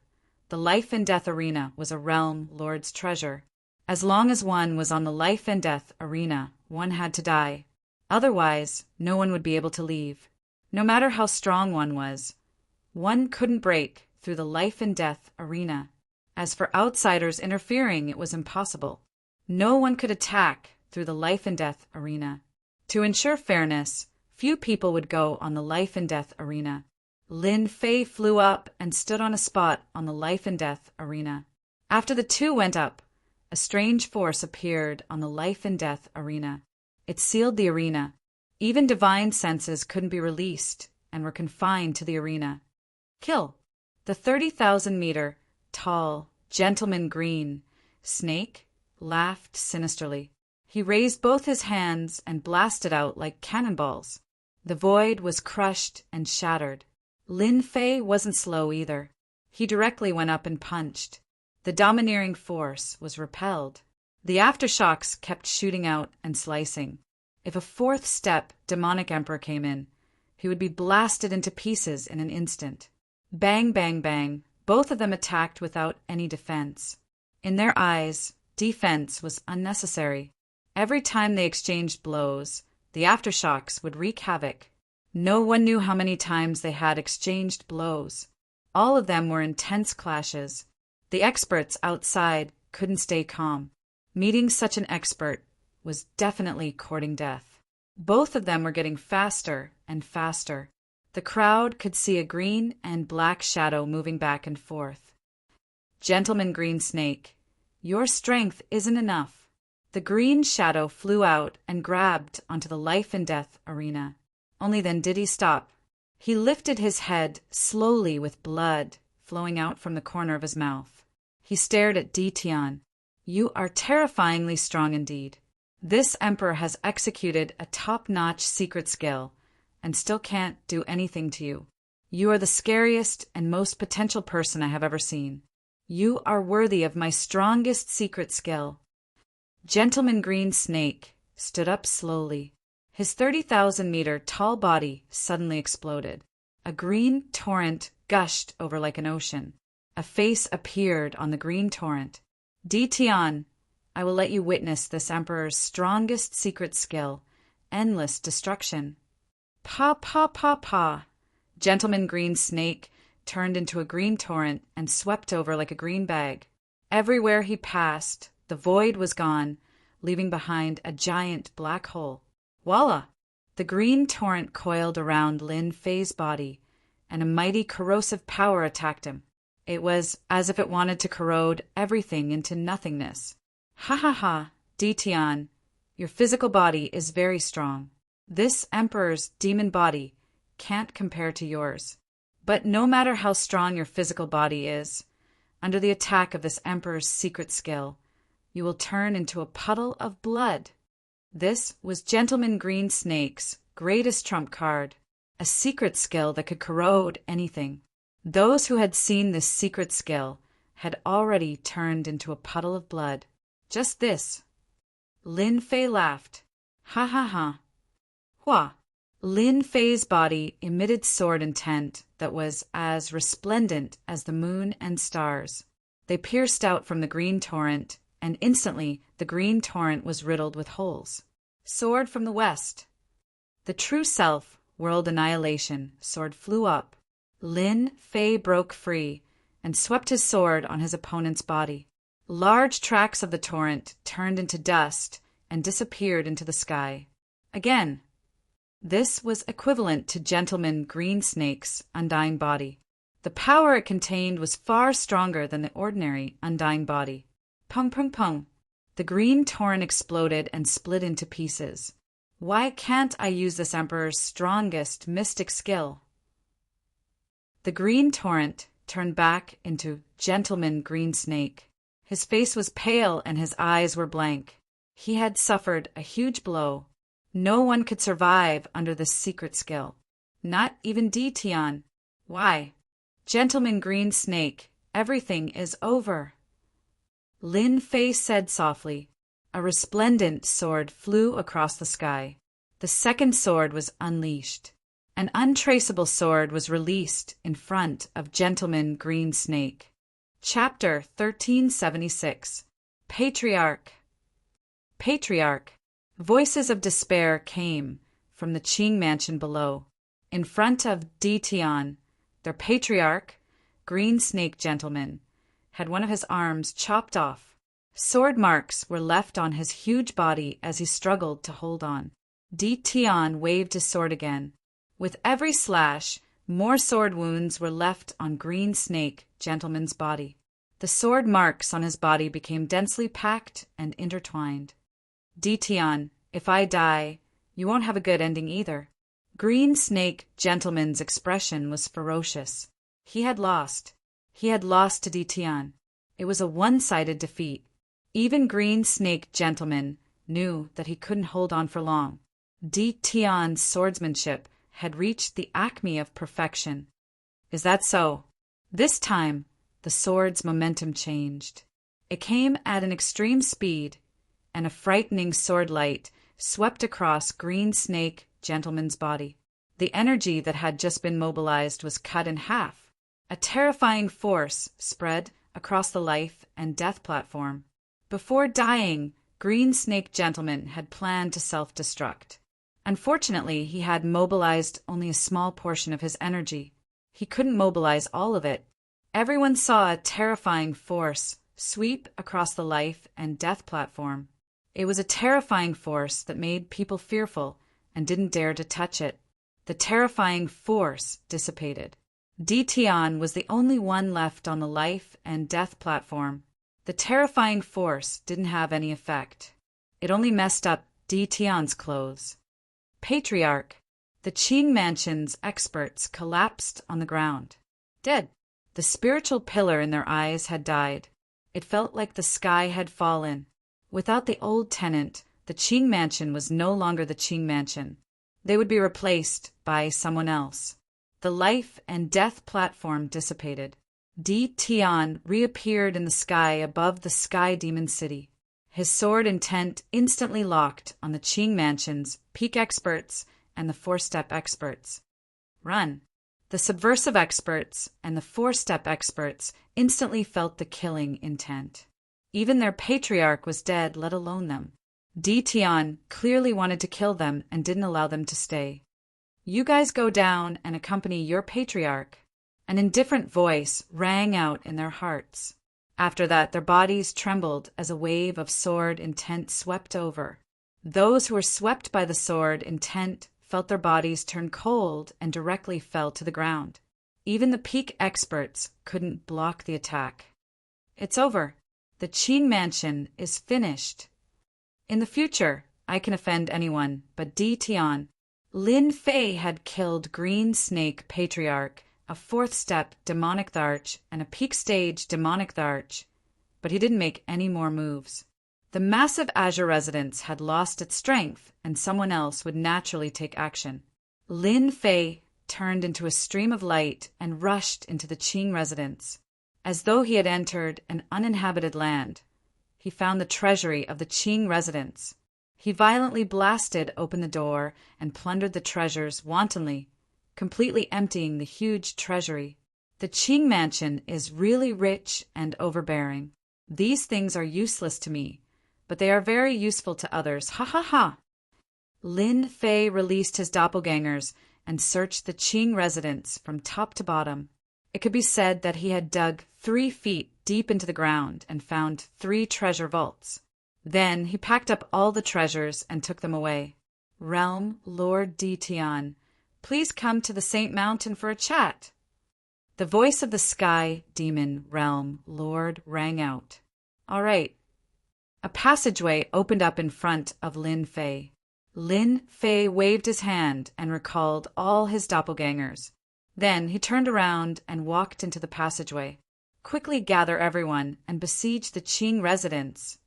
the life and death arena was a realm lord's treasure. As long as one was on the life and death arena, one had to die. Otherwise, no one would be able to leave. No matter how strong one couldn't break through the life and death arena. As for outsiders interfering, it was impossible. No one could attack through the life and death arena. To ensure fairness, few people would go on the life and death arena. Lin Fei flew up and stood on a spot on the life and death arena. After the two went up, a strange force appeared on the life and death arena. It sealed the arena. Even divine senses couldn't be released and were confined to the arena. Kill. The 30,000-meter tall Gentleman Green Snake laughed sinisterly. He raised both his hands and blasted out like cannonballs. The void was crushed and shattered. Lin Fei wasn't slow either. He directly went up and punched. The domineering force was repelled. The aftershocks kept shooting out and slicing. If a fourth step demonic emperor came in, he would be blasted into pieces in an instant. Bang, bang, bang. Both of them attacked without any defense. In their eyes, defense was unnecessary. Every time they exchanged blows, the aftershocks would wreak havoc. No one knew how many times they had exchanged blows. All of them were intense clashes. The experts outside couldn't stay calm. Meeting such an expert was definitely courting death. Both of them were getting faster and faster. The crowd could see a green and black shadow moving back and forth. Gentleman Green Snake, your strength isn't enough. The green shadow flew out and grabbed onto the life and death arena. Only then did he stop. He lifted his head slowly with blood flowing out from the corner of his mouth. He stared at Ditian. You are terrifyingly strong indeed. This emperor has executed a top-notch secret skill and still can't do anything to you. You are the scariest and most potential person I have ever seen. You are worthy of my strongest secret skill. Gentleman Green Snake stood up slowly. His 30,000-meter tall body suddenly exploded. A green torrent gushed over like an ocean. A face appeared on the green torrent. Ditian, I will let you witness this emperor's strongest secret skill, endless destruction. Pa pa pa pa. Gentleman Green Snake turned into a green torrent and swept over like a green bag. Everywhere he passed, the void was gone, leaving behind a giant black hole. Voila! The green torrent coiled around Lin Fei's body, and a mighty corrosive power attacked him. It was as if it wanted to corrode everything into nothingness. Ha ha ha, Ditian, your physical body is very strong. This emperor's demon body can't compare to yours. But no matter how strong your physical body is, under the attack of this emperor's secret skill, you will turn into a puddle of blood. This was Gentleman Green Snake's greatest trump card, a secret skill that could corrode anything. Those who had seen this secret skill had already turned into a puddle of blood. Just this. Lin Fei laughed. Ha ha ha. Hua. Lin Fei's body emitted sword intent that was as resplendent as the moon and stars. They pierced out from the green torrent, and instantly the green torrent was riddled with holes. Sword from the west. The true self, world annihilation, sword flew up. Lin Fei broke free and swept his sword on his opponent's body. Large tracts of the torrent turned into dust and disappeared into the sky. Again. This was equivalent to Gentleman Green Snake's undying body. The power it contained was far stronger than the ordinary undying body. Pung pung pung. The green torrent exploded and split into pieces. Why can't I use this emperor's strongest mystic skill? The green torrent turned back into Gentleman Green Snake. His face was pale and his eyes were blank. He had suffered a huge blow. No one could survive under this secret skill. Not even Ditian. Why? Gentleman Green Snake, everything is over. Lin Fei said softly. A resplendent sword flew across the sky. The second sword was unleashed. An untraceable sword was released in front of Gentleman Green Snake. Chapter 1376. Patriarch. Patriarch. Voices of despair came from the Qing mansion below. In front of Ditian, their patriarch, Green Snake Gentleman, had one of his arms chopped off. Sword marks were left on his huge body as he struggled to hold on. Ditian waved his sword again. With every slash, more sword wounds were left on Green Snake Gentleman's body. The sword marks on his body became densely packed and intertwined. Ditian, if I die, you won't have a good ending either. Green Snake Gentleman's expression was ferocious. He had lost. He had lost to Ditian. It was a one-sided defeat. Even Green Snake Gentleman knew that he couldn't hold on for long. Ditian's swordsmanship had reached the acme of perfection. Is that so? This time, the sword's momentum changed. It came at an extreme speed, and a frightening sword light swept across Green Snake Gentleman's body. The energy that had just been mobilized was cut in half. A terrifying force spread across the life and death platform. Before dying, Green Snake Gentleman had planned to self-destruct. Unfortunately, he had mobilized only a small portion of his energy. He couldn't mobilize all of it. Everyone saw a terrifying force sweep across the life and death platform. It was a terrifying force that made people fearful and didn't dare to touch it. The terrifying force dissipated. Ditian was the only one left on the life and death platform. The terrifying force didn't have any effect. It only messed up Di Tian's clothes. Patriarch. The Qing Mansion's experts collapsed on the ground. Dead. The spiritual pillar in their eyes had died. It felt like the sky had fallen. Without the old tenant, the Qing Mansion was no longer the Qing Mansion. They would be replaced by someone else. The life and death platform dissipated. Di Tian reappeared in the sky above the Sky Demon City. His sword intent instantly locked on the Qing Mansion's peak experts and the four-step experts. Run! The subversive experts and the four-step experts instantly felt the killing intent. Even their patriarch was dead, let alone them. Di Tian clearly wanted to kill them and didn't allow them to stay. You guys go down and accompany your patriarch. An indifferent voice rang out in their hearts. After that, their bodies trembled as a wave of sword intent swept over. Those who were swept by the sword intent felt their bodies turn cold and directly fell to the ground. Even the peak experts couldn't block the attack. It's over. The Qing Mansion is finished. In the future, I can offend anyone but Di Tian. Lin Fei had killed Green Snake Patriarch, a fourth-step demonic Tharch, and a peak-stage demonic Tharch, but he didn't make any more moves. The massive Azure residence had lost its strength, and someone else would naturally take action. Lin Fei turned into a stream of light and rushed into the Qing residence. As though he had entered an uninhabited land, he found the treasury of the Qing residence. He violently blasted open the door and plundered the treasures wantonly, completely emptying the huge treasury. The Qing Mansion is really rich and overbearing. These things are useless to me, but they are very useful to others. Ha ha ha! Lin Fei released his doppelgangers and searched the Qing residence from top to bottom. It could be said that he had dug 3 feet deep into the ground and found 3 treasure vaults. Then he packed up all the treasures and took them away. Realm Lord Di Tian, please come to the Saint Mountain for a chat. The voice of the Sky Demon Realm Lord rang out. All right. A passageway opened up in front of Lin Fei. Lin Fei waved his hand and recalled all his doppelgangers. Then he turned around and walked into the passageway. Quickly gather everyone and besiege the Qing residence.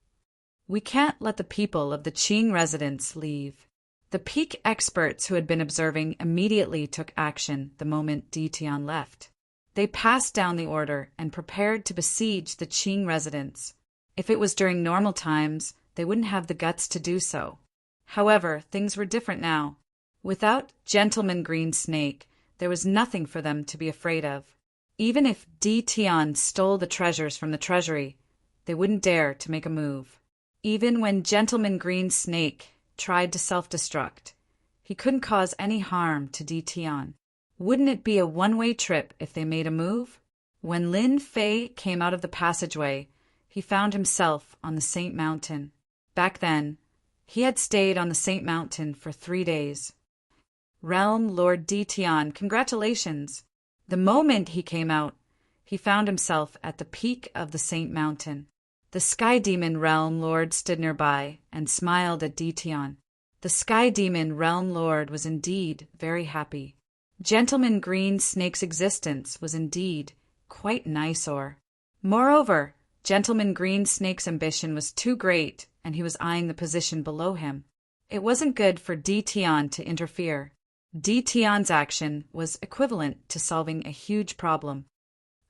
We can't let the people of the Qing residence leave. The peak experts who had been observing immediately took action the moment Di Tian left. They passed down the order and prepared to besiege the Qing residence. If it was during normal times, they wouldn't have the guts to do so. However, things were different now. Without Gentleman Green Snake, there was nothing for them to be afraid of. Even if Di Tian stole the treasures from the treasury, they wouldn't dare to make a move. Even when Gentleman Green Snake tried to self-destruct, he couldn't cause any harm to Di Tian. Wouldn't it be a one-way trip if they made a move? When Lin Fei came out of the passageway, he found himself on the Saint Mountain. Back then, he had stayed on the Saint Mountain for 3 days. Realm Lord Di Tian, congratulations! The moment he came out, he found himself at the peak of the Saint Mountain. The Sky Demon Realm Lord stood nearby and smiled at Di Tian. The Sky Demon Realm Lord was indeed very happy. Gentleman Green Snake's existence was indeed quite an eyesore. Moreover, Gentleman Green Snake's ambition was too great, and he was eyeing the position below him. It wasn't good for Di Tian to interfere. Di Tian's action was equivalent to solving a huge problem.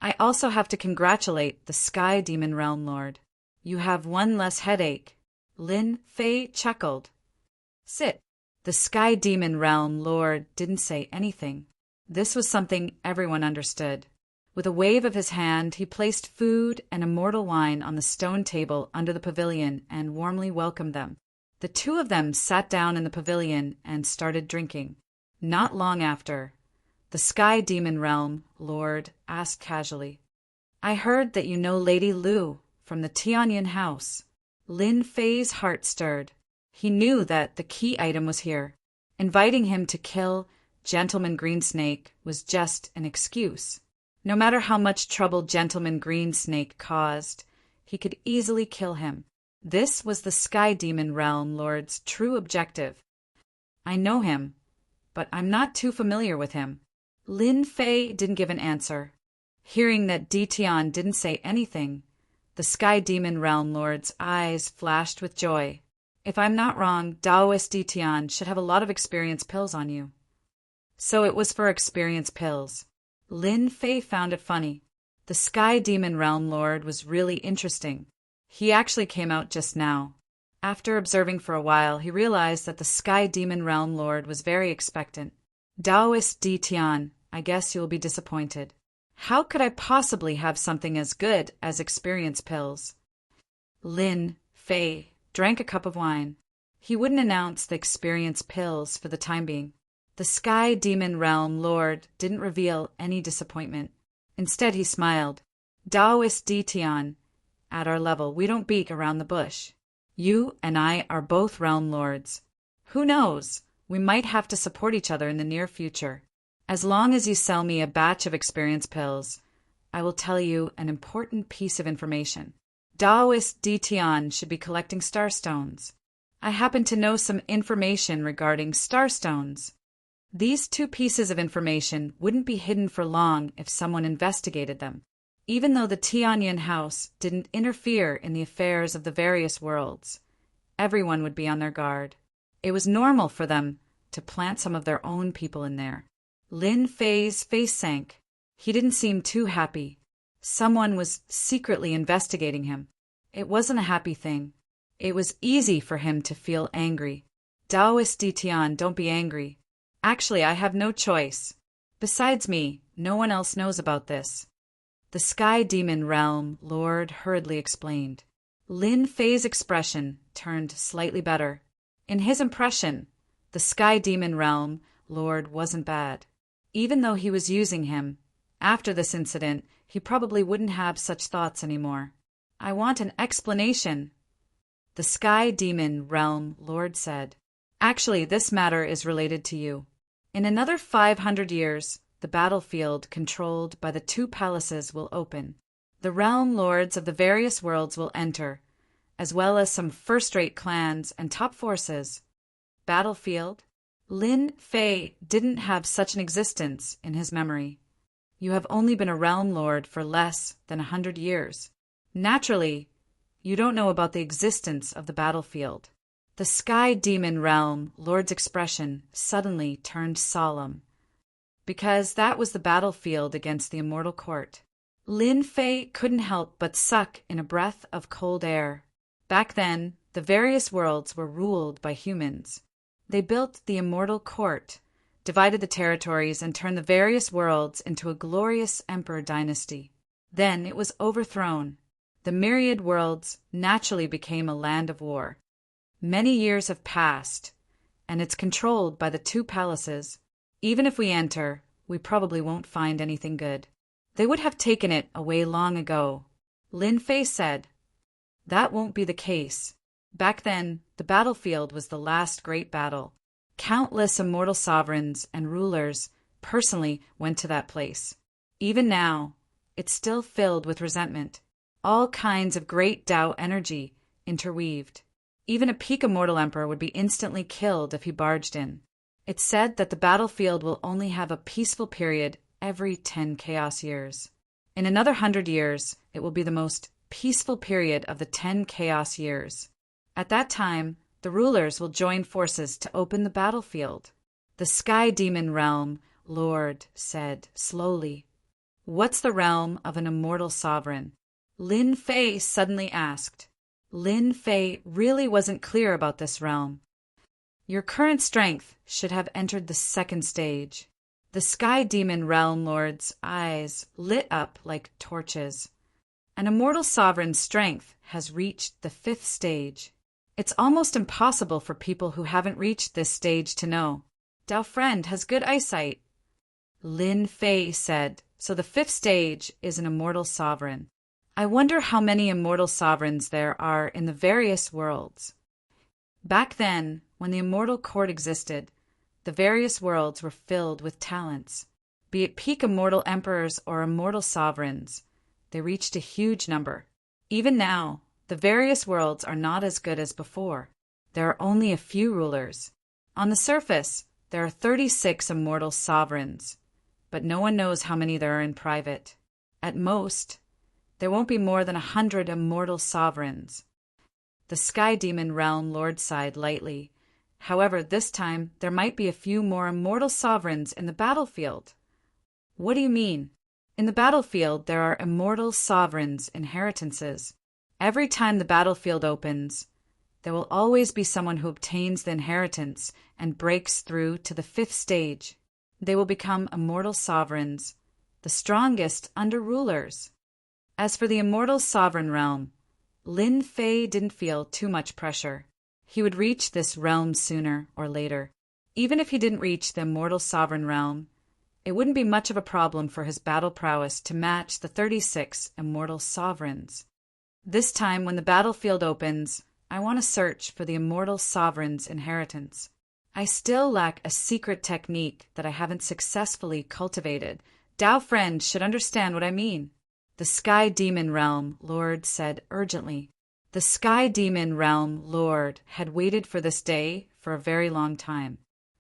I also have to congratulate the Sky Demon Realm Lord. You have 1 less headache. Lin Fei chuckled. Sit. The Sky Demon Realm Lord didn't say anything. This was something everyone understood. With a wave of his hand, he placed food and immortal wine on the stone table under the pavilion and warmly welcomed them. The 2 of them sat down in the pavilion and started drinking. Not long after, the Sky Demon Realm Lord asked casually, I heard that you know Lady Lu from the Tianyan house. Lin Fei's heart stirred. He knew that the key item was here. Inviting him to kill Gentleman Green Snake was just an excuse. No matter how much trouble Gentleman Green Snake caused, he could easily kill him. This was the Sky Demon Realm Lord's true objective. I know him, but I'm not too familiar with him. Lin Fei didn't give an answer. Hearing that Ditian didn't say anything, the Sky Demon Realm Lord's eyes flashed with joy. If I'm not wrong, Taoist Ditian should have a lot of experience pills on you. So it was for experience pills. Lin Fei found it funny. The Sky Demon Realm Lord was really interesting. He actually came out just now. After observing for a while, he realized that the Sky Demon Realm Lord was very expectant. Taoist Ditian, I guess you will be disappointed. How could I possibly have something as good as experience pills? Lin Fei drank a cup of wine. He wouldn't announce the experience pills for the time being. The Sky Demon Realm Lord didn't reveal any disappointment. Instead, he smiled. Taoist Ditian, at our level, we don't beat around the bush. You and I are both realm lords. Who knows? We might have to support each other in the near future. As long as you sell me a batch of experience pills, I will tell you an important piece of information. Taoist Ditian should be collecting starstones. I happen to know some information regarding starstones. These two pieces of information wouldn't be hidden for long if someone investigated them. Even though the Tianyan house didn't interfere in the affairs of the various worlds, everyone would be on their guard. It was normal for them to plant some of their own people in there. Lin Fei's face sank. He didn't seem too happy. Someone was secretly investigating him. It wasn't a happy thing. It was easy for him to feel angry. Taoist Ditian, don't be angry. Actually, I have no choice. Besides me, no one else knows about this. The Sky Demon Realm Lord hurriedly explained. Lin Fei's expression turned slightly better. In his impression, the Sky Demon Realm Lord wasn't bad. Even though he was using him, after this incident, he probably wouldn't have such thoughts anymore. I want an explanation, the Sky Demon Realm Lord said. Actually, this matter is related to you. In another 500 years, the battlefield controlled by the two palaces will open. The realm lords of the various worlds will enter, as well as some first-rate clans and top forces. Battlefield? Lin Fei didn't have such an existence in his memory. You have only been a realm lord for less than 100 years. Naturally, you don't know about the existence of the battlefield. The Sky Demon Realm Lord's expression suddenly turned solemn, because that was the battlefield against the Immortal Court. Lin Fei couldn't help but suck in a breath of cold air. Back then, the various worlds were ruled by humans. They built the Immortal Court, divided the territories, and turned the various worlds into a glorious emperor dynasty. Then it was overthrown. The myriad worlds naturally became a land of war. Many years have passed, and it's controlled by the two palaces. Even if we enter, we probably won't find anything good. They would have taken it away long ago. Lin Fei said. That won't be the case. Back then, the battlefield was the last great battle. Countless immortal sovereigns and rulers personally went to that place. Even now, it's still filled with resentment. All kinds of great Tao energy interweaved. Even a peak immortal emperor would be instantly killed if he barged in. It's said that the battlefield will only have a peaceful period every 10 chaos years. In another 100 years, it will be the most peaceful period of the 10 chaos years. At that time, the rulers will join forces to open the battlefield. The Sky Demon Realm Lord said slowly. What's the realm of an immortal sovereign? Lin Fei suddenly asked. Lin Fei really wasn't clear about this realm. Your current strength should have entered the second stage. The Sky Demon Realm Lord's eyes lit up like torches. An immortal sovereign's strength has reached the 5th stage. It's almost impossible for people who haven't reached this stage to know. Dao Friend has good eyesight. Lin Fei said, so the 5th stage is an immortal sovereign. I wonder how many immortal sovereigns there are in the various worlds. Back then, when the Immortal Court existed, the various worlds were filled with talents. Be it peak immortal emperors or immortal sovereigns, they reached a huge number. Even now, The various worlds are not as good as before. There are only a few rulers. On the surface, there are 36 immortal sovereigns, but no one knows how many there are in private. At most, there won't be more than 100 immortal sovereigns. The Sky Demon Realm Lord sighed lightly. However, this time, there might be a few more immortal sovereigns in the battlefield. What do you mean? In the battlefield, there are immortal sovereigns' inheritances. Every time the battlefield opens, there will always be someone who obtains the inheritance and breaks through to the 5th stage. They will become immortal sovereigns, the strongest under rulers. As for the immortal sovereign realm, Lin Fei didn't feel too much pressure. He would reach this realm sooner or later. Even if he didn't reach the immortal sovereign realm, it wouldn't be much of a problem for his battle prowess to match the 36 immortal sovereigns. This time, when the battlefield opens, I want to search for the immortal sovereign's inheritance. I still lack a secret technique that I haven't successfully cultivated. Dao friend should understand what I mean. The Sky Demon Realm Lord said urgently. The Sky Demon Realm Lord had waited for this day for a very long time.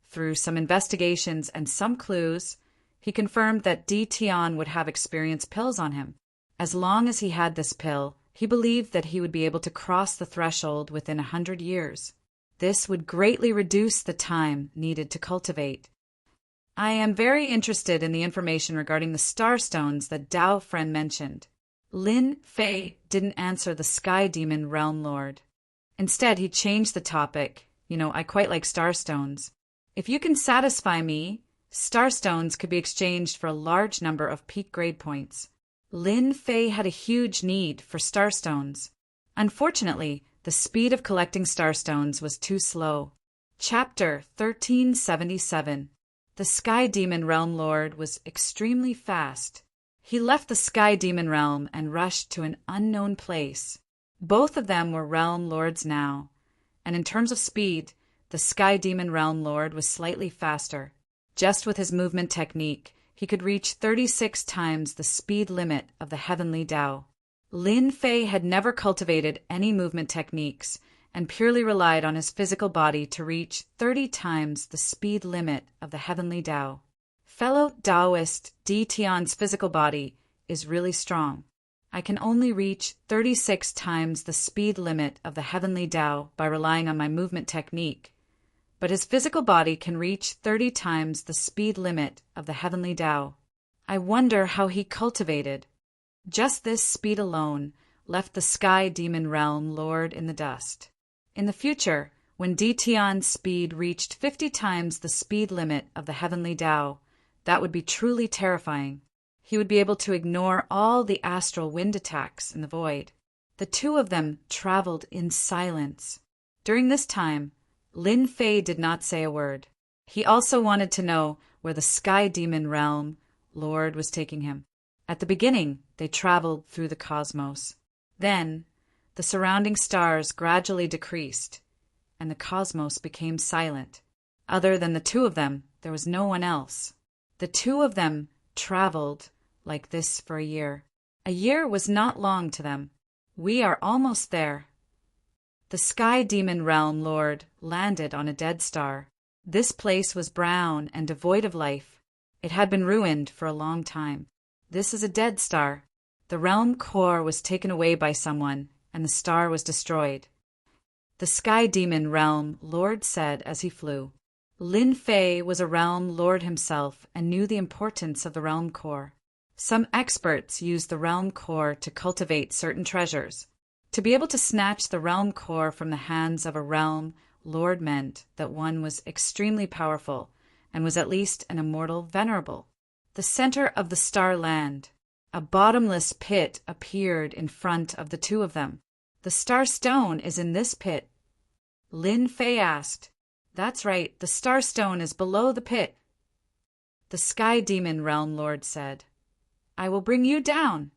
Through some investigations and some clues, he confirmed that Di Tian would have experience pills on him. As long as he had this pill, he believed that he would be able to cross the threshold within 100 years. This would greatly reduce the time needed to cultivate. I am very interested in the information regarding the Starstones that Dao friend mentioned. Lin Fei didn't answer the Sky Demon Realm Lord. Instead, he changed the topic. I quite like Starstones. If you can satisfy me, Starstones could be exchanged for a large number of peak grade points. Lin Fei had a huge need for Starstones. Unfortunately, the speed of collecting Starstones was too slow. Chapter 1377. The Sky Demon Realm Lord was extremely fast. He left the Sky Demon Realm and rushed to an unknown place. Both of them were Realm Lords now, and in terms of speed, the Sky Demon Realm Lord was slightly faster. Just with his movement technique, he could reach 36 times the speed limit of the Heavenly Dao. Lin Fei had never cultivated any movement techniques and purely relied on his physical body to reach 30 times the speed limit of the Heavenly Dao. Fellow Taoist Di Tian's physical body is really strong. I can only reach 36 times the speed limit of the Heavenly Dao by relying on my movement technique. But his physical body can reach 30 times the speed limit of the Heavenly Dao. I wonder how he cultivated. Just this speed alone left the Sky Demon Realm Lord in the dust. In the future, when Di Tian's speed reached 50 times the speed limit of the Heavenly Dao, that would be truly terrifying. He would be able to ignore all the astral wind attacks in the void. The two of them traveled in silence. During this time, Lin Fei did not say a word. He also wanted to know where the Sky Demon Realm Lord was taking him. At the beginning, they traveled through the cosmos. Then, the surrounding stars gradually decreased, and the cosmos became silent. Other than the two of them, there was no one else. The two of them traveled like this for a year. A year was not long to them. We are almost there. The Sky Demon Realm Lord landed on a dead star. This place was brown and devoid of life. It had been ruined for a long time. This is a dead star. The realm core was taken away by someone, and the star was destroyed. The Sky Demon Realm Lord said as he flew. Lin Fei was a realm lord himself and knew the importance of the realm core. Some experts use the realm core to cultivate certain treasures. To be able to snatch the realm core from the hands of a realm lord meant that one was extremely powerful and was at least an immortal venerable. The center of the star land, a bottomless pit appeared in front of the two of them. The star stone is in this pit. Lin Fei asked. That's right, the star stone is below the pit. The Sky Demon Realm Lord said, I will bring you down.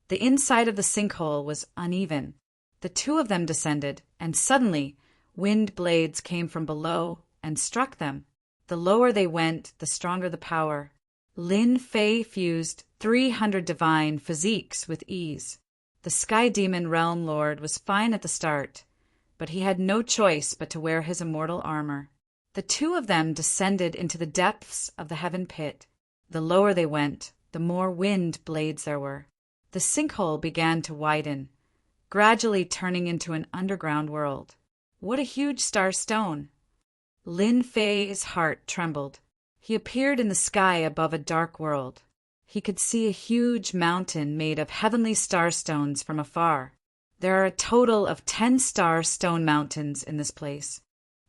The inside of the sinkhole was uneven. The two of them descended, and suddenly, wind blades came from below and struck them. The lower they went, the stronger the power. Lin Fei fused 300 divine physiques with ease. The Sky Demon Realm Lord was fine at the start, but he had no choice but to wear his immortal armor. The two of them descended into the depths of the heaven pit. The lower they went, the more wind blades there were. The sinkhole began to widen, gradually turning into an underground world. What a huge star stone! Lin Fei's heart trembled. He appeared in the sky above a dark world. He could see a huge mountain made of heavenly star stones from afar. There are a total of 10 star stone mountains in this place.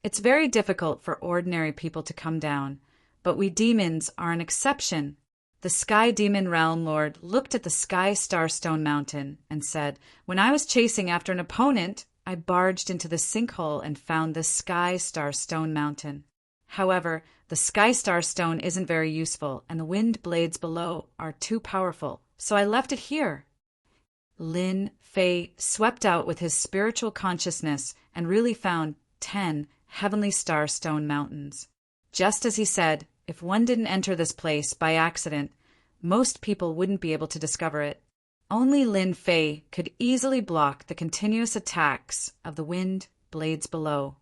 It's very difficult for ordinary people to come down, but we demons are an exception. The Sky Demon Realm Lord looked at the Sky Starstone Mountain and said, "When I was chasing after an opponent, I barged into the sinkhole and found the Sky Starstone Mountain. However, the Sky Starstone isn't very useful, and the wind blades below are too powerful, so I left it here." Lin Fei swept out with his spiritual consciousness and really found 10 heavenly starstone mountains. Just as he said, if one didn't enter this place by accident, most people wouldn't be able to discover it. Only Lin Fei could easily block the continuous attacks of the wind blades below.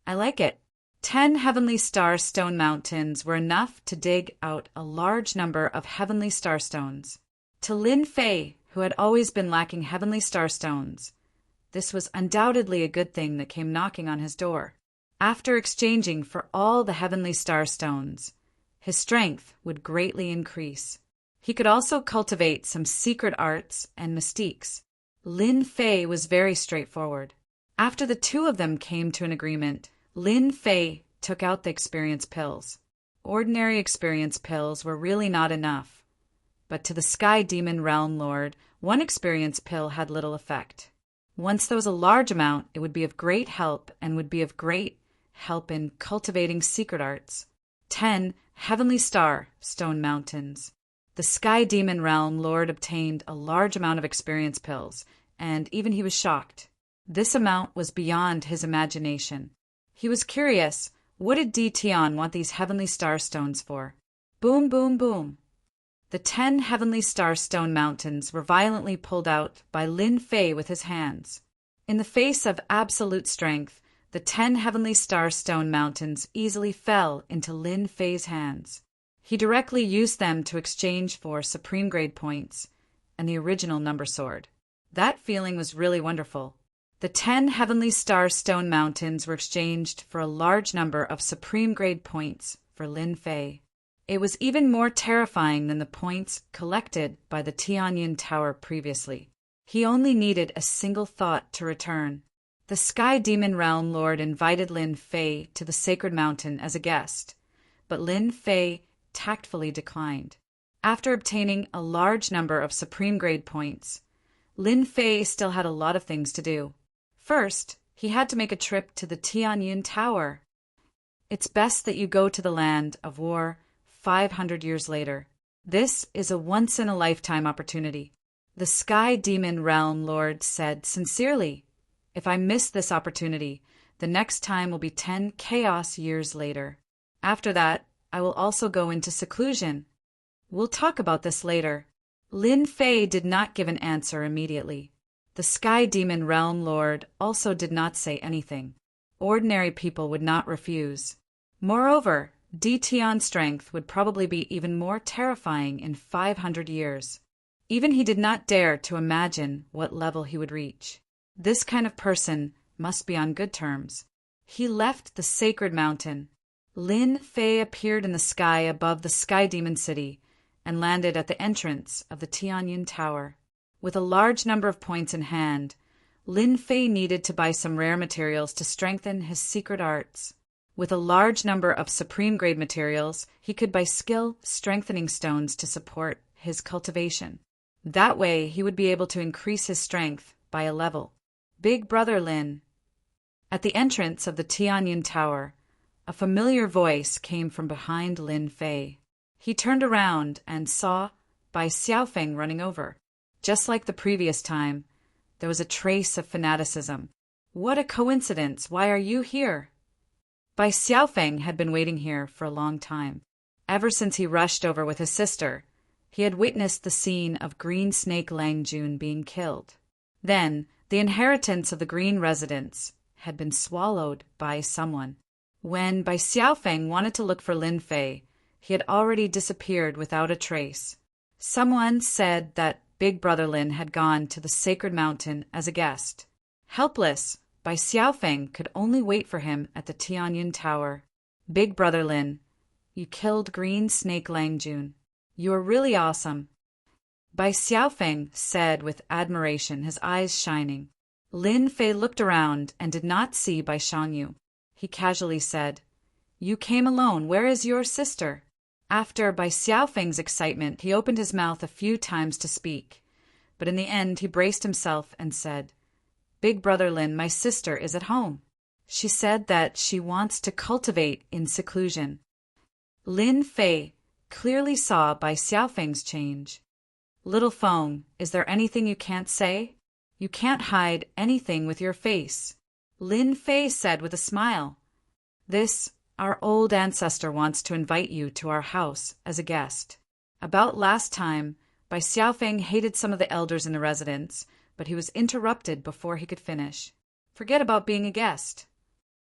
I like it. 10 heavenly star stone mountains were enough to dig out a large number of heavenly starstones. To Lin Fei, who had always been lacking heavenly starstones, this was undoubtedly a good thing that came knocking on his door. After exchanging for all the heavenly starstones, his strength would greatly increase. He could also cultivate some secret arts and mystiques. Lin Fei was very straightforward. After the two of them came to an agreement, Lin Fei took out the experience pills. Ordinary experience pills were really not enough. But to the Sky Demon Realm Lord, one experience pill had little effect. Once there was a large amount, it would be of great help and would be of great help in cultivating secret arts. 10 heavenly star stone mountains. The Sky Demon Realm Lord obtained a large amount of experience pills, and even he was shocked. This amount was beyond his imagination. He was curious, what did Di Tian want these heavenly star stones for? Boom, boom, boom. The 10 heavenly star stone mountains were violently pulled out by Lin Fei with his hands. In the face of absolute strength, the 10 heavenly star stone mountains easily fell into Lin Fei's hands. He directly used them to exchange for supreme grade points and the original number sword. That feeling was really wonderful. The 10 heavenly star stone mountains were exchanged for a large number of supreme grade points for Lin Fei. It was even more terrifying than the points collected by the Tianyin Tower previously. He only needed a single thought to return. The Sky Demon Realm Lord invited Lin Fei to the Sacred Mountain as a guest, but Lin Fei tactfully declined. After obtaining a large number of supreme grade points, Lin Fei still had a lot of things to do. First, he had to make a trip to the Tianyin Tower. It's best that you go to the land of war 500 years later. This is a once-in-a-lifetime opportunity. The Sky Demon Realm Lord said sincerely, "If I miss this opportunity, the next time will be 10 chaos years later. After that, I will also go into seclusion. We'll talk about this later." Lin Fei did not give an answer immediately. The Sky Demon Realm Lord also did not say anything. Ordinary people would not refuse. Moreover, Di Tian's strength would probably be even more terrifying in 500 years. Even he did not dare to imagine what level he would reach. This kind of person must be on good terms. He left the sacred mountain. Lin Fei appeared in the sky above the Sky Demon City and landed at the entrance of the Tianyin Tower. With a large number of points in hand, Lin Fei needed to buy some rare materials to strengthen his secret arts. With a large number of supreme grade materials, he could buy skill strengthening stones to support his cultivation. That way, he would be able to increase his strength by a level. Big Brother Lin. At the entrance of the Tianyin Tower, a familiar voice came from behind Lin Fei. He turned around and saw Bai Xiaofeng running over. Just like the previous time, there was a trace of fanaticism. What a coincidence! Why are you here? Bai Xiaofeng had been waiting here for a long time. Ever since he rushed over with his sister, he had witnessed the scene of Green Snake Langjun being killed. Then, the inheritance of the green residence had been swallowed by someone. When Bai Xiaofeng wanted to look for Lin Fei, he had already disappeared without a trace. Someone said that Big Brother Lin had gone to the sacred mountain as a guest. Helpless, Bai Xiaofeng could only wait for him at the Tianyun Tower. Big Brother Lin, you killed Green Snake Langjun. You are really awesome. Bai Xiaofeng said with admiration, his eyes shining. Lin Fei looked around and did not see Bai Shangyu. He casually said, "You came alone. Where is your sister?" After Bai Xiaofeng's excitement, he opened his mouth a few times to speak, but in the end he braced himself and said, "Big Brother Lin, my sister is at home. She said that she wants to cultivate in seclusion." Lin Fei clearly saw Bai Xiaofeng's change. "Little Feng, is there anything you can't say? You can't hide anything with your face," Lin Fei said with a smile. Our old ancestor wants to invite you to our house as a guest. About last time, Bai Xiaofeng hated some of the elders in the residence, but he was interrupted before he could finish. Forget about being a guest.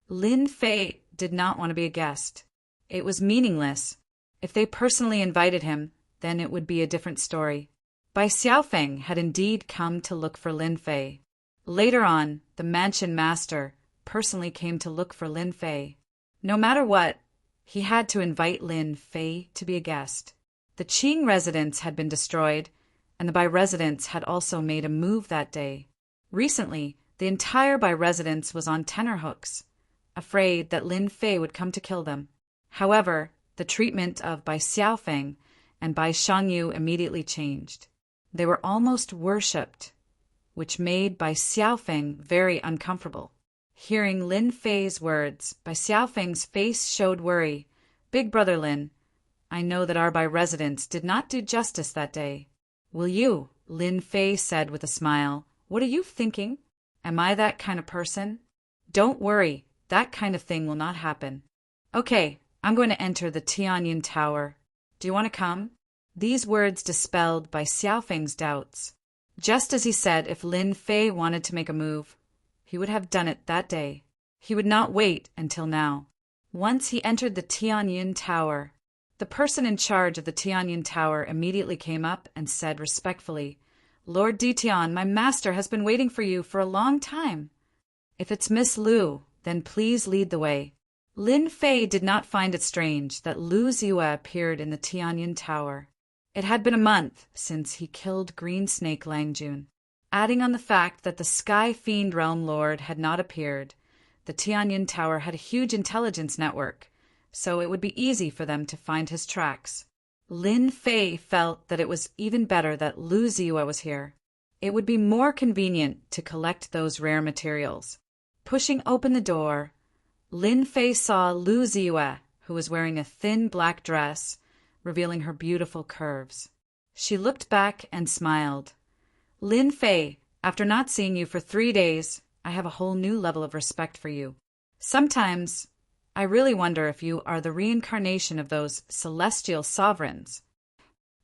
Lin Fei did not want to be a guest. It was meaningless. If they personally invited him, then it would be a different story. Bai Xiaofeng had indeed come to look for Lin Fei. Later on, the mansion master personally came to look for Lin Fei. No matter what, he had to invite Lin Fei to be a guest. The Qing residence had been destroyed, and the Bai residence had also made a move that day. Recently, the entire Bai residence was on tenterhooks, afraid that Lin Fei would come to kill them. However, the treatment of Bai Xiaofeng and Bai Shangyu immediately changed. They were almost worshipped, which made Bai Xiaofeng very uncomfortable. Hearing Lin Fei's words, Bai Xiaofeng's face showed worry. "Big Brother Lin, I know that our Bai residents did not do justice that day." "Will you?" Lin Fei said with a smile. "What are you thinking? Am I that kind of person?" "Don't worry, that kind of thing will not happen." "Okay, I'm going to enter the Tianyun Tower. Do you want to come?" These words dispelled Bai Xiaofeng's doubts. Just as he said if Lin Fei wanted to make a move, he would have done it that day. He would not wait until now. Once he entered the Tianyun Tower, the person in charge of the Tianyun Tower immediately came up and said respectfully, "Lord Ditian, my master has been waiting for you for a long time. If it's Miss Lu, then please lead the way." Lin Fei did not find it strange that Lu Ziyue appeared in the Tianyun Tower. It had been a month since he killed Green Snake Langjun. Adding on the fact that the Sky Fiend Realm Lord had not appeared, the Tianyun Tower had a huge intelligence network, so it would be easy for them to find his tracks. Lin Fei felt that it was even better that Lu Ziyue was here. It would be more convenient to collect those rare materials. Pushing open the door, Lin Fei saw Lu Ziyue, who was wearing a thin black dress, revealing her beautiful curves. She looked back and smiled. "Lin Fei, after not seeing you for 3 days, I have a whole new level of respect for you. Sometimes, I really wonder if you are the reincarnation of those celestial sovereigns."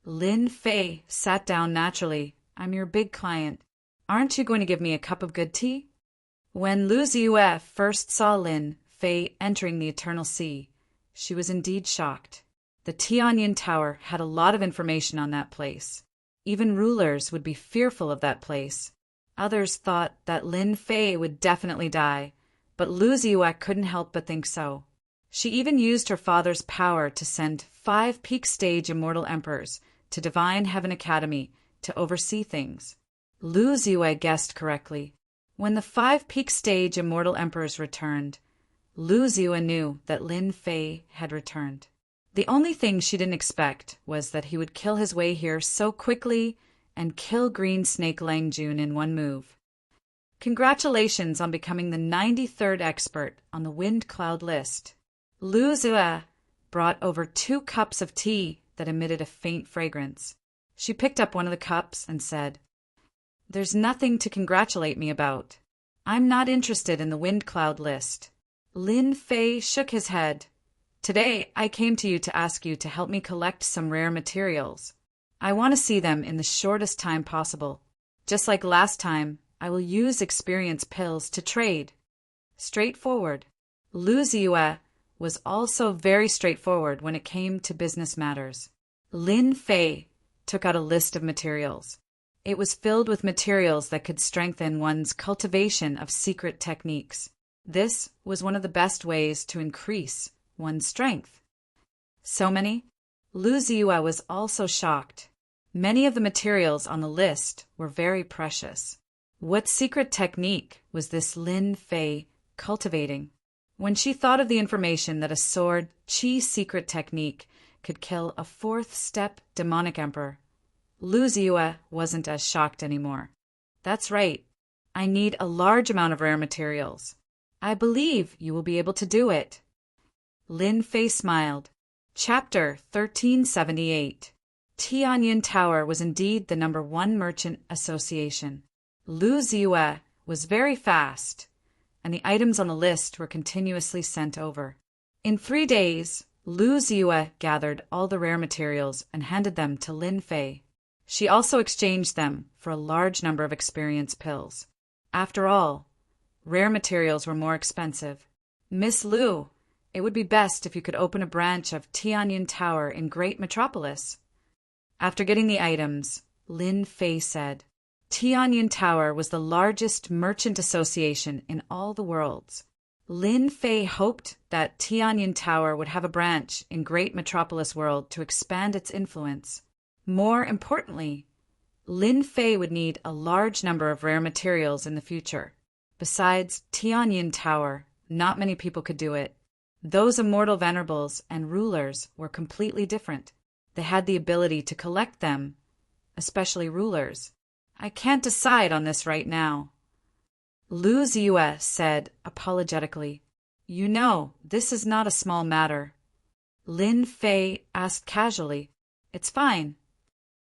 Lin Fei sat down naturally. "I'm your big client. Aren't you going to give me a cup of good tea?" When Lu Ziyue first saw Lin Fei entering the Eternal Sea, she was indeed shocked. The Tianyun Tower had a lot of information on that place. Even rulers would be fearful of that place. Others thought that Lin Fei would definitely die, but Lu Ziyue couldn't help but think so. She even used her father's power to send 5 peak stage immortal emperors to Divine Heaven Academy to oversee things. Lu Ziyue guessed correctly. When the 5 peak stage immortal emperors returned, Lu Ziyue knew that Lin Fei had returned. The only thing she didn't expect was that he would kill his way here so quickly and kill Green Snake Langjun in one move. Congratulations on becoming the 93rd expert on the Wind Cloud list. Lu Ziyue brought over 2 cups of tea that emitted a faint fragrance. She picked up one of the cups and said, "There's nothing to congratulate me about. I'm not interested in the Wind Cloud list." Lin Fei shook his head. "Today, I came to you to ask you to help me collect some rare materials. I want to see them in the shortest time possible. Just like last time, I will use experience pills to trade. Straightforward. Lu Ziyue was also very straightforward when it came to business matters. Lin Fei took out a list of materials. It was filled with materials that could strengthen one's cultivation of secret techniques. This was one of the best ways to increase one's strength. So many? Lu Ziyue was also shocked. Many of the materials on the list were very precious. What secret technique was this Lin Fei cultivating? When she thought of the information that a sword qi secret technique could kill a fourth-step demonic emperor, Lu Ziyue wasn't as shocked anymore. That's right. I need a large amount of rare materials. I believe you will be able to do it. Lin Fei smiled. Chapter 1378. Tianyin Tower was indeed the #1 merchant association. Lu Ziyue was very fast, and the items on the list were continuously sent over. In 3 days, Lu Ziyue gathered all the rare materials and handed them to Lin Fei. She also exchanged them for a large number of experience pills. After all, rare materials were more expensive. Miss Lu, it would be best if you could open a branch of Tianyin Tower in Great Metropolis. After getting the items, Lin Fei said, Tianyin Tower was the largest merchant association in all the worlds. Lin Fei hoped that Tianyin Tower would have a branch in Great Metropolis world to expand its influence. More importantly, Lin Fei would need a large number of rare materials in the future. Besides Tianyin Tower, not many people could do it. Those immortal venerables and rulers were completely different. They had the ability to collect them, especially rulers. I can't decide on this right now. Lu Ziyue said apologetically, You know, this is not a small matter. Lin Fei asked casually, It's fine.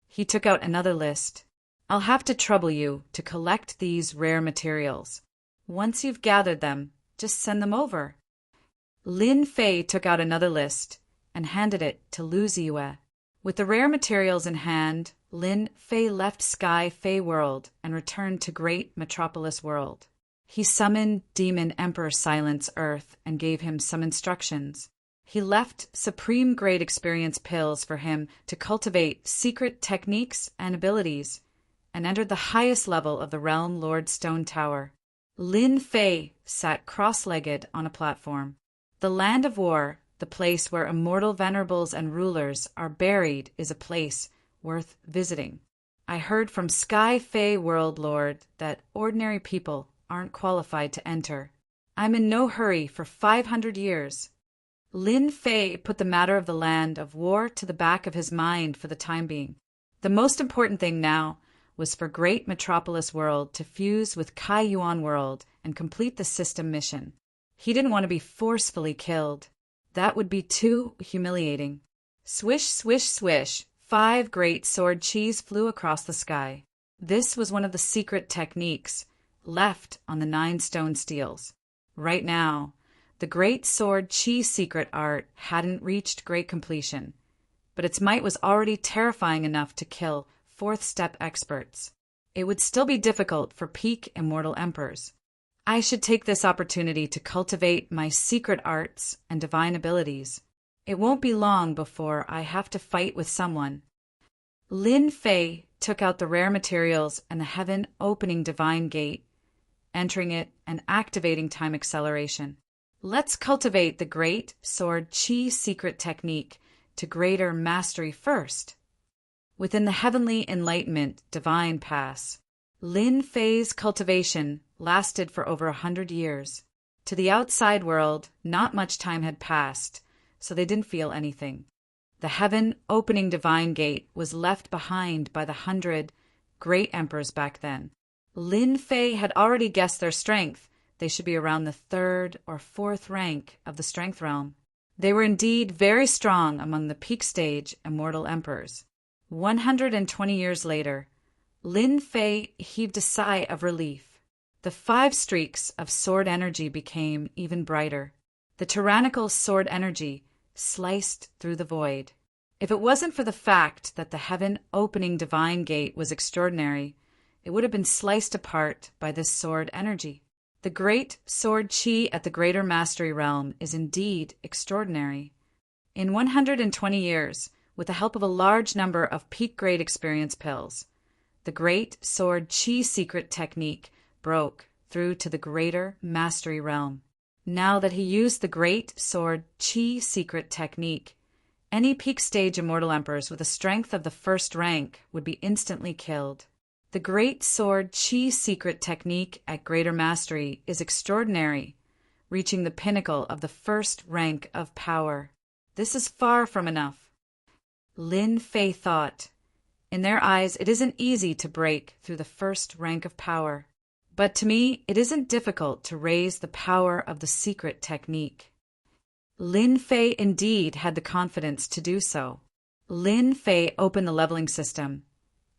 He took out another list. I'll have to trouble you to collect these rare materials. Once you've gathered them, just send them over. Lin Fei took out another list and handed it to Lu Ziyue. With the rare materials in hand, Lin Fei left Sky Fei World and returned to Great Metropolis World. He summoned Demon Emperor Silence Earth and gave him some instructions. He left supreme grade experience pills for him to cultivate secret techniques and abilities, and entered the highest level of the Realm Lord Stone Tower. Lin Fei sat cross-legged on a platform. The Land of War, the place where immortal venerables and rulers are buried, is a place worth visiting. I heard from Sky Fei World Lord that ordinary people aren't qualified to enter. I'm in no hurry for 500 years. Lin Fei put the matter of the Land of War to the back of his mind for the time being. The most important thing now was for Great Metropolis World to fuse with Kai Yuan World and complete the system mission. He didn't want to be forcefully killed. That would be too humiliating. Swish, swish, swish, 5 great sword cheese flew across the sky. This was one of the secret techniques left on the 9 stone steels. Right now, the great sword chi secret art hadn't reached great completion, but its might was already terrifying enough to kill 4th-step experts. It would still be difficult for peak immortal emperors. I should take this opportunity to cultivate my secret arts and divine abilities. It won't be long before I have to fight with someone. Lin Fei took out the rare materials and the heaven-opening divine gate, entering it and activating time acceleration. Let's cultivate the great sword chi secret technique to greater mastery first. Within the heavenly enlightenment divine pass, Lin Fei's cultivation lasted for over 100 years. To the outside world, not much time had passed, so they didn't feel anything. The heaven-opening divine gate was left behind by the 100 great emperors back then. Lin Fei had already guessed their strength. They should be around the 3rd or 4th rank of the strength realm. They were indeed very strong among the peak stage immortal emperors. 120 years later, Lin Fei heaved a sigh of relief. The 5 streaks of sword energy became even brighter. The tyrannical sword energy sliced through the void. If it wasn't for the fact that the heaven-opening divine gate was extraordinary, it would have been sliced apart by this sword energy. The great sword chi at the Greater Mastery Realm is indeed extraordinary. In 120 years, with the help of a large number of peak-grade experience pills, the great sword chi secret technique broke through to the Greater Mastery Realm. Now that he used the great sword chi secret technique, any peak stage immortal emperors with a strength of the first rank would be instantly killed. The great sword chi secret technique at Greater Mastery is extraordinary, reaching the pinnacle of the first rank of power. This is far from enough. Lin Fei thought. In their eyes, it isn't easy to break through the first rank of power. But to me, it isn't difficult to raise the power of the secret technique. Lin Fei indeed had the confidence to do so. Lin Fei opened the leveling system,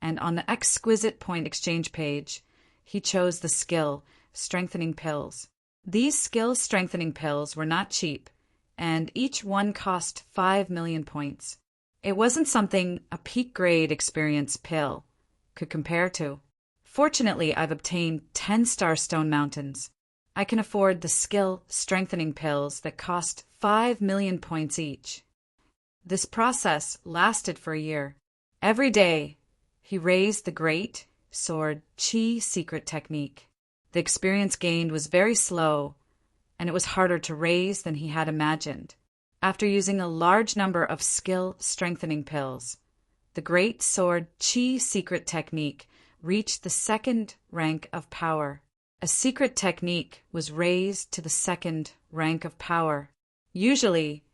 and on the exquisite point exchange page, he chose the skill strengthening pills. These skill strengthening pills were not cheap, and each one cost 5 million points. It wasn't something a peak-grade experience pill could compare to. Fortunately, I've obtained 10-star stone mountains. I can afford the skill strengthening pills that cost 5 million points each. This process lasted for a year. Every day, he raised the great sword chi secret technique. The experience gained was very slow, and it was harder to raise than he had imagined. After using a large number of skill strengthening pills, the great sword chi secret technique reached the second rank of power. A secret technique was raised to the second rank of power. Usually,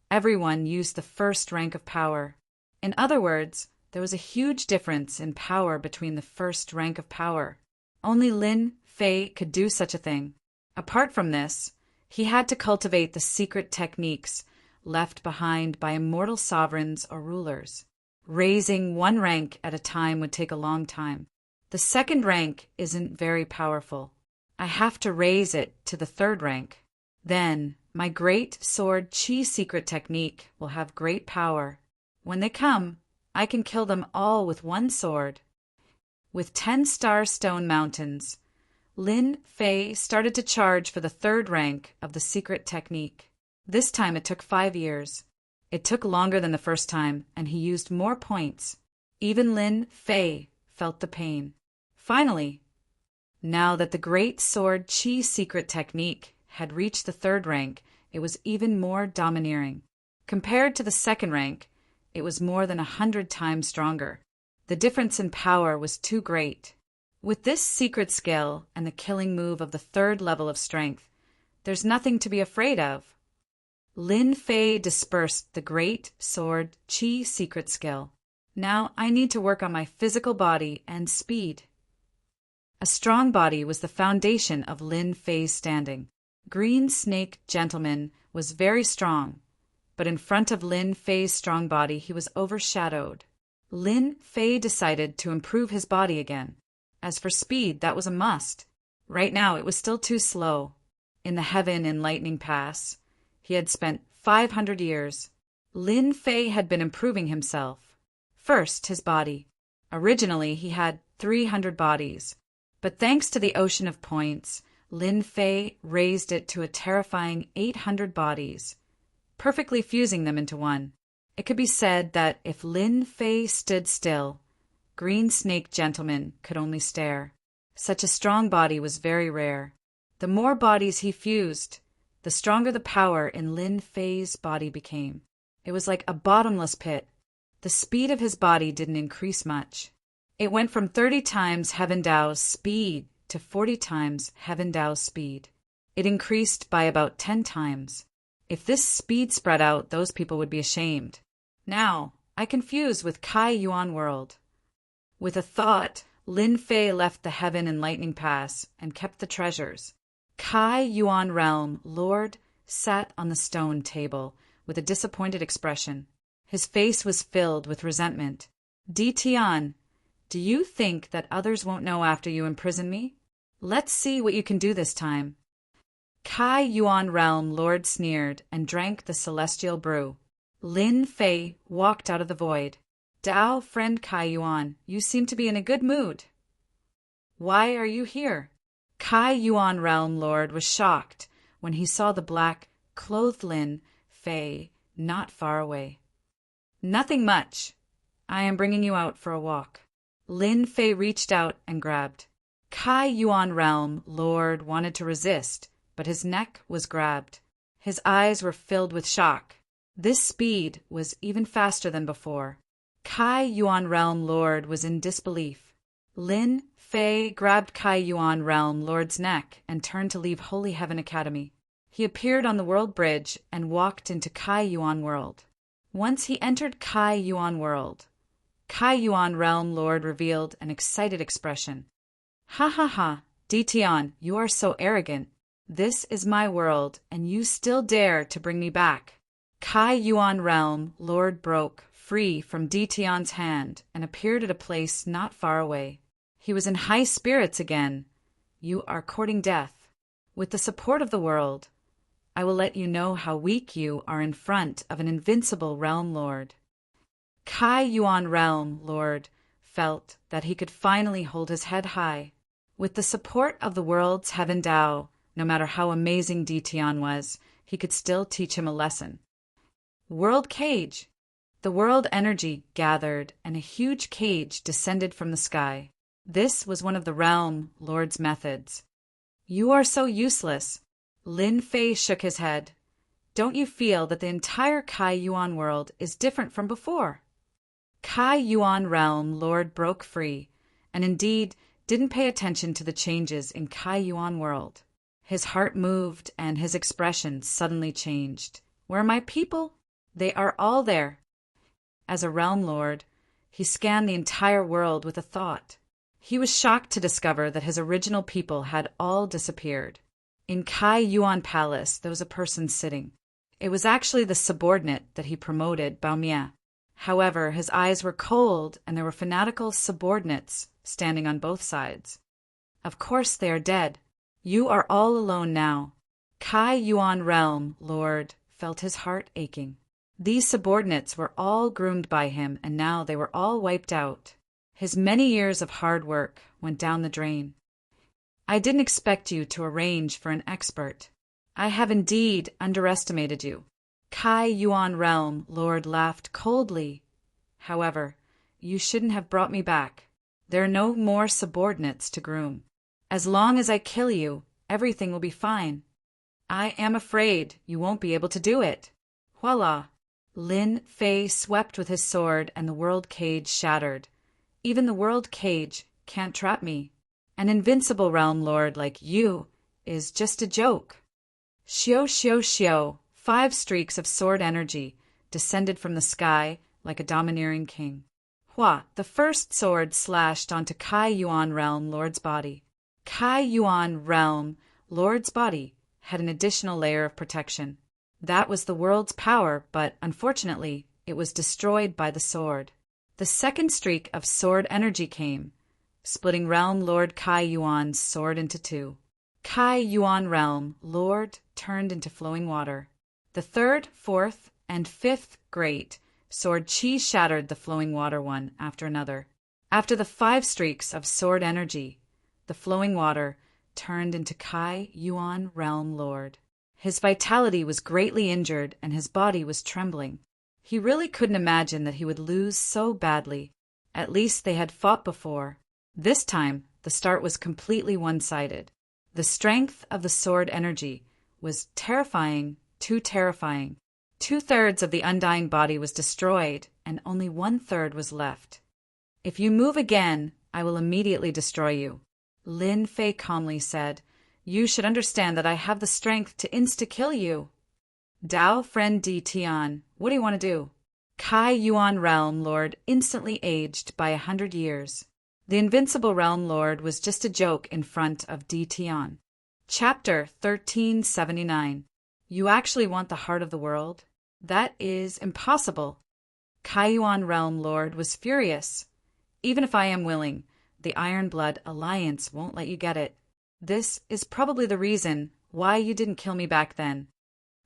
everyone used the first rank of power. In other words, there was a huge difference in power between the first rank of power. Only Lin Fei could do such a thing. Apart from this, he had to cultivate the secret techniques left behind by immortal sovereigns or rulers. Raising one rank at a time would take a long time. The second rank isn't very powerful. I have to raise it to the third rank. Then, my great sword chi secret technique will have great power. When they come, I can kill them all with one sword. With 10-star stone mountains, Lin Fei started to charge for the third rank of the secret technique. This time it took 5 years. It took longer than the first time, and he used more points. Even Lin Fei felt the pain. Finally, now that the great sword chi secret technique had reached the third rank, it was even more domineering. Compared to the second rank, it was more than 100 times stronger. The difference in power was too great. With this secret skill and the killing move of the third level of strength, there's nothing to be afraid of. Lin Fei dispersed the great sword chi secret skill. Now I need to work on my physical body and speed. A strong body was the foundation of Lin Fei's standing. Green Snake Gentleman was very strong, but in front of Lin Fei's strong body he was overshadowed. Lin Fei decided to improve his body again. As for speed, that was a must. Right now it was still too slow. In the Heaven and Lightning Pass, he had spent 500 years. Lin Fei had been improving himself. First, his body. Originally, he had 300 bodies. But thanks to the ocean of points, Lin Fei raised it to a terrifying 800 bodies, perfectly fusing them into one. It could be said that if Lin Fei stood still, Green Snake Gentleman could only stare. Such a strong body was very rare. The more bodies he fused, the stronger the power in Lin Fei's body became. It was like a bottomless pit. The speed of his body didn't increase much. It went from 30 times Heaven Dao's speed to 40 times Heaven Dao's speed. It increased by about 10 times. If this speed spread out, those people would be ashamed. Now, I can fuse with Kai Yuan World. With a thought, Lin Fei left the Heaven and Lightning Pass and kept the treasures. Kai Yuan Realm Lord sat on the stone table with a disappointed expression. His face was filled with resentment. Di Tian, do you think that others won't know after you imprison me? Let's see what you can do this time. Kai Yuan Realm Lord sneered and drank the celestial brew. Lin Fei walked out of the void. Dao, friend Kai Yuan, you seem to be in a good mood. Why are you here? Kai Yuan Realm Lord was shocked when he saw the black, clothed Lin Fei not far away. Nothing much. I am bringing you out for a walk. Lin Fei reached out and grabbed. Kai Yuan Realm Lord wanted to resist, but his neck was grabbed. His eyes were filled with shock. This speed was even faster than before. Kai Yuan Realm Lord was in disbelief. Lin Fei grabbed Kai Yuan Realm Lord's neck and turned to leave Holy Heaven Academy. He appeared on the World Bridge and walked into Kai Yuan World. Once he entered Kai Yuan World, Kai Yuan Realm Lord revealed an excited expression. Ha ha ha, Ditian, you are so arrogant. This is my world, and you still dare to bring me back. Kai Yuan Realm Lord broke free from Ditian's hand and appeared at a place not far away. He was in high spirits again. You are courting death. With the support of the world, I will let you know how weak you are in front of an invincible Realm Lord. Kai Yuan Realm Lord felt that he could finally hold his head high. With the support of the world's Heaven Tao, no matter how amazing Ditian was, he could still teach him a lesson. World Cage. The world energy gathered and a huge cage descended from the sky. This was one of the Realm Lord's methods. You are so useless. Lin Fei shook his head. Don't you feel that the entire Kai Yuan world is different from before? Kai Yuan Realm Lord broke free, and indeed didn't pay attention to the changes in Kai Yuan world. His heart moved and his expression suddenly changed. Where are my people? They are all there. As a Realm Lord, he scanned the entire world with a thought. He was shocked to discover that his original people had all disappeared. In Kai Yuan Palace, there was a person sitting. It was actually the subordinate that he promoted, Baomia. However, his eyes were cold, and there were fanatical subordinates standing on both sides. Of course they are dead. You are all alone now. Kai Yuan Realm Lord felt his heart aching. These subordinates were all groomed by him, and now they were all wiped out. His many years of hard work went down the drain. I didn't expect you to arrange for an expert. I have indeed underestimated you. Kai Yuan Realm Lord laughed coldly. However, you shouldn't have brought me back. There are no more subordinates to groom. As long as I kill you, everything will be fine. I am afraid you won't be able to do it. Voila! Lin Fei swept with his sword and the world cage shattered. Even the world cage can't trap me. An invincible Realm Lord like you is just a joke. Xiao xiao xiao, 5 streaks of sword energy descended from the sky like a domineering king. Hua, the first sword slashed onto Kai Yuan Realm Lord's body. Kai Yuan Realm Lord's body had an additional layer of protection. That was the world's power, but unfortunately, it was destroyed by the sword. The second streak of sword energy came, splitting Realm Lord Kai Yuan's sword into 2. Kai Yuan Realm Lord turned into flowing water. The third, fourth, and fifth great sword chi shattered the flowing water one after another. After the 5 streaks of sword energy, the flowing water turned into Kai Yuan Realm Lord. His vitality was greatly injured and his body was trembling. He really couldn't imagine that he would lose so badly. At least they had fought before. This time, the start was completely one-sided. The strength of the sword energy was terrifying, too terrifying. 2/3 of the undying body was destroyed, and only 1/3 was left. If you move again, I will immediately destroy you. Lin Fei calmly said, You should understand that I have the strength to insta-kill you. Dao friend Di Tian, what do you want to do? Kai Yuan Realm Lord instantly aged by 100 years. The invincible Realm Lord was just a joke in front of Di Tian. Chapter 1379. You actually want the heart of the world? That is impossible. Kai Yuan Realm Lord was furious. Even if I am willing, the Iron Blood Alliance won't let you get it. This is probably the reason why you didn't kill me back then.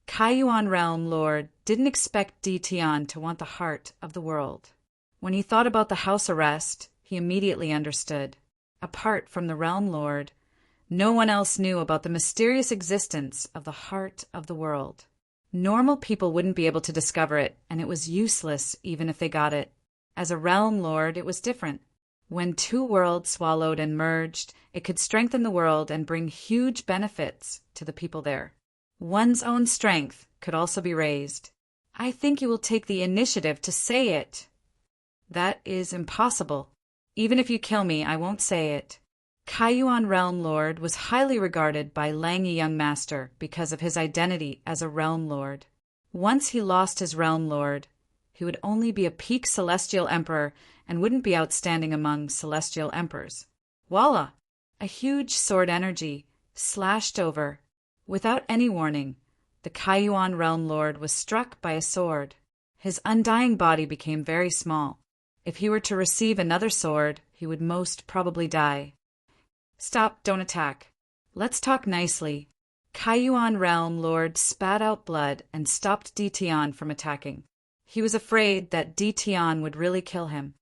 Kai Yuan Realm Lord didn't expect Di Tian to want the heart of the world. When he thought about the house arrest, he immediately understood. Apart from the Realm Lord, no one else knew about the mysterious existence of the heart of the world. Normal people wouldn't be able to discover it, and it was useless even if they got it. As a Realm Lord, it was different. When two worlds swallowed and merged, it could strengthen the world and bring huge benefits to the people there. One's own strength could also be raised. I think you will take the initiative to say it. That is impossible. Even if you kill me, I won't say it. Kaiyuan Realm Lord was highly regarded by Langyi Young Master because of his identity as a Realm Lord. Once he lost his Realm Lord, he would only be a peak Celestial Emperor and wouldn't be outstanding among Celestial Emperors. Voila! A huge sword energy slashed over. Without any warning, the Kaiyuan Realm Lord was struck by a sword. His undying body became very small. If he were to receive another sword, he would most probably die. Stop, don't attack. Let's talk nicely. Kaiyuan Realm Lord spat out blood and stopped Ditian from attacking. He was afraid that Ditian would really kill him.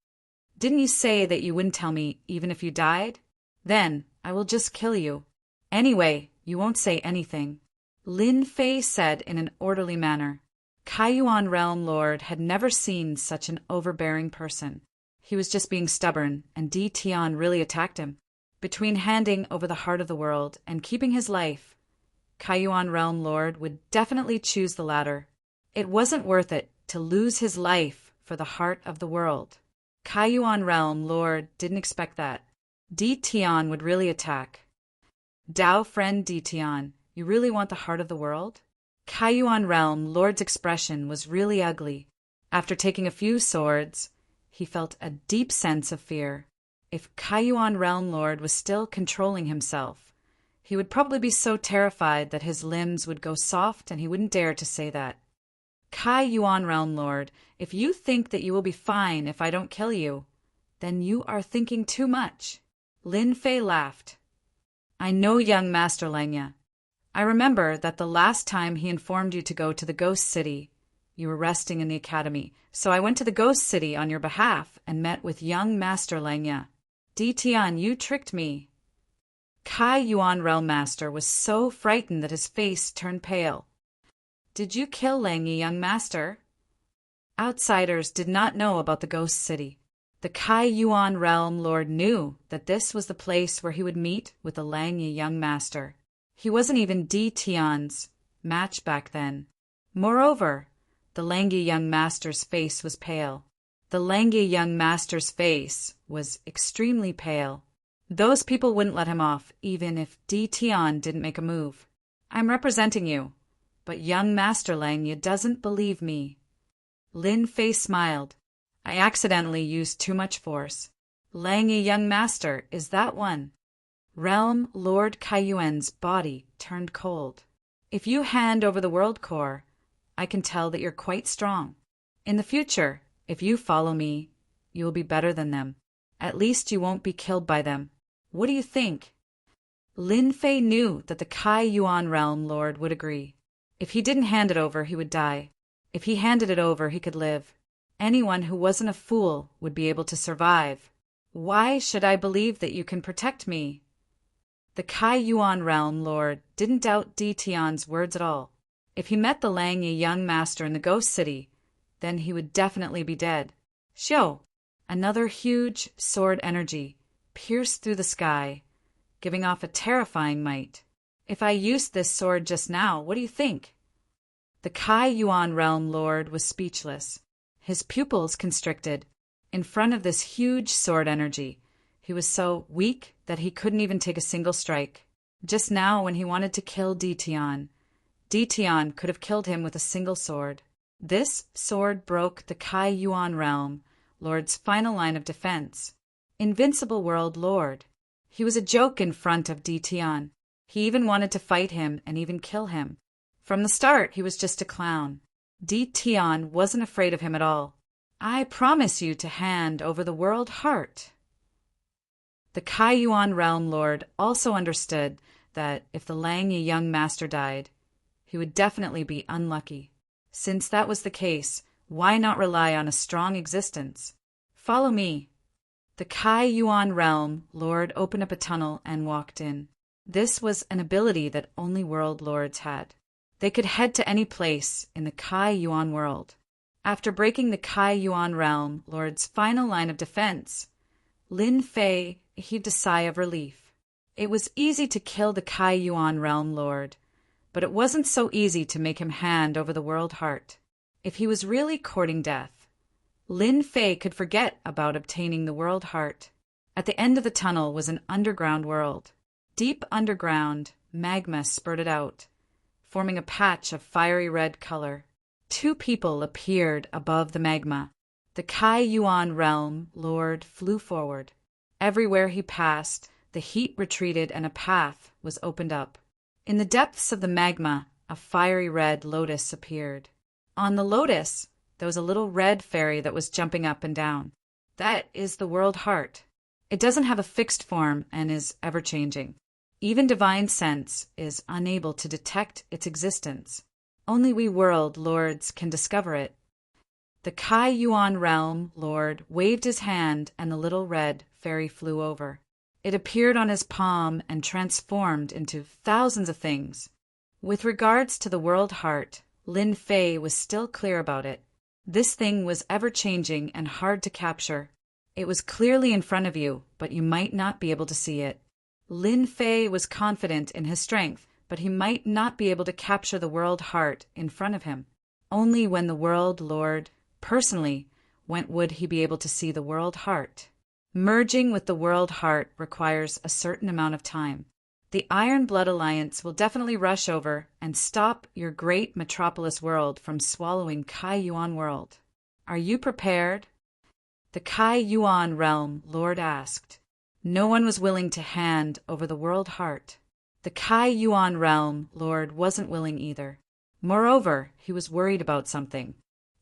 Didn't you say that you wouldn't tell me even if you died? Then I will just kill you. Anyway, you won't say anything. Lin Fei said in an orderly manner. Kaiyuan Realm Lord had never seen such an overbearing person. He was just being stubborn, and Ditian really attacked him. Between handing over the heart of the world and keeping his life, Kaiyuan Realm Lord would definitely choose the latter. It wasn't worth it to lose his life for the heart of the world. Kaiyuan Realm Lord didn't expect that. Ditian would really attack. Dao friend Ditian, you really want the heart of the world? Kaiyuan Realm Lord's expression was really ugly. After taking a few swords, he felt a deep sense of fear. If Kaiyuan Realm Lord was still controlling himself, he would probably be so terrified that his limbs would go soft and he wouldn't dare to say that. Kaiyuan Realm Lord, if you think that you will be fine if I don't kill you, then you are thinking too much. Lin Fei laughed. I know young Master Langya. I remember that the last time he informed you to go to the Ghost City, you were resting in the academy, so I went to the Ghost City on your behalf and met with young Master Langya. Ditian, you tricked me. Kaiyuan Realm Master was so frightened that his face turned pale. Did you kill Langyi Young Master? Outsiders did not know about the Ghost City. The Kaiyuan Realm Lord knew that this was the place where he would meet with the Langyi Young Master. He wasn't even Ditian's match back then. Moreover, the Langyi Young Master's face was pale. The Langyi Young Master's face was extremely pale. Those people wouldn't let him off, even if Ditian didn't make a move. I'm representing you, but young Master Langya doesn't believe me. Lin Fei smiled. I accidentally used too much force. Langyi Young Master is that one. Realm Lord Kaiyuan's body turned cold. If you hand over the World Core, I can tell that you're quite strong. In the future, if you follow me, you will be better than them. At least you won't be killed by them. What do you think? Lin Fei knew that the Kaiyuan Realm Lord would agree. If he didn't hand it over, he would die. If he handed it over, he could live. Anyone who wasn't a fool would be able to survive. Why should I believe that you can protect me? The Kaiyuan Realm Lord didn't doubt Ditian's words at all. If he met the Langyi Young Master in the Ghost City, then he would definitely be dead. Xiao! Another huge sword energy pierced through the sky, giving off a terrifying might. If I used this sword just now, what do you think? The Kaiyuan Realm Lord was speechless. His pupils constricted. In front of this huge sword energy, he was so weak that he couldn't even take a single strike. Just now, when he wanted to kill Ditian, Ditian could have killed him with a single sword. This sword broke the Kaiyuan Realm Lord's final line of defense. Invincible World Lord. He was a joke in front of Ditian. He even wanted to fight him and even kill him. From the start, he was just a clown. Ditian wasn't afraid of him at all. I promise you to hand over the world heart. The Kaiyuan Realm Lord also understood that if the Langyi Young Master died, he would definitely be unlucky. Since that was the case, why not rely on a strong existence? Follow me. The Kai Yuan realm lord opened up a tunnel and walked in. This was an ability that only world lords had. They could head to any place in the Kai Yuan world. After breaking the Kai Yuan realm lord's final line of defense, Lin Fei heaved a sigh of relief. It was easy to kill the Kai Yuan realm lord, but it wasn't so easy to make him hand over the world heart. If he was really courting death, Lin Fei could forget about obtaining the world heart. At the end of the tunnel was an underground world. Deep underground, magma spurted out, forming a patch of fiery red color. Two people appeared above the magma. The Kai Yuan realm lord flew forward. Everywhere he passed, the heat retreated and a path was opened up. In the depths of the magma, a fiery red lotus appeared. On the lotus, there was a little red fairy that was jumping up and down. That is the world heart. It doesn't have a fixed form and is ever-changing. Even divine sense is unable to detect its existence. Only we world lords can discover it. The Kai Yuan realm lord waved his hand and the little red fairy flew over. It appeared on his palm and transformed into thousands of things. With regards to the world heart, Lin Fei was still clear about it. This thing was ever-changing and hard to capture. It was clearly in front of you, but you might not be able to see it. Lin Fei was confident in his strength, but he might not be able to capture the world heart in front of him. Only when the world lord personally went would he be able to see the world heart. Merging with the world heart requires a certain amount of time. The Iron Blood Alliance will definitely rush over and stop your great metropolis world from swallowing Kai Yuan world. Are you prepared? The Kai Yuan realm lord asked. No one was willing to hand over the world heart. The Kai Yuan realm lord wasn't willing either. Moreover, he was worried about something.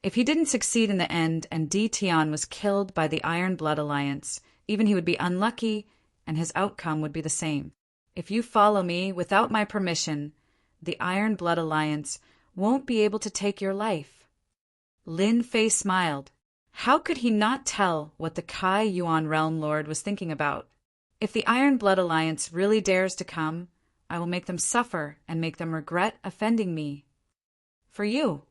If he didn't succeed in the end and Di Tian was killed by the Iron Blood Alliance, even he would be unlucky and his outcome would be the same. If you follow me without my permission, the Iron Blood Alliance won't be able to take your life. Lin Fei smiled. How could he not tell what the Kai Yuan realm lord was thinking about? If the Iron Blood Alliance really dares to come, I will make them suffer and make them regret offending me. For you.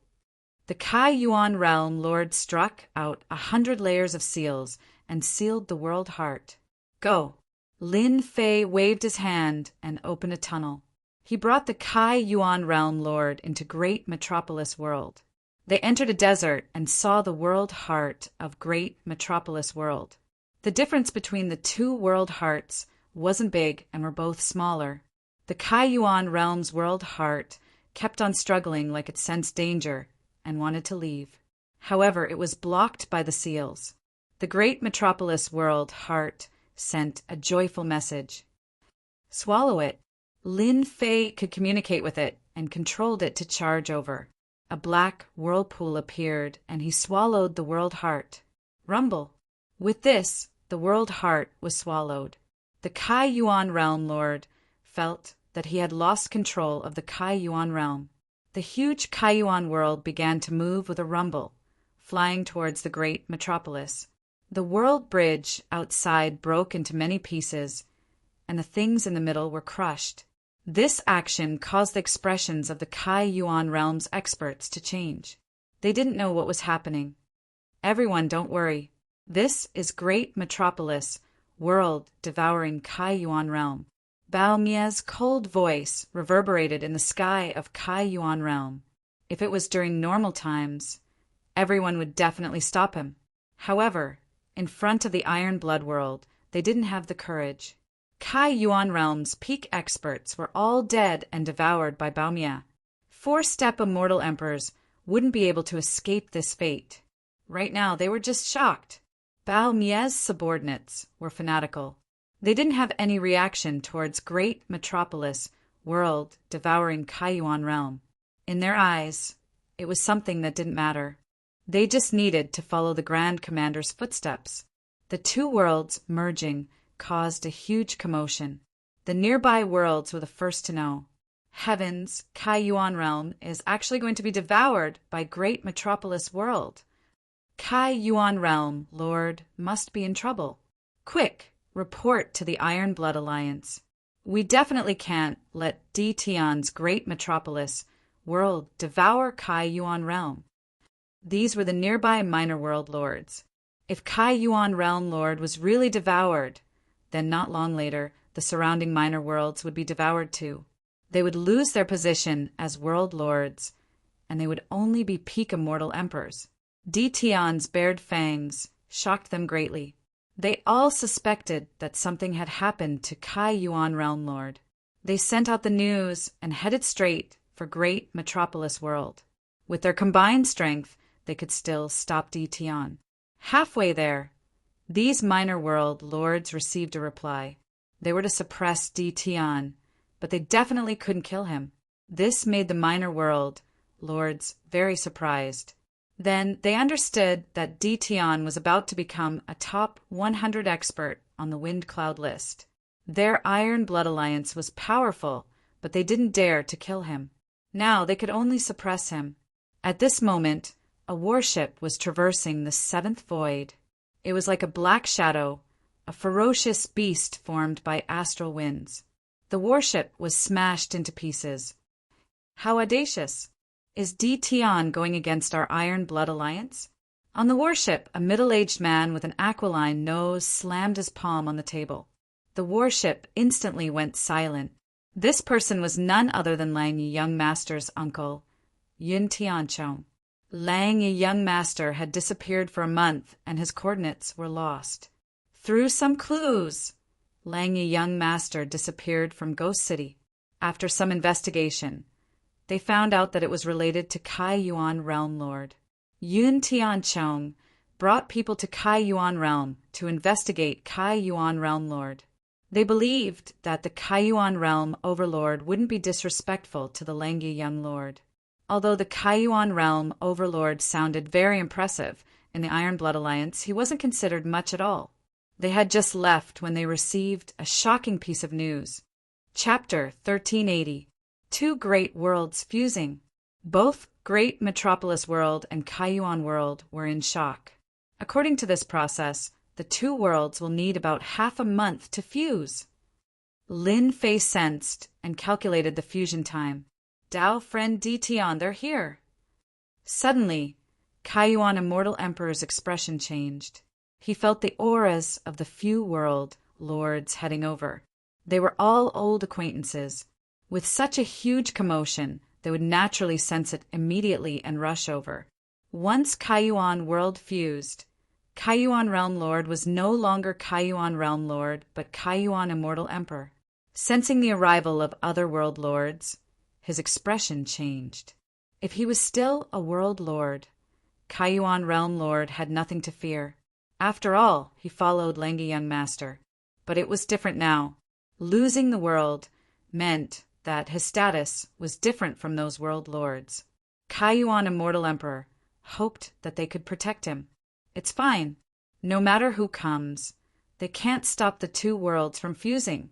The Kai Yuan realm lord struck out 100 layers of seals and sealed the world heart. Go. Lin Fei waved his hand and opened a tunnel. He brought the Kai Yuan realm lord into great metropolis world. They entered a desert and saw the world heart of great metropolis world. The difference between the two world hearts wasn't big and were both smaller. The Kai Yuan realm's world heart kept on struggling like it sensed danger and wanted to leave. However, it was blocked by the seals. The great metropolis world heart sent a joyful message. Swallow it. Lin Fei could communicate with it and controlled it to charge over. A black whirlpool appeared and he swallowed the world heart. Rumble. With this, the world heart was swallowed. The Kai Yuan realm lord felt that he had lost control of the Kai Yuan realm. The huge Kai Yuan world began to move with a rumble, flying towards the great metropolis. The world bridge outside broke into many pieces, and the things in the middle were crushed. This action caused the expressions of the Kai Yuan realm's experts to change. They didn't know what was happening. Everyone, don't worry. This is great metropolis, world-devouring Kai Yuan realm. Bao Mia's cold voice reverberated in the sky of Kai Yuan realm. If it was during normal times, everyone would definitely stop him. However, in front of the Iron Blood world, they didn't have the courage. Kai Yuan realm's peak experts were all dead and devoured by Bao Mia. 4-step immortal emperors wouldn't be able to escape this fate. Right now, they were just shocked. Bao Mia's subordinates were fanatical. They didn't have any reaction towards great metropolis, world-devouring Kai Yuan realm. In their eyes, it was something that didn't matter. They just needed to follow the Grand Commander's footsteps. The two worlds merging caused a huge commotion. The nearby worlds were the first to know. Heaven's Kai Yuan realm is actually going to be devoured by great metropolis world. Kai Yuan realm lord must be in trouble. Quick, report to the Iron Blood Alliance. We definitely can't let Dtion's great metropolis world devour Kai Yuan realm. These were the nearby minor world lords. If Kai Yuan realm lord was really devoured, then not long later, the surrounding minor worlds would be devoured too. They would lose their position as world lords, and they would only be peak immortal emperors. Dtion's bared fangs shocked them greatly. They all suspected that something had happened to Kai Yuan realm lord. They sent out the news and headed straight for Great Metropolis World. With their combined strength, they could still stop Dtion. Halfway there, these minor world lords received a reply. They were to suppress Dtion, but they definitely couldn't kill him. This made the minor world lords very surprised. Then they understood that Dtion was about to become a top 100 expert on the Wind Cloud list. Their Iron Blood Alliance was powerful, but they didn't dare to kill him. Now they could only suppress him. At this moment, a warship was traversing the seventh void. It was like a black shadow, a ferocious beast formed by astral winds. The warship was smashed into pieces. How audacious! Is Dtion going against our Iron Blood Alliance? On the warship, a middle-aged man with an aquiline nose slammed his palm on the table. The warship instantly went silent. This person was none other than Lang Yi Young Master's uncle, Yun Tianchong. Lang Yi Young Master had disappeared for a month, and his coordinates were lost. Through some clues, Lang Yi Young Master disappeared from Ghost City. After some investigation, they found out that it was related to Kai Yuan Realm Lord. Yun Tianchong brought people to Kai Yuan Realm to investigate Kai Yuan Realm Lord. They believed that the Kai Yuan Realm Overlord wouldn't be disrespectful to the Lang Yi Young Lord. Although the Kai Yuan Realm Overlord sounded very impressive, in the Iron Blood Alliance he wasn't considered much at all. They had just left when they received a shocking piece of news. Chapter 1380. Two great worlds fusing. Both Great Metropolis World and Kai Yuan World were in shock. According to this process, the two worlds will need about half a month to fuse. Lin Fei sensed and calculated the fusion time. Dao friend Dtion, they're here. Suddenly, Kai Yuan Immortal Emperor's expression changed. He felt the auras of the few world lords heading over. They were all old acquaintances. With such a huge commotion, they would naturally sense it immediately and rush over. Once Kai Yuan World fused, Kai Yuan Realm Lord was no longer Kai Yuan Realm Lord, but Kai Yuan Immortal Emperor. Sensing the arrival of other world lords, his expression changed. If he was still a world lord, Kai Yuan Realm Lord had nothing to fear. After all, he followed Lang Yi Young Master. But it was different now. Losing the world meant that his status was different from those world lords. Kai Yuan Immortal Emperor hoped that they could protect him. It's fine. No matter who comes, they can't stop the two worlds from fusing.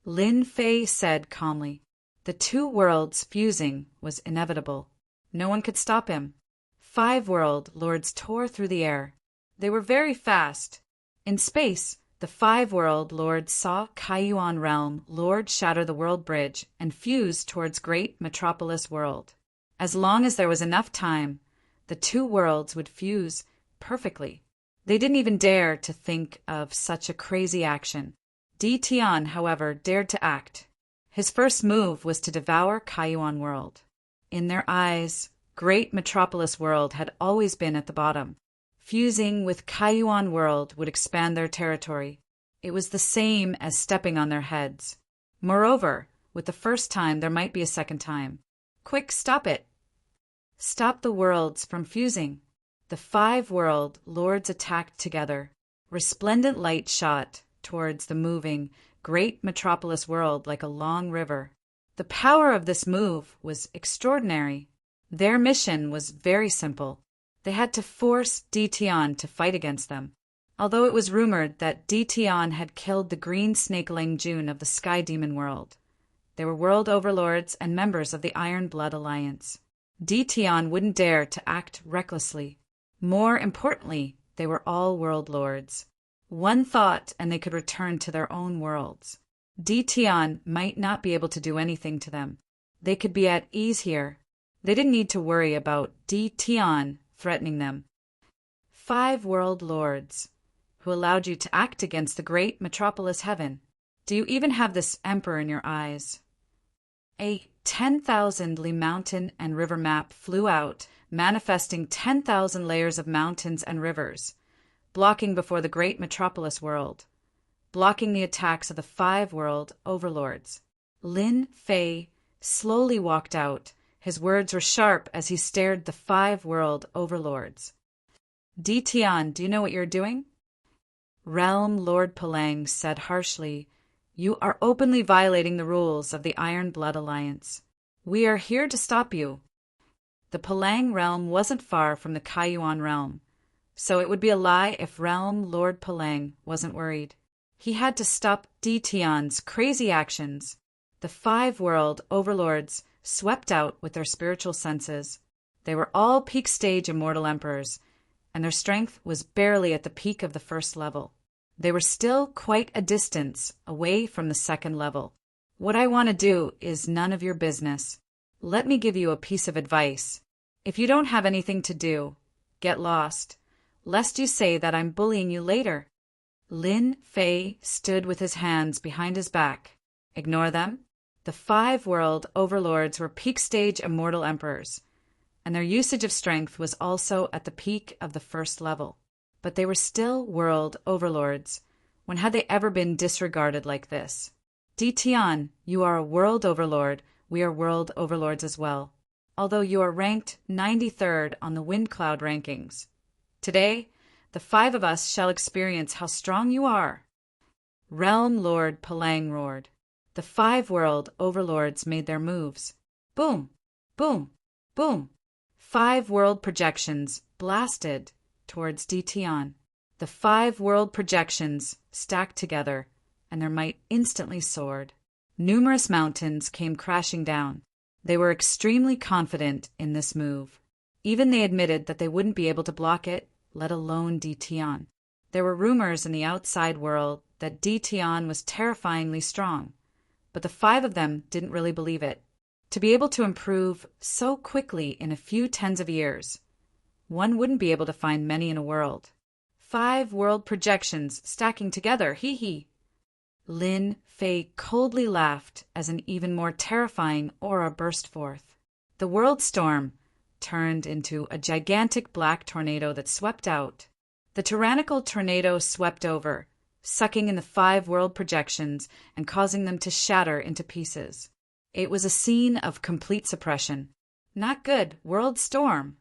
Lin Fei said calmly. The two worlds fusing was inevitable. No one could stop him. 5 world lords tore through the air. They were very fast. In space, the 5 world lords saw Kai Yuan Realm Lord shatter the world bridge and fuse towards Great Metropolis World. As long as there was enough time, the two worlds would fuse perfectly. They didn't even dare to think of such a crazy action. Dtion, however, dared to act. His first move was to devour Kai Yuan World. In their eyes, Great Metropolis World had always been at the bottom. Fusing with Kai Yuan World would expand their territory. It was the same as stepping on their heads. Moreover, with the first time there might be a second time. Quick, stop it! Stop the worlds from fusing. The 5 world lords attacked together. Resplendent light shot towards the moving Great Metropolis World like a long river. The power of this move was extraordinary. Their mission was very simple. They had to force Dtion to fight against them. Although it was rumored that Dtion had killed the green snake Lang Jun of the Sky Demon World, they were world overlords and members of the Iron Blood Alliance. Dtion wouldn't dare to act recklessly. More importantly, they were all world lords. One thought and they could return to their own worlds. Ditian might not be able to do anything to them. They could be at ease here. They didn't need to worry about Ditian threatening them. 5 world lords, who allowed you to act against the great metropolis heaven. Do you even have this emperor in your eyes? A 10,000-ly mountain and river map flew out, manifesting 10,000 layers of mountains and rivers, blocking before the great metropolis world, blocking the attacks of the 5 world overlords. Lin Fei slowly walked out. His words were sharp as he stared the 5 world overlords. Ditian, do you know what you're doing? Realm Lord Palang said harshly, "You are openly violating the rules of the Iron Blood Alliance. We are here to stop you." The Palang realm wasn't far from the Kaiyuan realm, so it would be a lie if Realm Lord Palang wasn't worried. He had to stop Ditian's crazy actions. The 5 world overlords swept out with their spiritual senses. They were all peak stage immortal emperors, and their strength was barely at the peak of the 1st level. They were still quite a distance away from the 2nd level. What I want to do is none of your business. Let me give you a piece of advice. If you don't have anything to do, get lost, lest you say that I'm bullying you later. Lin Fei stood with his hands behind his back. Ignore them. The 5 world overlords were peak stage immortal emperors, and their usage of strength was also at the peak of the 1st level. But they were still world overlords. When had they ever been disregarded like this? Ditian, you are a world overlord. We are world overlords as well, although you are ranked 93rd on the Wind Cloud rankings. Today, the 5 of us shall experience how strong you are. Realm Lord Palang roared. The 5 world overlords made their moves. Boom, boom, boom. 5 world projections blasted towards Ditian. The 5 world projections stacked together, and their might instantly soared. Numerous mountains came crashing down. They were extremely confident in this move. Even they admitted that they wouldn't be able to block it, let alone Ditian. There were rumors in the outside world that Ditian was terrifyingly strong, but the 5 of them didn't really believe it. To be able to improve so quickly in a few tens of years, one wouldn't be able to find many in a world. 5 world projections stacking together, hee. Lin Fei coldly laughed as an even more terrifying aura burst forth. The world storm turned into a gigantic black tornado that swept out. The tyrannical tornado swept over, sucking in the 5 world projections and causing them to shatter into pieces. It was a scene of complete suppression. Not good, world storm.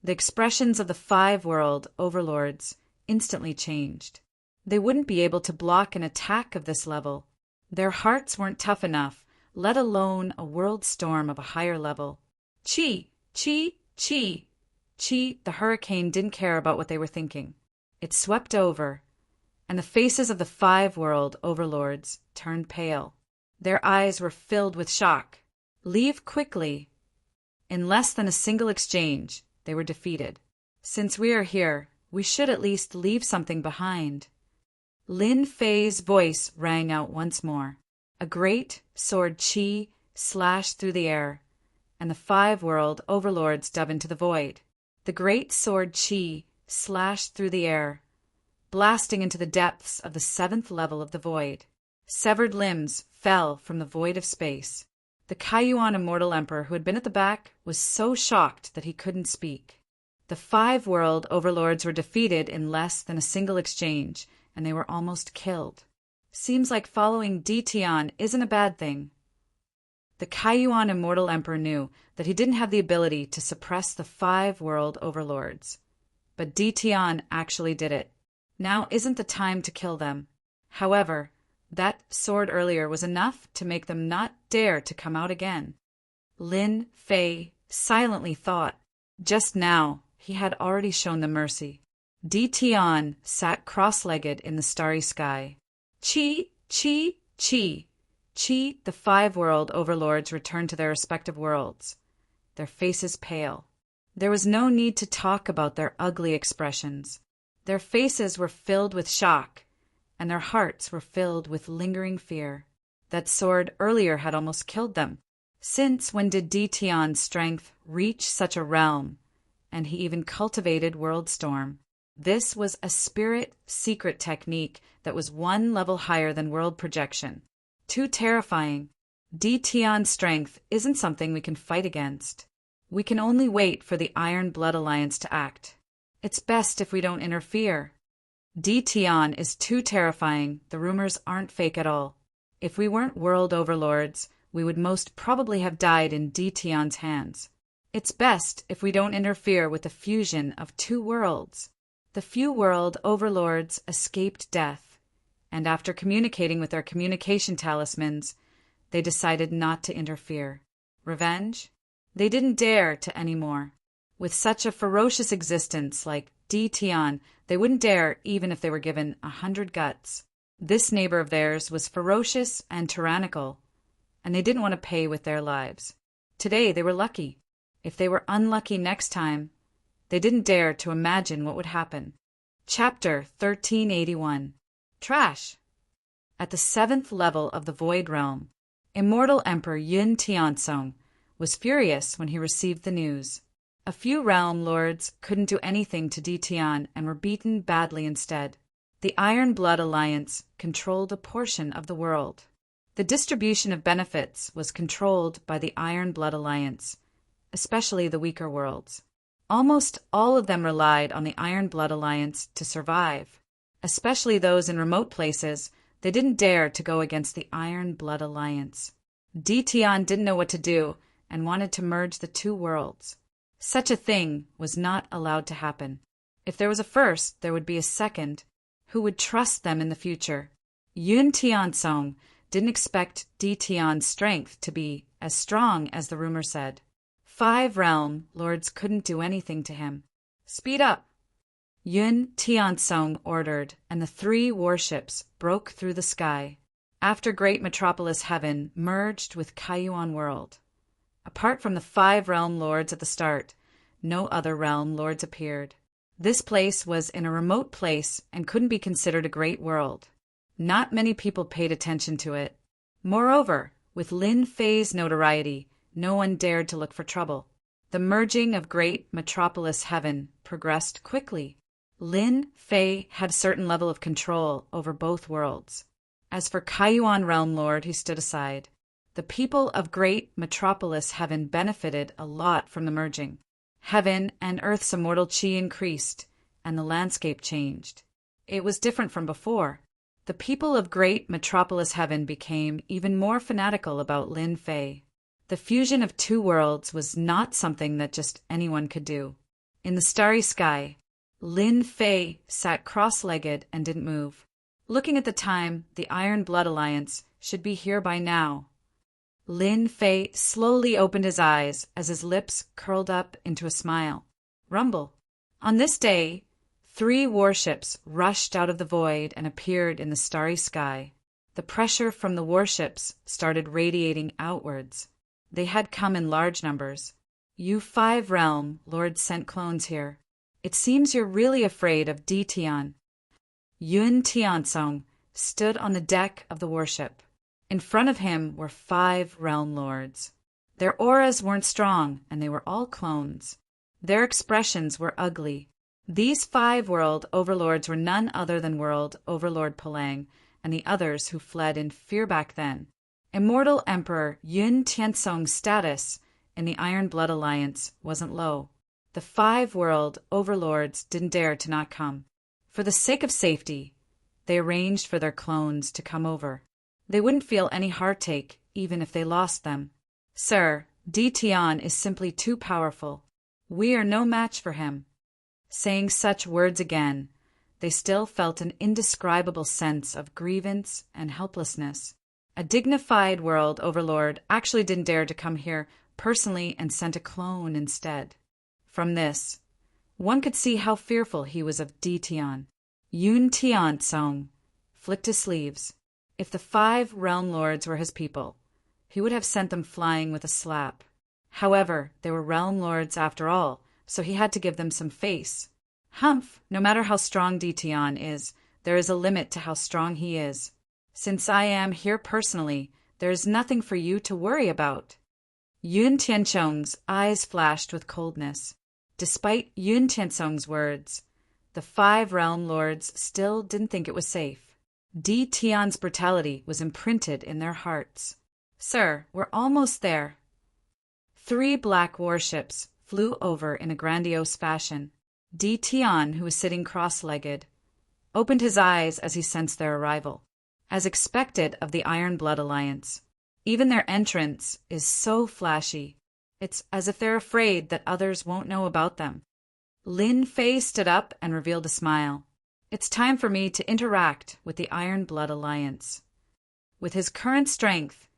The expressions of the 5 world overlords instantly changed. They wouldn't be able to block an attack of this level. Their hearts weren't tough enough, let alone a world storm of a higher level. Chi, chi, chi, chi. The hurricane didn't care about what they were thinking. It swept over, and the faces of the 5 world overlords turned pale. Their eyes were filled with shock. Leave quickly. In less than a single exchange, they were defeated. Since we are here, we should at least leave something behind. Lin Fei's voice rang out once more. A great sword chi slashed through the air, and the 5 world overlords dove into the void. The great sword chi slashed through the air, blasting into the depths of the 7th level of the void. Severed limbs fell from the void of space. The Kaiyuan immortal emperor who had been at the back was so shocked that he couldn't speak. The 5 world overlords were defeated in less than a single exchange, and they were almost killed. Seems like following Ditian isn't a bad thing. The Kaiyuan immortal emperor knew that he didn't have the ability to suppress the 5 world overlords. But Ditian actually did it. Now isn't the time to kill them. However, that sword earlier was enough to make them not dare to come out again. Lin Fei silently thought. Just now, he had already shown them mercy. Ditian sat cross-legged in the starry sky. Chi, chi, chi, chi. The 5 world overlords returned to their respective worlds, their faces pale. There was no need to talk about their ugly expressions. Their faces were filled with shock, and their hearts were filled with lingering fear. That sword earlier had almost killed them. Since when did Dtion's strength reach such a realm? And he even cultivated World Storm. This was a spirit secret technique that was one level higher than world projection. Too terrifying. Dtion's strength isn't something we can fight against. We can only wait for the Iron Blood Alliance to act. It's best if we don't interfere. Dtion is too terrifying. The rumors aren't fake at all. If we weren't world overlords, we would most probably have died in Dtion's hands. It's best if we don't interfere with the fusion of two worlds. The few world overlords escaped death, and after communicating with their communication talismans, they decided not to interfere. Revenge? They didn't dare to anymore. With such a ferocious existence like Dtion, they wouldn't dare even if they were given 100 guts. This neighbor of theirs was ferocious and tyrannical, and they didn't want to pay with their lives. Today they were lucky. If they were unlucky next time, they didn't dare to imagine what would happen. Chapter 1381. Trash. At the 7th level of the Void Realm, Immortal Emperor Yun Tiansong was furious when he received the news. A few realm lords couldn't do anything to Dtion and were beaten badly instead. The Iron Blood Alliance controlled a portion of the world. The distribution of benefits was controlled by the Iron Blood Alliance, especially the weaker worlds. Almost all of them relied on the Iron Blood Alliance to survive. Especially those in remote places, they didn't dare to go against the Iron Blood Alliance. Dtion didn't know what to do and wanted to merge the two worlds. Such a thing was not allowed to happen. If there was a first, there would be a second who would trust them in the future. Yun Tiansong didn't expect Dtion's strength to be as strong as the rumor said. 5 realm lords couldn't do anything to him. Speed up! Yun Tiansong ordered, and the 3 warships broke through the sky. After Great Metropolis Heaven merged with Kaiyuan World. Apart from the 5 realm lords at the start, no other realm lords appeared. This place was in a remote place and couldn't be considered a great world. Not many people paid attention to it. Moreover, with Lin Fei's notoriety, no one dared to look for trouble. The merging of Great Metropolis Heaven progressed quickly. Lin Fei had a certain level of control over both worlds. As for Kaiyuan Realm Lord, he stood aside. The people of Great Metropolis Heaven benefited a lot from the merging. Heaven and Earth's immortal chi increased, and the landscape changed. It was different from before. The people of Great Metropolis Heaven became even more fanatical about Lin Fei. The fusion of two worlds was not something that just anyone could do. In the starry sky, Lin Fei sat cross-legged and didn't move. Looking at the time, the Iron Blood Alliance should be here by now. Lin Fei slowly opened his eyes as his lips curled up into a smile. Rumble. On this day, 3 warships rushed out of the void and appeared in the starry sky. The pressure from the warships started radiating outwards. They had come in large numbers. You 5 realm lords sent clones here. It seems you're really afraid of Dtion. Yun Tiansong stood on the deck of the warship. In front of him were 5 realm lords. Their auras weren't strong, and they were all clones. Their expressions were ugly. These 5 world overlords were none other than World Overlord Palang and the others who fled in fear back then. Immortal Emperor Yun Tiansong's status in the Iron Blood Alliance wasn't low. The 5 world overlords didn't dare to not come. For the sake of safety, they arranged for their clones to come over. They wouldn't feel any heartache even if they lost them. Sir, Dtion is simply too powerful. We are no match for him. Saying such words again, they still felt an indescribable sense of grievance and helplessness. A dignified world overlord actually didn't dare to come here personally and sent a clone instead. From this, one could see how fearful he was of Dtion. Yun Tiansong flicked his sleeves. If the 5 realm lords were his people, he would have sent them flying with a slap. However, they were realm lords after all, so he had to give them some face. Humph, no matter how strong Tian is, there is a limit to how strong he is. Since I am here personally, there is nothing for you to worry about. Yun Tianchong's eyes flashed with coldness. Despite Yun Tianchong's words, the 5 realm lords still didn't think it was safe. Tian's brutality was imprinted in their hearts. Sir, we're almost there. 3 black warships flew over in a grandiose fashion. Tian, who was sitting cross-legged, opened his eyes as he sensed their arrival. As expected of the Iron Blood Alliance, even their entrance is so flashy. It's as if they're afraid that others won't know about them. Lin Fei stood up and revealed a smile. It's time for me to interact with the Iron Blood Alliance. With his current strength,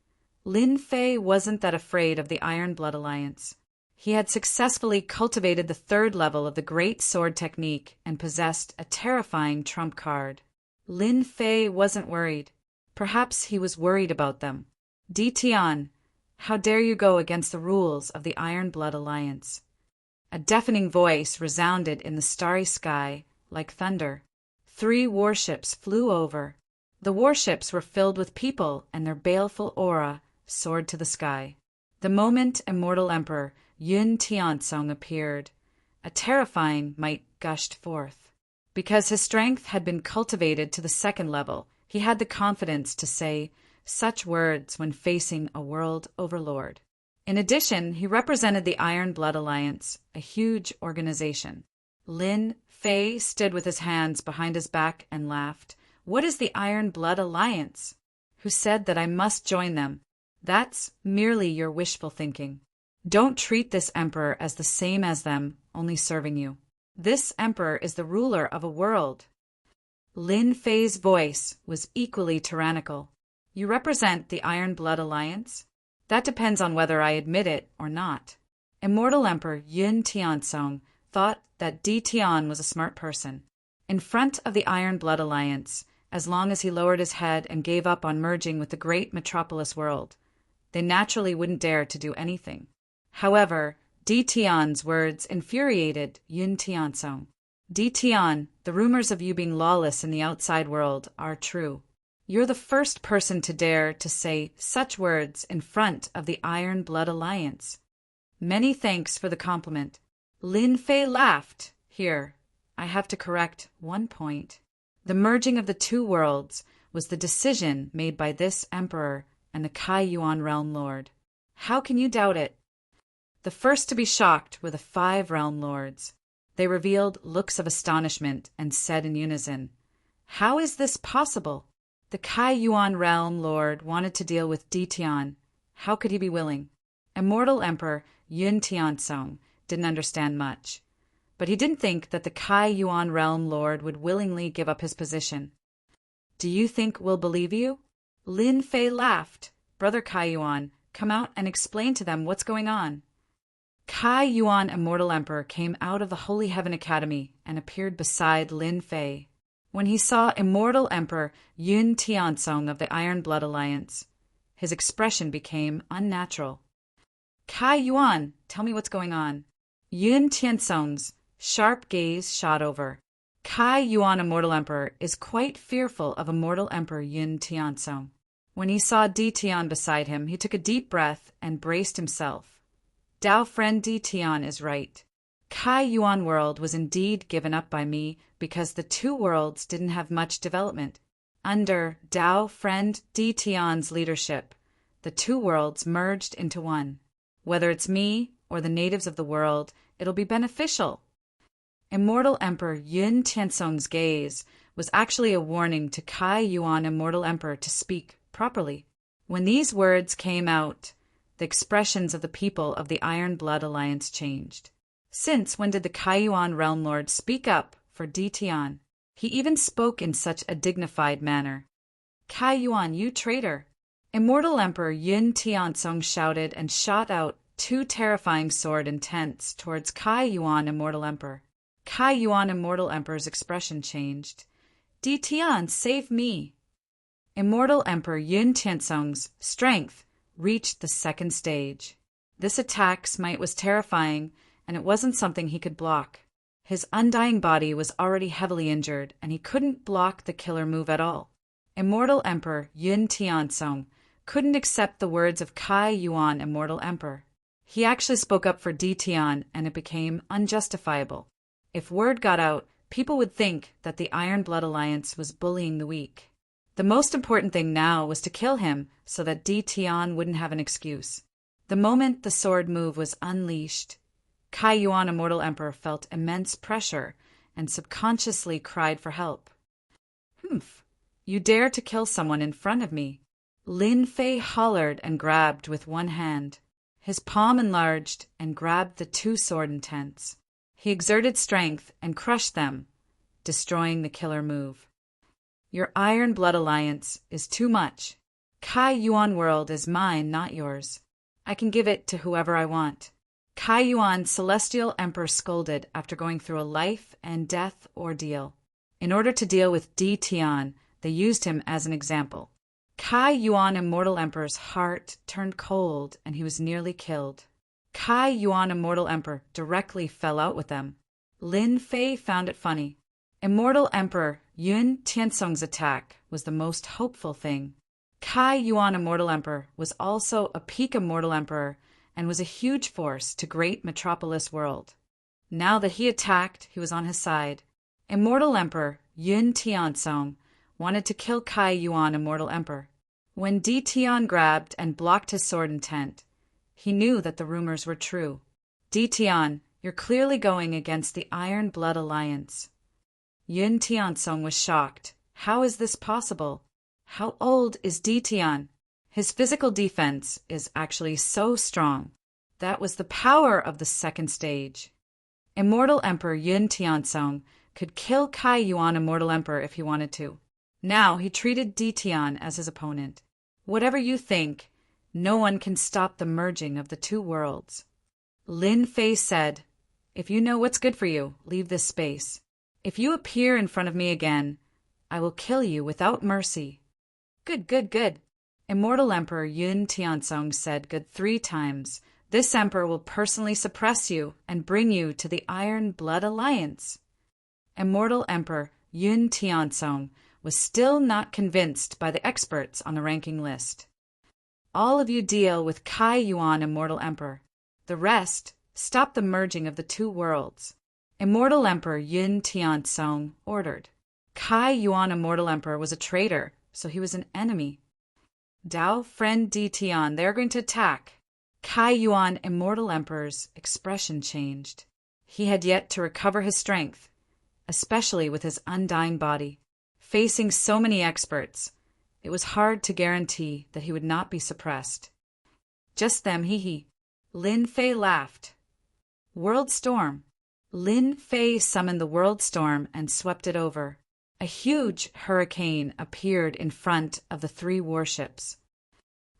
Lin Fei wasn't that afraid of the Iron Blood Alliance. He had successfully cultivated the 3rd level of the Great Sword Technique and possessed a terrifying trump card. Lin Fei wasn't worried. Perhaps he was worried about them. Tian, how dare you go against the rules of the Iron Blood Alliance? A deafening voice resounded in the starry sky like thunder. 3 warships flew over. The warships were filled with people, and their baleful aura soared to the sky. The moment Immortal Emperor Yun Tiansong appeared, a terrifying might gushed forth. Because his strength had been cultivated to the 2nd level, he had the confidence to say such words when facing a world overlord. In addition, he represented the Iron Blood Alliance, a huge organization. Lin Fei stood with his hands behind his back and laughed. What is the Iron Blood Alliance? Who said that I must join them? That's merely your wishful thinking. Don't treat this emperor as the same as them, only serving you. This emperor is the ruler of a world. Lin Fei's voice was equally tyrannical. You represent the Iron Blood Alliance? That depends on whether I admit it or not. Immortal Emperor Yun Tiansong thought that Tian was a smart person. In front of the Iron Blood Alliance, as long as he lowered his head and gave up on merging with the great metropolis world, they naturally wouldn't dare to do anything. However, Tian's words infuriated Yun Tiansong. Tian, the rumors of you being lawless in the outside world are true. You're the first person to dare to say such words in front of the Iron Blood Alliance. Many thanks for the compliment. Lin Fei laughed. Here, I have to correct one point. The merging of the 2 worlds was the decision made by this emperor and the Kai Yuan Realm Lord. How can you doubt it? The first to be shocked were the 5 Realm Lords. They revealed looks of astonishment and said in unison, how is this possible? The Kai Yuan Realm Lord wanted to deal with Tian. How could he be willing? Immortal Emperor Yun Tiansong didn't understand much, but he didn't think that the Kai Yuan Realm Lord would willingly give up his position. Do you think we'll believe you? Lin Fei laughed. Brother Kai Yuan, come out and explain to them what's going on. Kai Yuan Immortal Emperor came out of the Holy Heaven Academy and appeared beside Lin Fei. When he saw Immortal Emperor Yun Tiansong of the Iron Blood Alliance, his expression became unnatural. Kai Yuan, tell me what's going on. Yun Tiansong's sharp gaze shot over. Kai Yuan Immortal Emperor is quite fearful of Immortal Emperor Yun Tiansong. When he saw Tian beside him, he took a deep breath and braced himself. Dao friend Tian is right. Kai Yuan world was indeed given up by me because the 2 worlds didn't have much development. Under Dao friend Tian's leadership, the 2 worlds merged into one. Whether it's me or the natives of the world, it'll be beneficial. Immortal Emperor Yun Tiansong's gaze was actually a warning to Kai Yuan Immortal Emperor to speak properly. When these words came out, the expressions of the people of the Iron Blood Alliance changed. Since when did the Kai Yuan Realm Lord speak up for Tian? He even spoke in such a dignified manner. Kai Yuan, you traitor! Immortal Emperor Yun Tiansong shouted and shot out 2 terrifying sword intents towards Kai Yuan Immortal Emperor. Kai Yuan Immortal Emperor's expression changed. Tian, save me! Immortal Emperor Yun Tiansong's strength reached the 2nd stage. This attack's might was terrifying, and it wasn't something he could block. His undying body was already heavily injured, and he couldn't block the killer move at all. Immortal Emperor Yun Tiansong couldn't accept the words of Kai Yuan, Immortal Emperor. He actually spoke up for Di Tian, and it became unjustifiable. If word got out, people would think that the Iron Blood Alliance was bullying the weak. The most important thing now was to kill him so that Di Tian wouldn't have an excuse. The moment the sword move was unleashed, Kai Yuan, Immortal Emperor, felt immense pressure and subconsciously cried for help. "Humph! You dare to kill someone in front of me!" Lin Fei hollered and grabbed with one hand. His palm enlarged and grabbed the two sword intents. He exerted strength and crushed them, destroying the killer move. "Your Iron Blood Alliance is too much. Kai Yuan world is mine, not yours. I can give it to whoever I want." Kai Yuan, Celestial Emperor, scolded after going through a life and death ordeal. In order to deal with Di Tian, they used him as an example. Kai Yuan, Immortal Emperor's heart turned cold and he was nearly killed. Kai Yuan, Immortal Emperor, directly fell out with them. Lin Fei found it funny. Immortal Emperor Yun Tiansong's attack was the most hopeful thing. Kai Yuan, Immortal Emperor, was also a peak Immortal Emperor and was a huge force to great metropolis world. Now that he attacked, he was on his side. Immortal Emperor Yun Tiansong wanted to kill Kai Yuan, Immortal Emperor. When Di Tian grabbed and blocked his sword intent, he knew that the rumors were true. "Di Tian, you're clearly going against the Iron Blood Alliance." Yun Tiansong was shocked. How is this possible? How old is Di Tian? His physical defense is actually so strong. That was the power of the second stage. Immortal Emperor Yun Tiansong could kill Kai Yuan, Immortal Emperor, if he wanted to. Now he treated Di Tian as his opponent. Whatever you think, no one can stop the merging of the two worlds. Lin Fei said, "If you know what's good for you, leave this space. If you appear in front of me again, I will kill you without mercy." "Good, good, good." Immortal Emperor Yun Tiansong said good 3 times. "This emperor will personally suppress you and bring you to the Iron Blood Alliance." Immortal Emperor Yun Tiansong was still not convinced by the experts on the ranking list. "All of you deal with Kai Yuan, Immortal Emperor. The rest, stop the merging of the two worlds." Immortal Emperor Yun Tiansong ordered. Kai Yuan, Immortal Emperor, was a traitor, so he was an enemy. "Dao, friend Di Tian, they are going to attack." Kai Yuan, Immortal Emperor's expression changed. He had yet to recover his strength, especially with his undying body. Facing so many experts, it was hard to guarantee that he would not be suppressed. Just them, hee. Lin Fei laughed. "World storm." Lin Fei summoned the world storm and swept it over. A huge hurricane appeared in front of the 3 warships.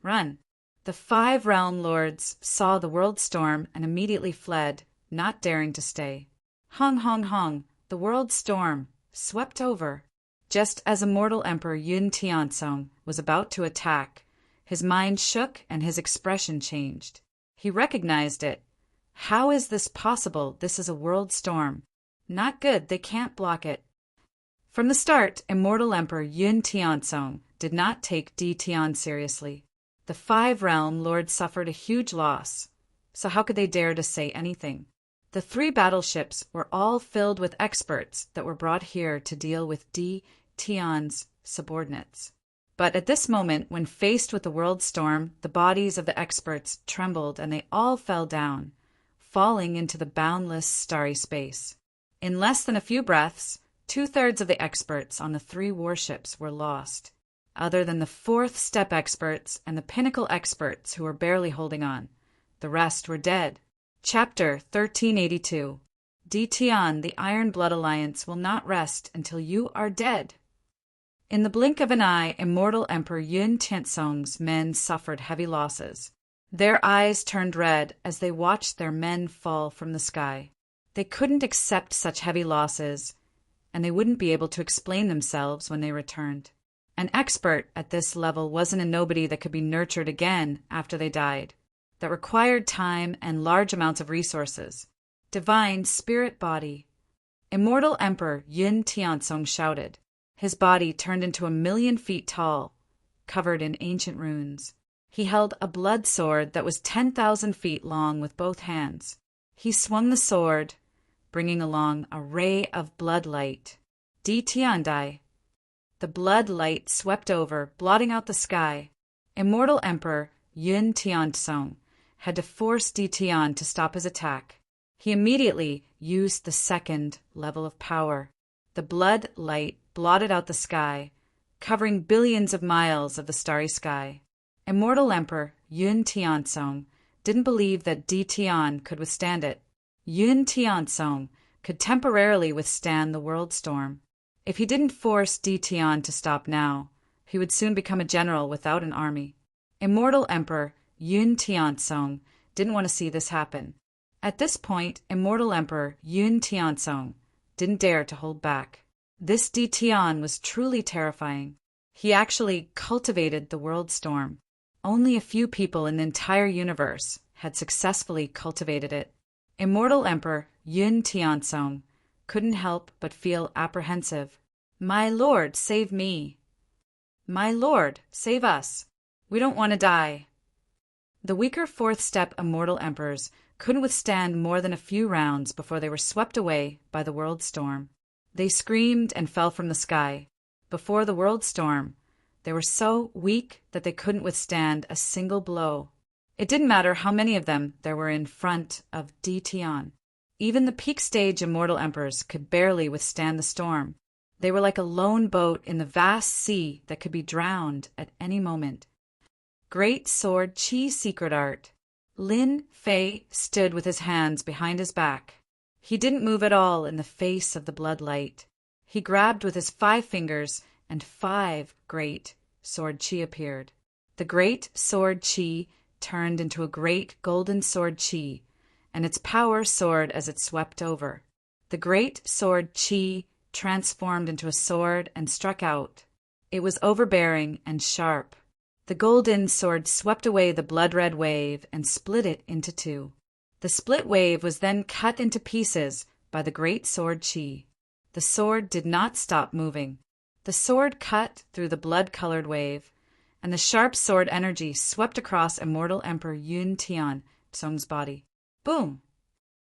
"Run." The 5 realm lords saw the world storm and immediately fled, not daring to stay. Hong hong hong, the world storm swept over. Just as Immortal Emperor Yun Tiansong was about to attack, his mind shook and his expression changed. He recognized it. How is this possible? This is a world storm. Not good, they can't block it. From the start, Immortal Emperor Yun Tiansong did not take Di Tian seriously. The 5 realm lords suffered a huge loss, so how could they dare to say anything? The 3 battleships were all filled with experts that were brought here to deal with Di Tian's subordinates. But at this moment, when faced with the world storm, the bodies of the experts trembled and they all fell down, falling into the boundless starry space. In less than a few breaths, 2/3 of the experts on the 3 warships were lost, other than the 4th step experts and the pinnacle experts who were barely holding on. The rest were dead. Chapter 1382. Di Tian, the Iron Blood Alliance will not rest until you are dead. In the blink of an eye, Immortal Emperor Yun Tiansong's men suffered heavy losses. Their eyes turned red as they watched their men fall from the sky. They couldn't accept such heavy losses, and they wouldn't be able to explain themselves when they returned. An expert at this level wasn't a nobody that could be nurtured again after they died. That required time and large amounts of resources. Divine spirit body, Immortal Emperor Yun Tiansong shouted. His body turned into 1,000,000 feet tall, covered in ancient runes. He held a blood sword that was 10,000 feet long with both hands. He swung the sword, bringing along a ray of blood light. Di Tiandai. The blood light swept over, blotting out the sky. Immortal Emperor Yun Tiansong had to force Di Tian to stop his attack. He immediately used the second level of power. The blood light blotted out the sky, covering billions of miles of the starry sky. Immortal Emperor Yun Tiansong didn't believe that Di Tian could withstand it. Yun Tiansong could temporarily withstand the world storm. If he didn't force Di Tian to stop now, he would soon become a general without an army. Immortal Emperor Yun Tiansong didn't want to see this happen. At this point, Immortal Emperor Yun Tiansong didn't dare to hold back. This Di Tian was truly terrifying. He actually cultivated the world storm. Only a few people in the entire universe had successfully cultivated it. Immortal Emperor Yun Tiansong couldn't help but feel apprehensive. My lord, save me. My lord, save us. We don't want to die. The weaker fourth step immortal emperors couldn't withstand more than a few rounds before they were swept away by the world storm. They screamed and fell from the sky. Before the world storm, they were so weak that they couldn't withstand a single blow. It didn't matter how many of them there were in front of Di Tian. Even the peak stage immortal emperors could barely withstand the storm. They were like a lone boat in the vast sea that could be drowned at any moment. Great Sword Qi Secret Art. Lin Fei stood with his hands behind his back. He didn't move at all in the face of the blood light. He grabbed with his 5 fingers, and 5 Great Sword Qi appeared. The Great Sword Qi turned into a great golden sword Qi, and its power soared as it swept over. The Great Sword Qi transformed into a sword and struck out. It was overbearing and sharp. The golden sword swept away the blood-red wave and split it into 2. The split wave was then cut into pieces by the Great Sword Qi. The sword did not stop moving. The sword cut through the blood-colored wave, and the sharp sword energy swept across Immortal Emperor Yun Tiansong's body. Boom!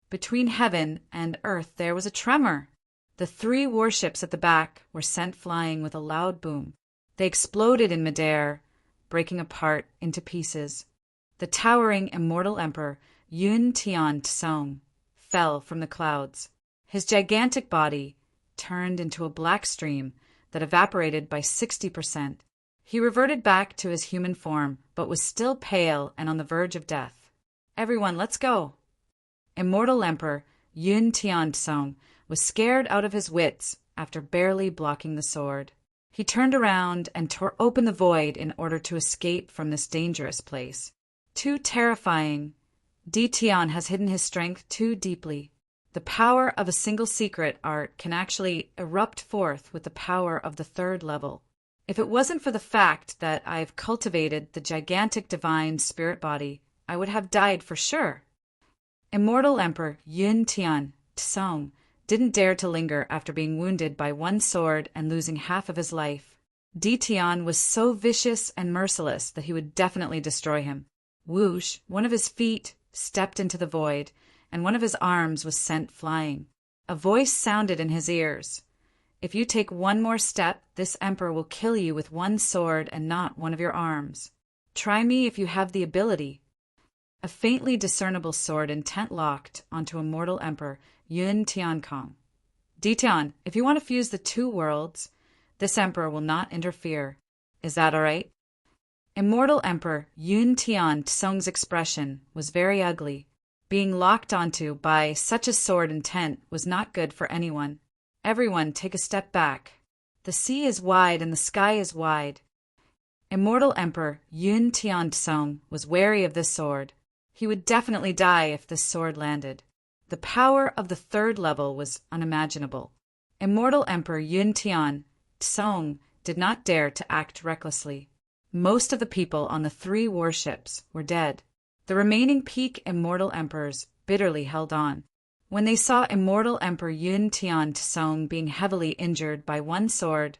Between heaven and earth there was a tremor. The 3 warships at the back were sent flying with a loud boom. They exploded in midair, breaking apart into pieces. The towering immortal emperor Yun Tiansong fell from the clouds. His gigantic body turned into a black stream that evaporated by 60%. He reverted back to his human form, but was still pale and on the verge of death. Everyone, let's go. Immortal Emperor Yun Tiansong was scared out of his wits after barely blocking the sword. He turned around and tore open the void in order to escape from this dangerous place. Too terrifying. Di Tian has hidden his strength too deeply. The power of a single secret art can actually erupt forth with the power of the 3rd level. If it wasn't for the fact that I've cultivated the gigantic divine spirit body, I would have died for sure. Immortal Emperor Yun Tiansong didn't dare to linger after being wounded by 1 sword and losing half of his life. Di Tian was so vicious and merciless that he would definitely destroy him. Whoosh, one of his feet stepped into the void, and one of his arms was sent flying. A voice sounded in his ears. If you take 1 more step, this emperor will kill you with 1 sword and not 1 of your arms. Try me if you have the ability. A faintly discernible sword intent locked onto Immortal Emperor Yun Tiansong. Di Tian, if you want to fuse the 2 worlds, this emperor will not interfere. Is that all right? Immortal Emperor Yun Tiansong's expression was very ugly. Being locked onto by such a sword intent was not good for anyone. Everyone, take a step back. The sea is wide and the sky is wide. Immortal Emperor Yun Tiansong was wary of this sword. He would definitely die if this sword landed. The power of the 3rd level was unimaginable. Immortal Emperor Yun Tiansong did not dare to act recklessly. Most of the people on the 3 warships were dead. The remaining peak immortal emperors bitterly held on. When they saw immortal Emperor Yun Tian Tsong being heavily injured by one sword,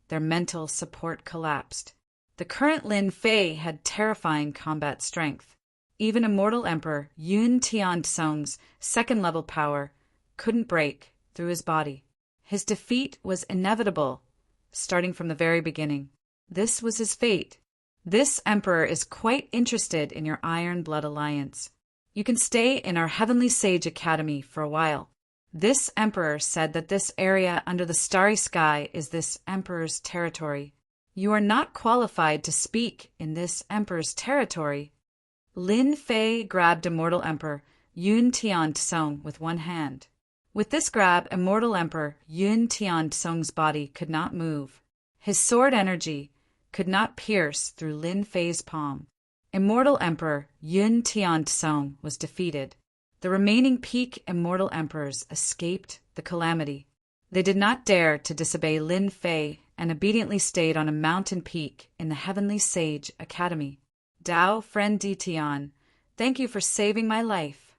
their mental support collapsed. The current Lin Fei had terrifying combat strength. Even immortal Emperor Yun Tian Tsong's second-level power couldn't break through his body. His defeat was inevitable, starting from the very beginning. This was his fate. This emperor is quite interested in your Iron Blood Alliance. You can stay in our Heavenly Sage Academy for a while. This emperor said that this area under the starry sky is this emperor's territory. You are not qualified to speak in this emperor's territory. Lin Fei grabbed immortal Emperor Yun Tian Tsong with one hand. With this grab, immortal Emperor Yun Tian Tsong's body could not move. His sword energy could not pierce through Lin Fei's palm. Immortal Emperor Yun Tian Tsong was defeated. The remaining peak immortal emperors escaped the calamity. They did not dare to disobey Lin Fei and obediently stayed on a mountain peak in the Heavenly Sage Academy. Dao, friend Di Tian, thank you for saving my life.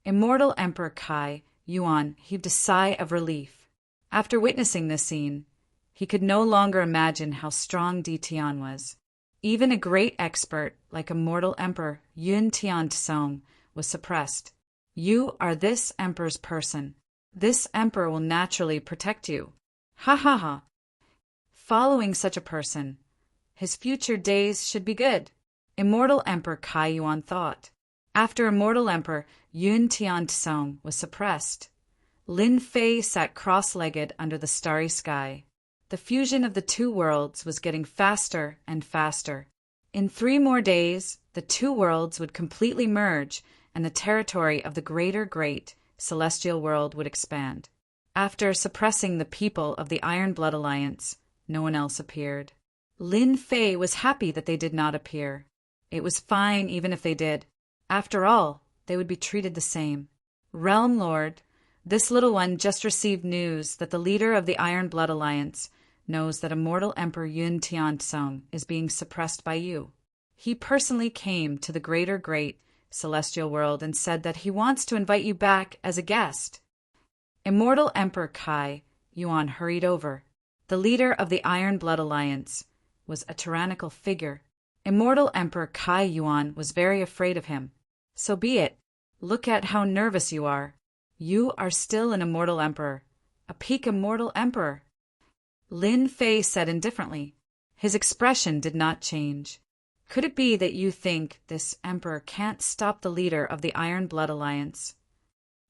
Immortal Emperor Kai Yuan heaved a sigh of relief. After witnessing this scene, he could no longer imagine how strong Di Tian was. Even a great expert like immortal Emperor Yun Tian Tsong was suppressed. You are this emperor's person. This emperor will naturally protect you. Ha ha ha. Following such a person, his future days should be good. Immortal Emperor Kai Yuan thought. After immortal Emperor Yun Tian Tsong was suppressed, Lin Fei sat cross-legged under the starry sky. The fusion of the two worlds was getting faster and faster. In 3 more days, the two worlds would completely merge and the territory of the great celestial world would expand. After suppressing the people of the Iron Blood Alliance, no one else appeared. Lin Fei was happy that they did not appear. It was fine even if they did. After all, they would be treated the same. Realm Lord, this little one just received news that the leader of the Iron Blood Alliance knows that immortal Emperor Yun Tian Tsong is being suppressed by you. He personally came to the great celestial world and said that he wants to invite you back as a guest. Immortal Emperor Kai Yuan hurried over. The leader of the Iron Blood Alliance was a tyrannical figure. Immortal Emperor Kai Yuan was very afraid of him. So be it. Look at how nervous you are. You are still an immortal emperor, a peak immortal emperor. Lin Fei said indifferently. His expression did not change. Could it be that you think this emperor can't stop the leader of the Iron Blood Alliance?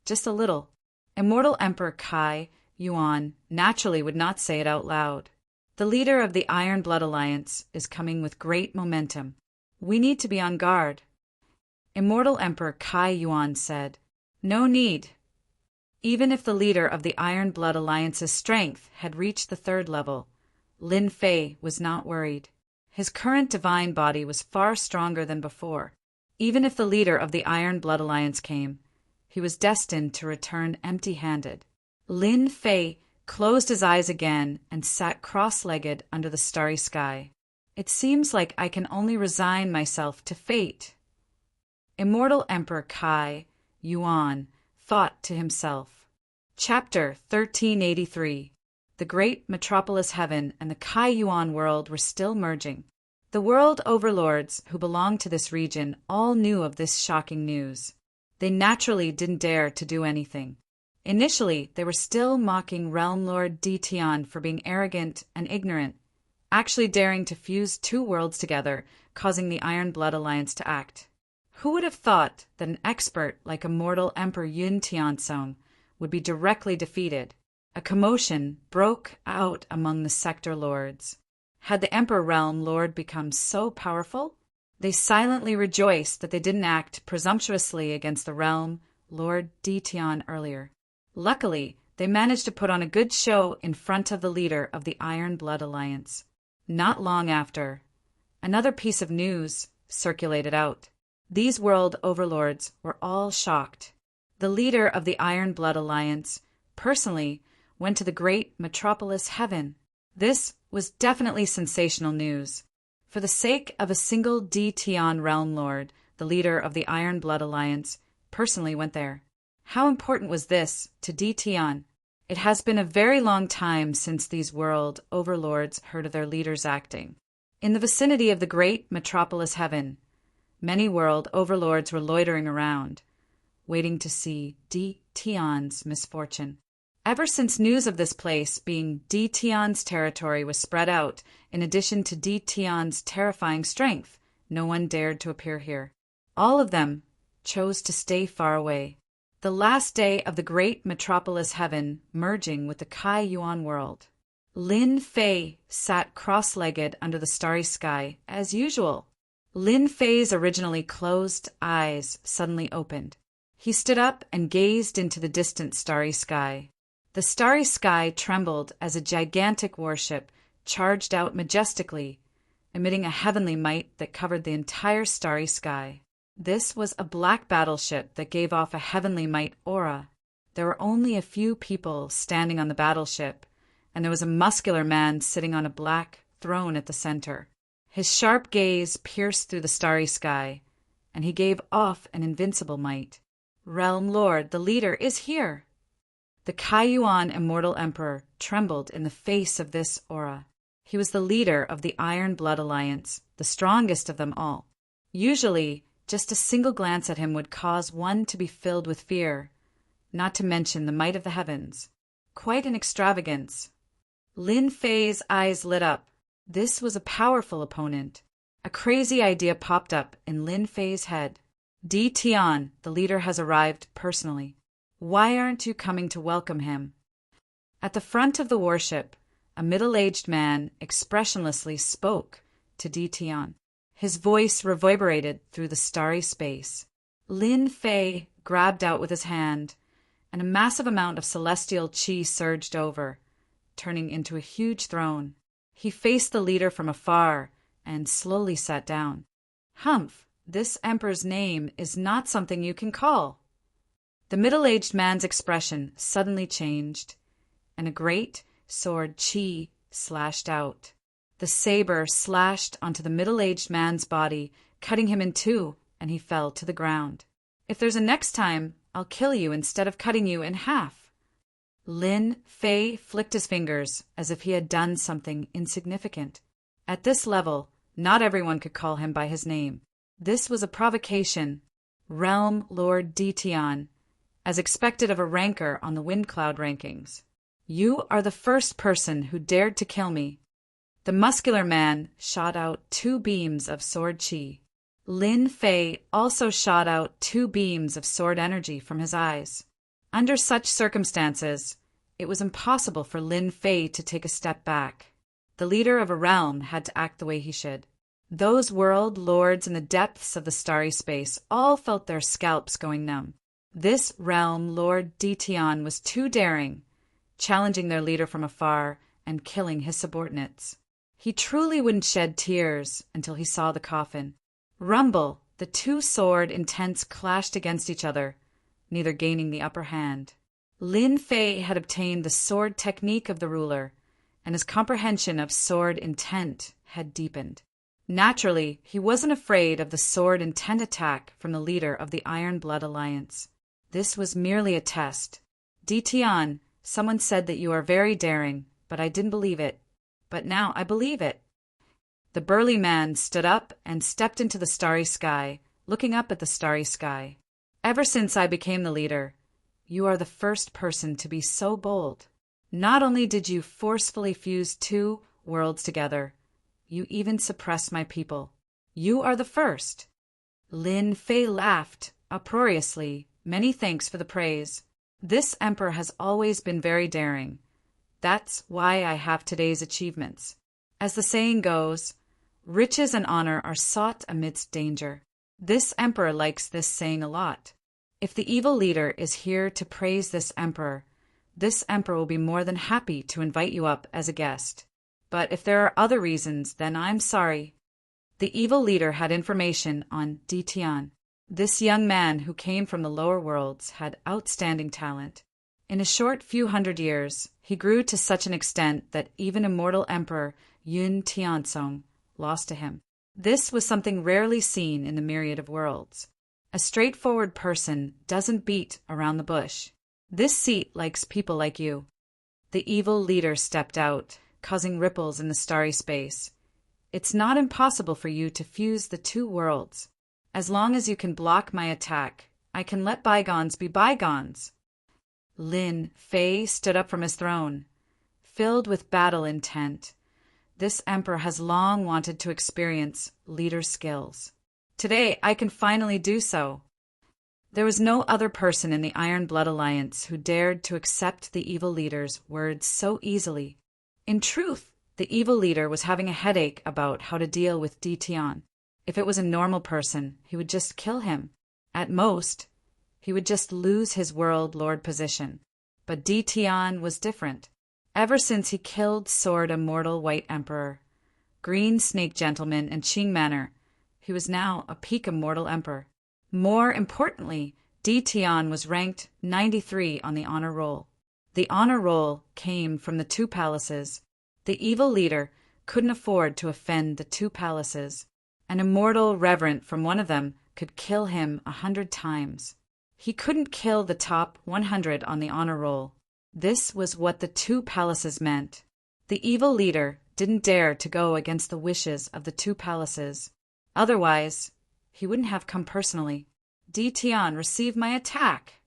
Just a little. Immortal Emperor Kai Yuan naturally would not say it out loud. The leader of the Iron Blood Alliance is coming with great momentum. We need to be on guard. Immortal Emperor Kai Yuan said, No need. Even if the leader of the Iron Blood Alliance's strength had reached the 3rd level, Lin Fei was not worried. His current divine body was far stronger than before. Even if the leader of the Iron Blood Alliance came, he was destined to return empty-handed. Lin Fei closed his eyes again and sat cross-legged under the starry sky. It seems like I can only resign myself to fate. Immortal Emperor Kai Yuan thought to himself. Chapter 1383. The great metropolis heaven and the Kai Yuan world were still merging. The world overlords who belonged to this region all knew of this shocking news. They naturally didn't dare to do anything. Initially, they were still mocking Realm Lord Di Tian for being arrogant and ignorant, actually daring to fuse 2 worlds together, causing the Iron Blood Alliance to act. Who would have thought that an expert like immortal Emperor Yun Tian Tsong would be directly defeated? A commotion broke out among the sector lords. Had the Emperor Realm Lord become so powerful? They silently rejoiced that they didn't act presumptuously against the Realm Lord Di Tian earlier. Luckily, they managed to put on a good show in front of the leader of the Iron Blood Alliance. Not long after, another piece of news circulated out. These world overlords were all shocked. The leader of the Iron Blood Alliance personally went to the great metropolis heaven. This was definitely sensational news. For the sake of a single Di Tian Realm Lord, the leader of the Iron Blood Alliance personally went there. How important was this to Di Tian? It has been a very long time since these world overlords heard of their leaders acting. In the vicinity of the great metropolis heaven, many world overlords were loitering around, waiting to see Di Tian's misfortune. Ever since news of this place being Di Tian's territory was spread out, in addition to Di Tian's terrifying strength, no one dared to appear here. All of them chose to stay far away. The last day of the great metropolis heaven merging with the Kai Yuan world. Lin Fei sat cross-legged under the starry sky, as usual. Lin Fei's originally closed eyes suddenly opened. He stood up and gazed into the distant starry sky. The starry sky trembled as a gigantic warship charged out majestically, emitting a heavenly might that covered the entire starry sky. This was a black battleship that gave off a heavenly might aura. There were only a few people standing on the battleship, and there was a muscular man sitting on a black throne at the center. His sharp gaze pierced through the starry sky, and he gave off an invincible might. Realm Lord, the leader, is here! The Kai Yuan Immortal Emperor trembled in the face of this aura. He was the leader of the Iron Blood Alliance, the strongest of them all. Usually, just a single glance at him would cause one to be filled with fear, not to mention the might of the heavens. Quite an extravagance. Lin Fei's eyes lit up. This was a powerful opponent. A crazy idea popped up in Lin Fei's head. Di Tian, the leader, has arrived personally. Why aren't you coming to welcome him? At the front of the warship, a middle-aged man expressionlessly spoke to Di Tian. His voice reverberated through the starry space. Lin Fei grabbed out with his hand, and a massive amount of celestial qi surged over, turning into a huge throne. He faced the leader from afar and slowly sat down. Humph, this emperor's name is not something you can call. The middle-aged man's expression suddenly changed, and a great sword qi slashed out. The saber slashed onto the middle-aged man's body, cutting him in two, and he fell to the ground. If there's a next time, I'll kill you instead of cutting you in half. Lin Fei flicked his fingers as if he had done something insignificant. At this level, not everyone could call him by his name. This was a provocation. Realm Lord Di Tian, as expected of a ranker on the Wind Cloud rankings. You are the first person who dared to kill me. The muscular man shot out 2 beams of sword qi. Lin Fei also shot out 2 beams of sword energy from his eyes. Under such circumstances, it was impossible for Lin Fei to take a step back. The leader of a realm had to act the way he should. Those world lords in the depths of the starry space all felt their scalps going numb. This realm Lord Di Tian was too daring, challenging their leader from afar and killing his subordinates. He truly wouldn't shed tears until he saw the coffin. Rumble, the 2 sword intents clashed against each other, neither gaining the upper hand. Lin Fei had obtained the sword technique of the ruler, and his comprehension of sword intent had deepened. Naturally, he wasn't afraid of the sword intent attack from the leader of the Iron Blood Alliance. This was merely a test. Di Tian, someone said that you are very daring, but I didn't believe it. But now I believe it. The burly man stood up and stepped into the starry sky, looking up at the starry sky. Ever since I became the leader, you are the first person to be so bold. Not only did you forcefully fuse 2 worlds together, you even suppressed my people. You are the first. Lin Fei laughed uproariously. Many thanks for the praise. This emperor has always been very daring. That's why I have today's achievements. As the saying goes, riches and honor are sought amidst danger. This emperor likes this saying a lot. If the evil leader is here to praise this emperor will be more than happy to invite you up as a guest. But if there are other reasons, then I'm sorry. The evil leader had information on Di Tian. This young man who came from the lower worlds had outstanding talent. In a short few hundred years, he grew to such an extent that even immortal Emperor Yun Tianzong lost to him. This was something rarely seen in the myriad of worlds. A straightforward person doesn't beat around the bush. This seat likes people like you. The evil leader stepped out, causing ripples in the starry space. It's not impossible for you to fuse the two worlds. As long as you can block my attack, I can let bygones be bygones. Lin Fei stood up from his throne, filled with battle intent. This emperor has long wanted to experience leader skills. Today, I can finally do so. There was no other person in the Iron Blood Alliance who dared to accept the evil leader's words so easily. In truth, the evil leader was having a headache about how to deal with Di Tian. If it was a normal person, he would just kill him. At most, he would just lose his world lord position. But Di Tian was different. Ever since he killed Sword Immortal White Emperor, Green Snake Gentleman, and Qing Manor, he was now a peak immortal emperor. More importantly, Di Tian was ranked 93 on the honor roll. The honor roll came from the two palaces. The evil leader couldn't afford to offend the two palaces. An immortal reverend from one of them could kill him 100 times. He couldn't kill the top 100 on the honor roll. This was what the two palaces meant. The evil leader didn't dare to go against the wishes of the two palaces. Otherwise, he wouldn't have come personally. Di Tian received my attack.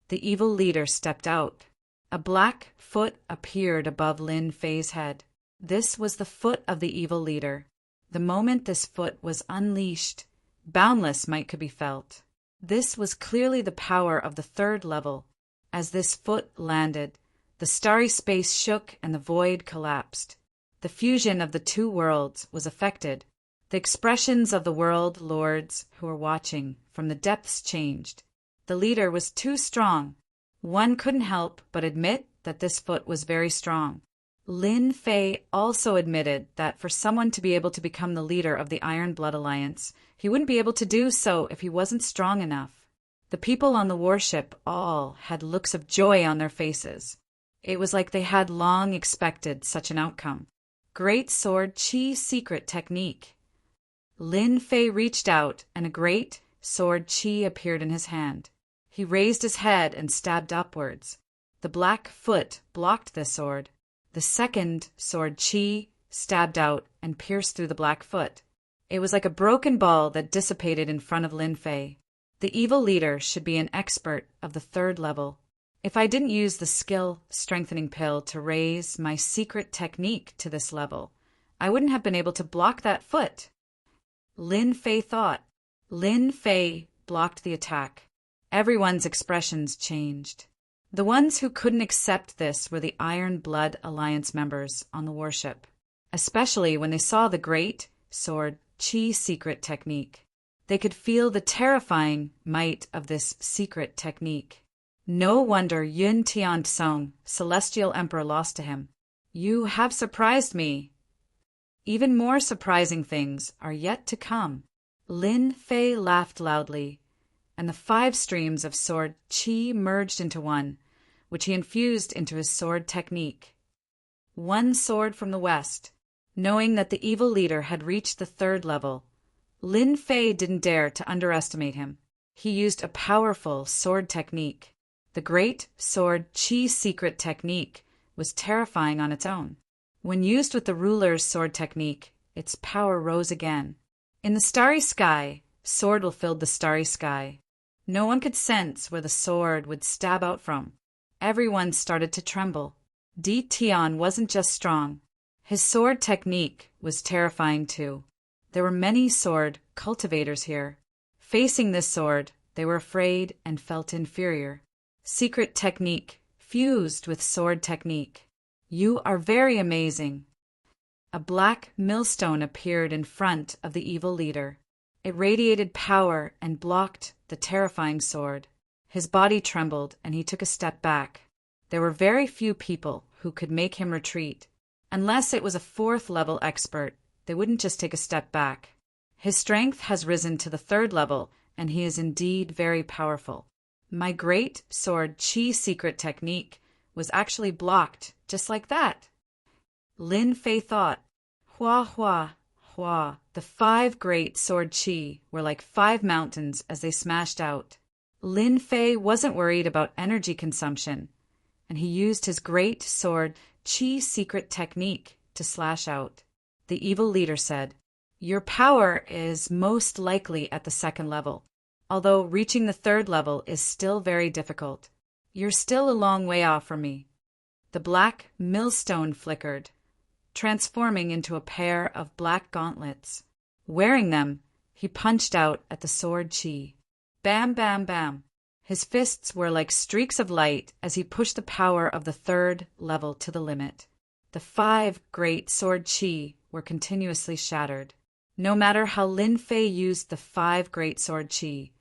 The evil leader stepped out. A black foot appeared above Lin Fei's head. This was the foot of the evil leader. The moment this foot was unleashed, boundless might could be felt. This was clearly the power of the third level. As this foot landed, the starry space shook and the void collapsed. The fusion of the two worlds was affected. The expressions of the world lords who were watching from the depths changed. The leader was too strong. One couldn't help but admit that this foot was very strong. Lin Fei also admitted that for someone to be able to become the leader of the Iron Blood Alliance, he wouldn't be able to do so if he wasn't strong enough. The people on the warship all had looks of joy on their faces. It was like they had long expected such an outcome. Great Sword Qi secret technique. Lin Fei reached out, and a great sword Qi appeared in his hand. He raised his head and stabbed upwards. The black foot blocked the sword. The second sword Qi stabbed out and pierced through the black foot. It was like a broken ball that dissipated in front of Lin Fei. The evil leader should be an expert of the third level. If I didn't use the skill strengthening pill to raise my secret technique to this level, I wouldn't have been able to block that foot. Lin Fei thought. Lin Fei blocked the attack. Everyone's expressions changed. The ones who couldn't accept this were the Iron Blood Alliance members on the warship, especially when they saw the great sword Qi secret technique. They could feel the terrifying might of this secret technique. No wonder Yun Tian-tsung, Celestial Emperor, lost to him. You have surprised me. Even more surprising things are yet to come. Lin Fei laughed loudly, and the 5 streams of sword Qi merged into one, which he infused into his sword technique. One sword from the west. Knowing that the evil leader had reached the third level, Lin Fei didn't dare to underestimate him. He used a powerful sword technique. The great sword Qi secret technique was terrifying on its own. When used with the ruler's sword technique, its power rose again. In the starry sky, sword will fill the starry sky. No one could sense where the sword would stab out from. Everyone started to tremble. Di Tian wasn't just strong. His sword technique was terrifying too. There were many sword cultivators here. Facing this sword, they were afraid and felt inferior. Secret technique fused with sword technique. You are very amazing. A black millstone appeared in front of the evil leader. It radiated power and blocked the terrifying sword. His body trembled and he took a step back. There were very few people who could make him retreat. Unless it was a 4th level expert, they wouldn't just take a step back. His strength has risen to the 3rd level, and he is indeed very powerful. My great sword Qi secret technique was actually blocked just like that. Lin Fei thought, Hua hua, Hua, the 5 great sword chi, were like 5 mountains as they smashed out. Lin Fei wasn't worried about energy consumption, and he used his great sword chi secret technique to slash out. The evil leader said, "Your power is most likely at the 2nd level, although reaching the 3rd level is still very difficult. You're still a long way off from me." The black millstone flickered, transforming into a pair of black gauntlets. Wearing them, he punched out at the sword chi. Bam, bam, bam. His fists were like streaks of light as he pushed the power of the 3rd level to the limit. The 5 great sword chi were continuously shattered. No matter how Lin Fei used the 5 great sword chi,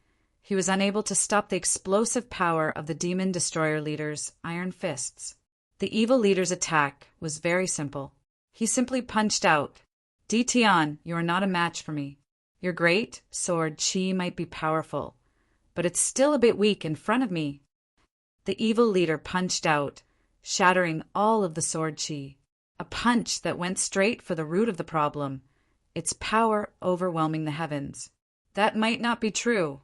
he was unable to stop the explosive power of the demon destroyer leader's iron fists. The evil leader's attack was very simple. He simply punched out, "Di Tian, you are not a match for me. Your great sword chi might be powerful, but it's still a bit weak in front of me." The evil leader punched out, shattering all of the sword chi. A punch that went straight for the root of the problem, its power overwhelming the heavens. That might not be true.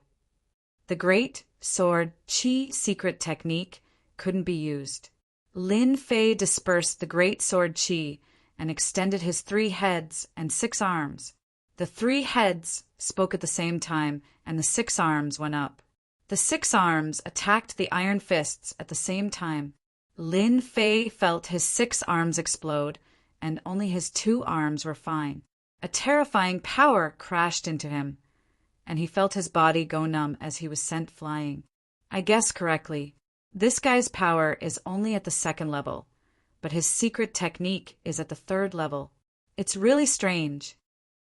The great sword chi secret technique couldn't be used. Lin Fei dispersed the great sword chi and extended his 3 heads and 6 arms. The 3 heads spoke at the same time, and the 6 arms went up. The 6 arms attacked the iron fists at the same time. Lin Fei felt his 6 arms explode, and only his 2 arms were fine. A terrifying power crashed into him, and he felt his body go numb as he was sent flying. I guessed correctly. This guy's power is only at the 2nd level, but his secret technique is at the 3rd level. It's really strange.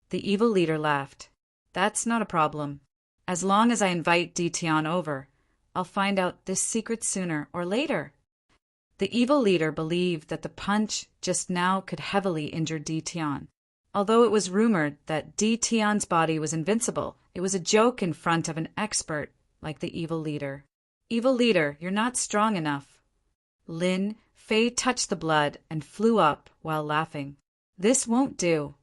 The evil leader laughed. "That's not a problem. As long as I invite Di Tian over, I'll find out this secret sooner or later." The evil leader believed that the punch just now could heavily injure Di Tian. Although it was rumored that Di Tian's body was invincible, it was a joke in front of an expert like the evil leader. "Evil leader, you're not strong enough." Lin Fei touched the blood and flew up while laughing. "This won't do.